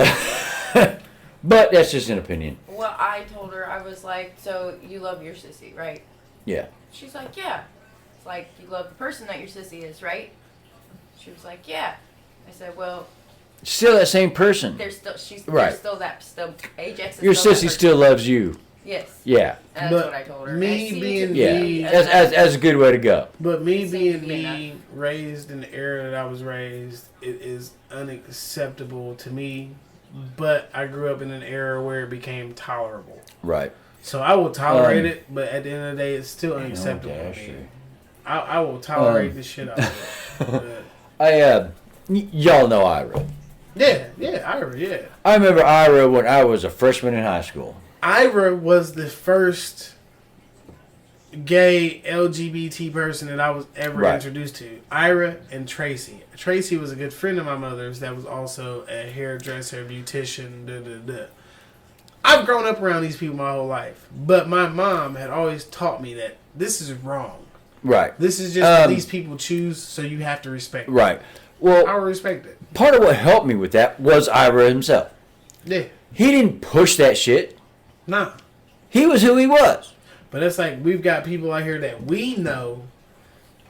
but that's just an opinion. Well, I told her, I was like, so you love your sissy, right? Yeah. She's like, yeah. It's like, you love the person that your sissy is, right? She was like, yeah. I said, well, still that same person. There's still Ajax. Your sissy still loves you. Yes. Yeah. And that's what I told her. Me being me, that's a good way to go. But me being me, raised in the era that I was raised, it is unacceptable to me. But I grew up in an era where it became tolerable. Right. So I will tolerate it, but at the end of the day, it's still unacceptable to me. I will tolerate the shit out of it. Y'all know Ira. Yeah, Ira, yeah. I remember Ira when I was a freshman in high school. Ira was the first gay LGBT person that I was ever introduced to. Ira and Tracy. Tracy was a good friend of my mother's that was also a hairdresser, beautician, I've grown up around these people my whole life. But my mom had always taught me that this is wrong. Right. This is just what these people choose, so you have to respect it. Right. Well, I respect it. Part of what helped me with that was Ira himself. Yeah. He didn't push that shit. Nah. He was who he was. But it's like we've got people out here that we know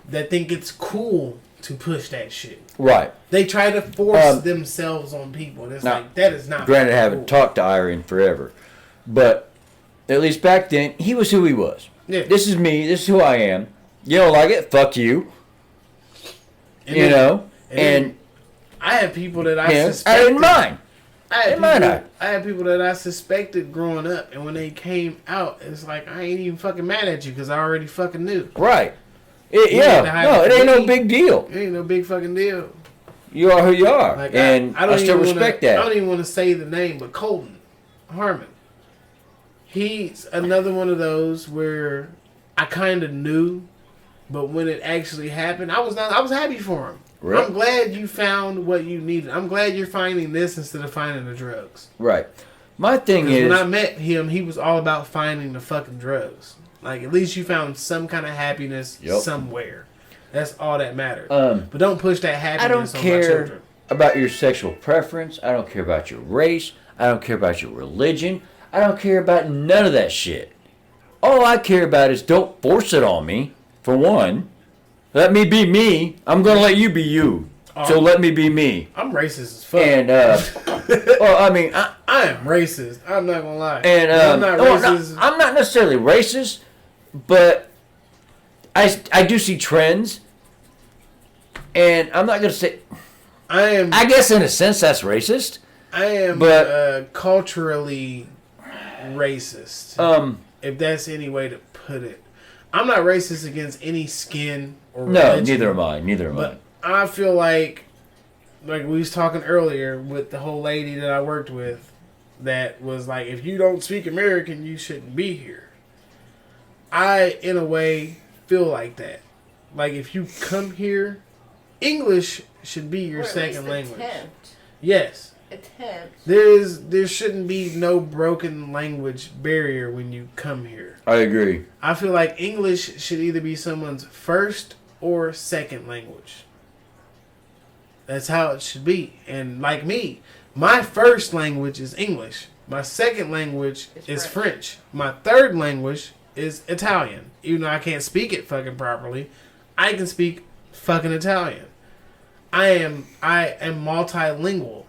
that think it's cool to push that shit. Right. They try to force themselves on people. And it's like, that is not granted, I haven't talked to Ira in forever. But at least back then, he was who he was. Yeah. This is me. This is who I am. You don't like it? Fuck you. And I have people that I suspected. I didn't mind. I had people that I suspected growing up, and when they came out, it's like, I ain't even fucking mad at you because I already fucking knew. Right. It ain't no big deal. It ain't no big fucking deal. You are who you are, Like, and I still respect that. I don't even want to say the name, but Colton Harmon. He's another one of those where I kind of knew, but when it actually happened, I was happy for him. Right. I'm glad you found what you needed. I'm glad you're finding this instead of finding the drugs. Right. My thing is, when I met him, he was all about finding the fucking drugs. Like, at least you found some kind of happiness somewhere. That's all that matters. But don't push that happiness on my children. About your sexual preference. I don't care about your race. I don't care about your religion. I don't care about none of that shit. All I care about is don't force it on me, for one. Let me be me. I'm going to let you be you. So let me be me. I'm racist as fuck. And, well, I mean... I am racist. I'm not going to lie. And, I'm not racist. No, I'm not necessarily racist, but I do see trends. And I'm not going to say... I guess in a sense that's racist. I am culturally racist. If that's any way to put it. I'm not racist against any skin or religion. No, neither am I. I feel like we was talking earlier with the whole lady that I worked with that was like, if you don't speak American, you shouldn't be here. I, in a way, feel like that. Like, if you come here, English should be your second language. Yes. There shouldn't be no broken language barrier when you come here. I agree. I feel like English should either be someone's first or second language. That's how it should be. And like me, my first language is English. My second language is French. My third language is Italian. Even though I can't speak it fucking properly, I can speak fucking Italian. I am multilingual.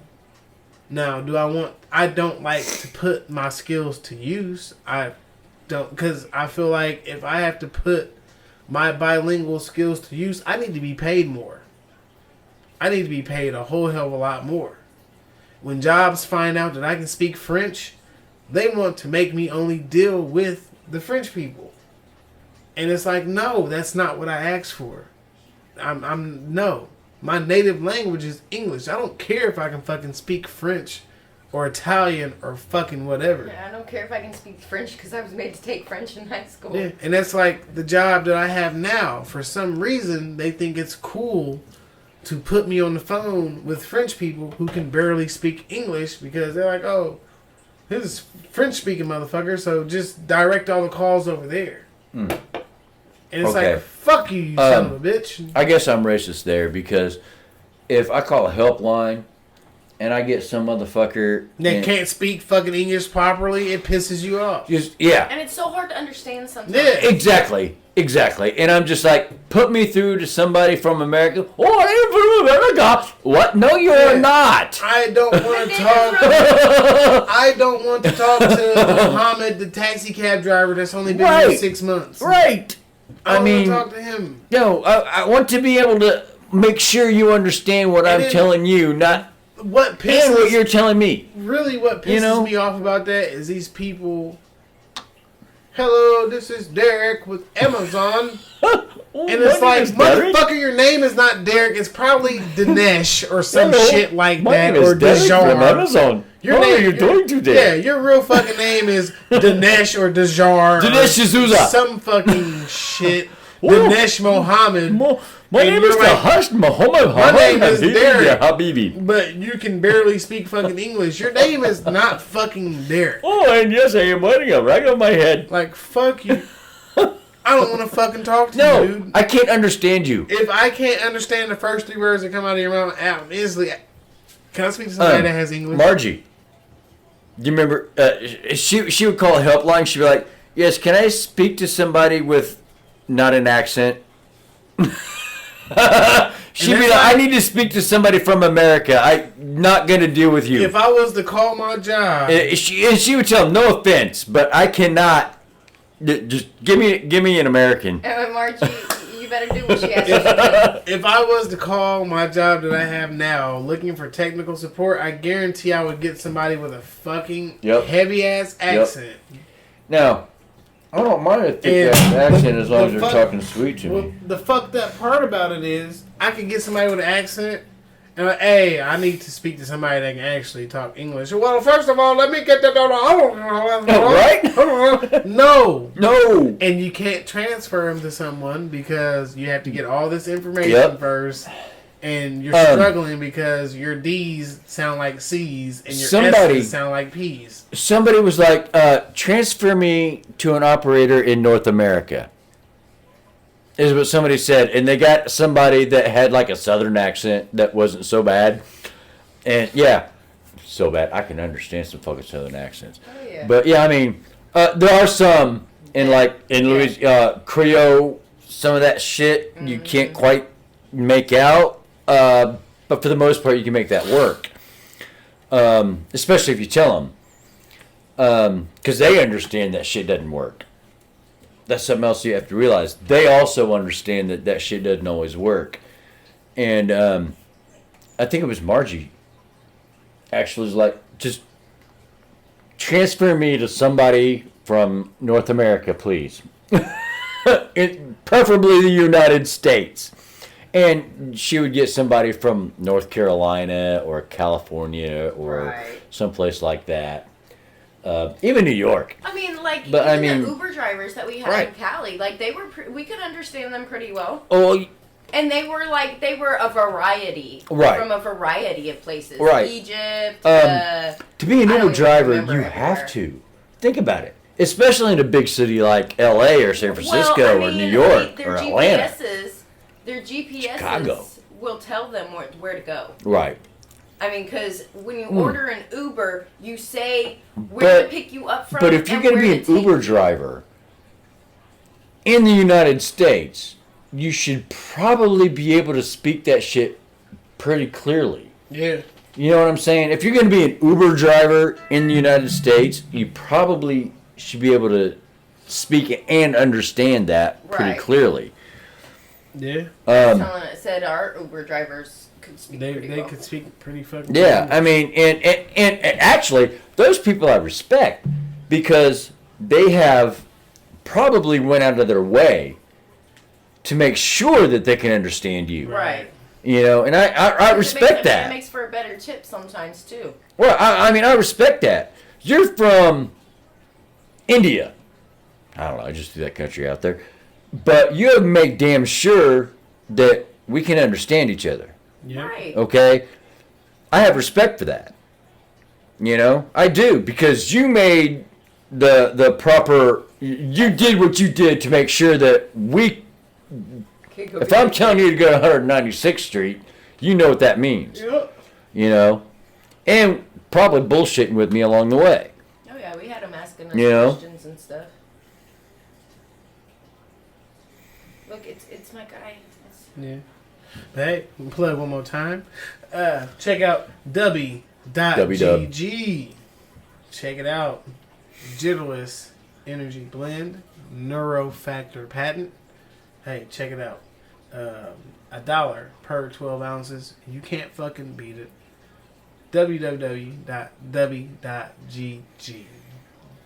Now, I don't like to put my skills to use. I don't, because I feel like if I have to put my bilingual skills to use, I need to be paid more. I need to be paid a whole hell of a lot more. When jobs find out that I can speak French, they want to make me only deal with the French people. And it's like, no, that's not what I asked for. No. My native language is English. I don't care if I can fucking speak French or Italian or fucking whatever. Yeah, I don't care if I can speak French because I was made to take French in high school. Yeah, and that's like the job that I have now. For some reason, they think it's cool to put me on the phone with French people who can barely speak English because they're like, oh, this is French-speaking motherfucker, so just direct all the calls over there. And it's like, fuck you, you son of a bitch. I guess I'm racist there because if I call a helpline and I get some motherfucker that can't speak fucking English properly, it pisses you off. And it's so hard to understand sometimes. Yeah, exactly. And I'm just like, put me through to somebody from America. Oh, I'm from America. What? No, you're not. I don't want to talk. I don't want to talk to Muhammad, the taxi cab driver that's only been here 6 months. Right. I mean, want to talk to him. No, I want to be able to make sure you understand what I'm telling you, not what you're telling me. Really, what pisses me off about that is these people. Hello, this is Derek with Amazon. And it's like, motherfucker, your name is not Derek. It's probably Dinesh or some shit like that. Or Dejar. From Amazon. What are you doing today? Yeah, your real fucking name is Dinesh or Dejar. Dinesh D'Souza. Some fucking shit. Dinesh Mohammed. My name is Dahash Muhammad. My name is Derek. Habibi. But you can barely speak fucking English. Your name is not fucking Derek. Oh, and yes, I am wearing a rag on my head. Like, fuck you. I don't want to fucking talk to you, dude. I can't understand you. If I can't understand the first 3 words that come out of your mouth, I'm instantly... Can I speak to somebody that has English? Margie. Do you remember? She would call a helpline. She'd be like, yes, can I speak to somebody with not an accent? She'd be like, I need to speak to somebody from America. I'm not going to deal with you. If I was to call my job... She would tell them, no offense, but I cannot... Just give me an American. Margie, you better do what she asks you to do. If I was to call my job that I have now looking for technical support, I guarantee I would get somebody with a fucking heavy-ass accent. Now... I don't mind a thick-ass accent as long as they're talking sweet to me. The fucked up part about it is, I could get somebody with an accent, Hey, I need to speak to somebody that can actually talk English. Well, first of all, let me get the right. No. And you can't transfer them to someone because you have to get all this information first. And you're struggling because your D's sound like C's and your S's sound like P's. Somebody was like, transfer me to an operator in North America. Is what somebody said. And they got somebody that had like a southern accent that wasn't so bad. And yeah, so bad. I can understand some fucking southern accents. Oh, yeah. But yeah, I mean, there are some in Louisiana, Creole, some of that shit you can't quite make out. But for the most part, you can make that work. Especially if you tell them. Because they understand that shit doesn't work. That's something else you have to realize. They also understand that that shit doesn't always work. And I think it was Margie actually was like, just transfer me to somebody from North America, please. Preferably the United States. And she would get somebody from North Carolina or California or someplace like that. Even New York. I mean, like, the Uber drivers that we had in Cali, like, they were, we could understand them pretty well. Oh, and they were a variety. Right. From a variety of places. Right. Egypt. To be an Uber driver, you have to. Think about it. Especially in a big city like L.A. or San Francisco or New York or Atlanta. Their GPSs Chicago will tell them where to go. Right. I mean, because when you order an Uber, you say where to pick you up from. But if you're going to be an Uber driver in the United States, you should probably be able to speak that shit pretty clearly. Yeah. You know what I'm saying? If you're going to be an Uber driver in the United States, you probably should be able to speak and understand that pretty clearly. Yeah. It said our Uber drivers could speak pretty well. They could speak pretty fucking well. I mean, and actually, those people I respect because they have probably went out of their way to make sure that they can understand you. Right. You know, and I respect that. It makes for a better tip sometimes, too. Well, I mean, I respect that. You're from India. I don't know, I just threw that country out there. But you have to make damn sure that we can understand each other. Yeah. Right. Okay? I have respect for that. You know? I do, because you made the proper... You did what you did to make sure that we... If I'm telling you to go to 196th Street, you know what that means. Yep. You know? And probably bullshitting with me along the way. Oh, yeah, we had them asking us questions and stuff. Look, it's my guy. Yeah. But hey, we'll play it one more time. Check out DUBBY.GG. Check it out. Jitterless Energy Blend. Neurofactor patent. Hey, check it out. $1 per 12 ounces. You can't fucking beat it. www.dubby.gg.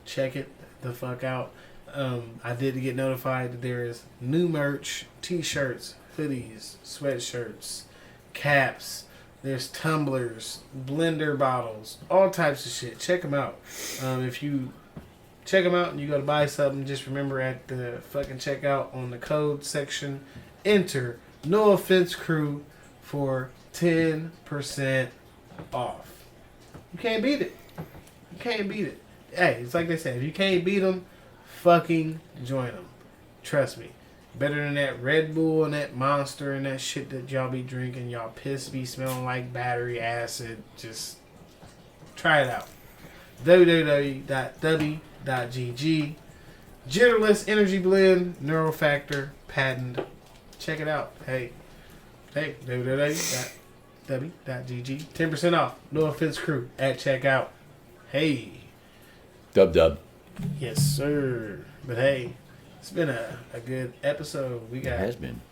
Check it the fuck out. I did get notified that there is new merch, t-shirts, hoodies, sweatshirts, caps. There's tumblers, blender bottles, all types of shit. Check them out. If you check them out and you go to buy something, just remember at the fucking checkout on the code section, enter No Offense Crew for 10% off. You can't beat it. You can't beat it. Hey, it's like they said, if you can't beat them, fucking join them. Trust me. Better than that Red Bull and that Monster and that shit that y'all be drinking. Y'all piss be smelling like battery acid. Just try it out. www.dubby.gg. Jitterless Energy Blend, Neurofactor, patent. Check it out. Hey, www.dubby.gg. 10% off. No Offense Crew at checkout. Hey. Dub. Yes, sir. But hey, it's been a good episode. We got it has been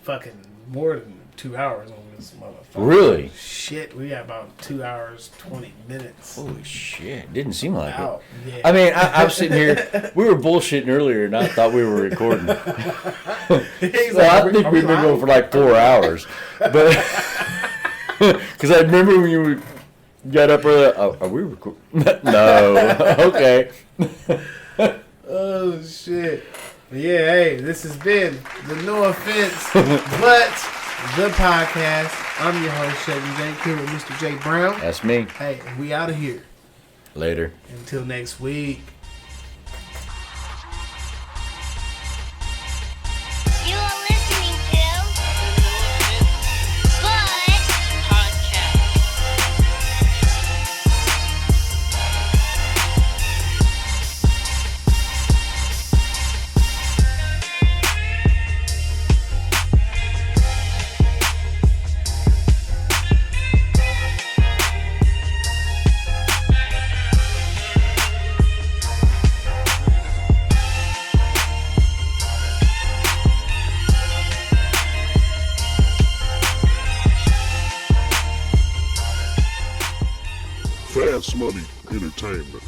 fucking more than 2 hours on this motherfucker. Really? Shit, we got about 2 hours, 20 minutes. Holy shit. Didn't seem like it. Yeah. I mean, I was sitting here, we were bullshitting earlier and I thought we were recording. I think we've been going for like 4 hours. But Because I remember when you got up early. Oh, are we recording? No. Okay. Oh shit. Yeah, hey, this has been the No Offense But the Podcast. I'm your host, Chevy J. Here with Mr. J. Brown. That's me. Hey, we out of here. Later. Until next week. You are listening to But Podcast. Fast Money Entertainment.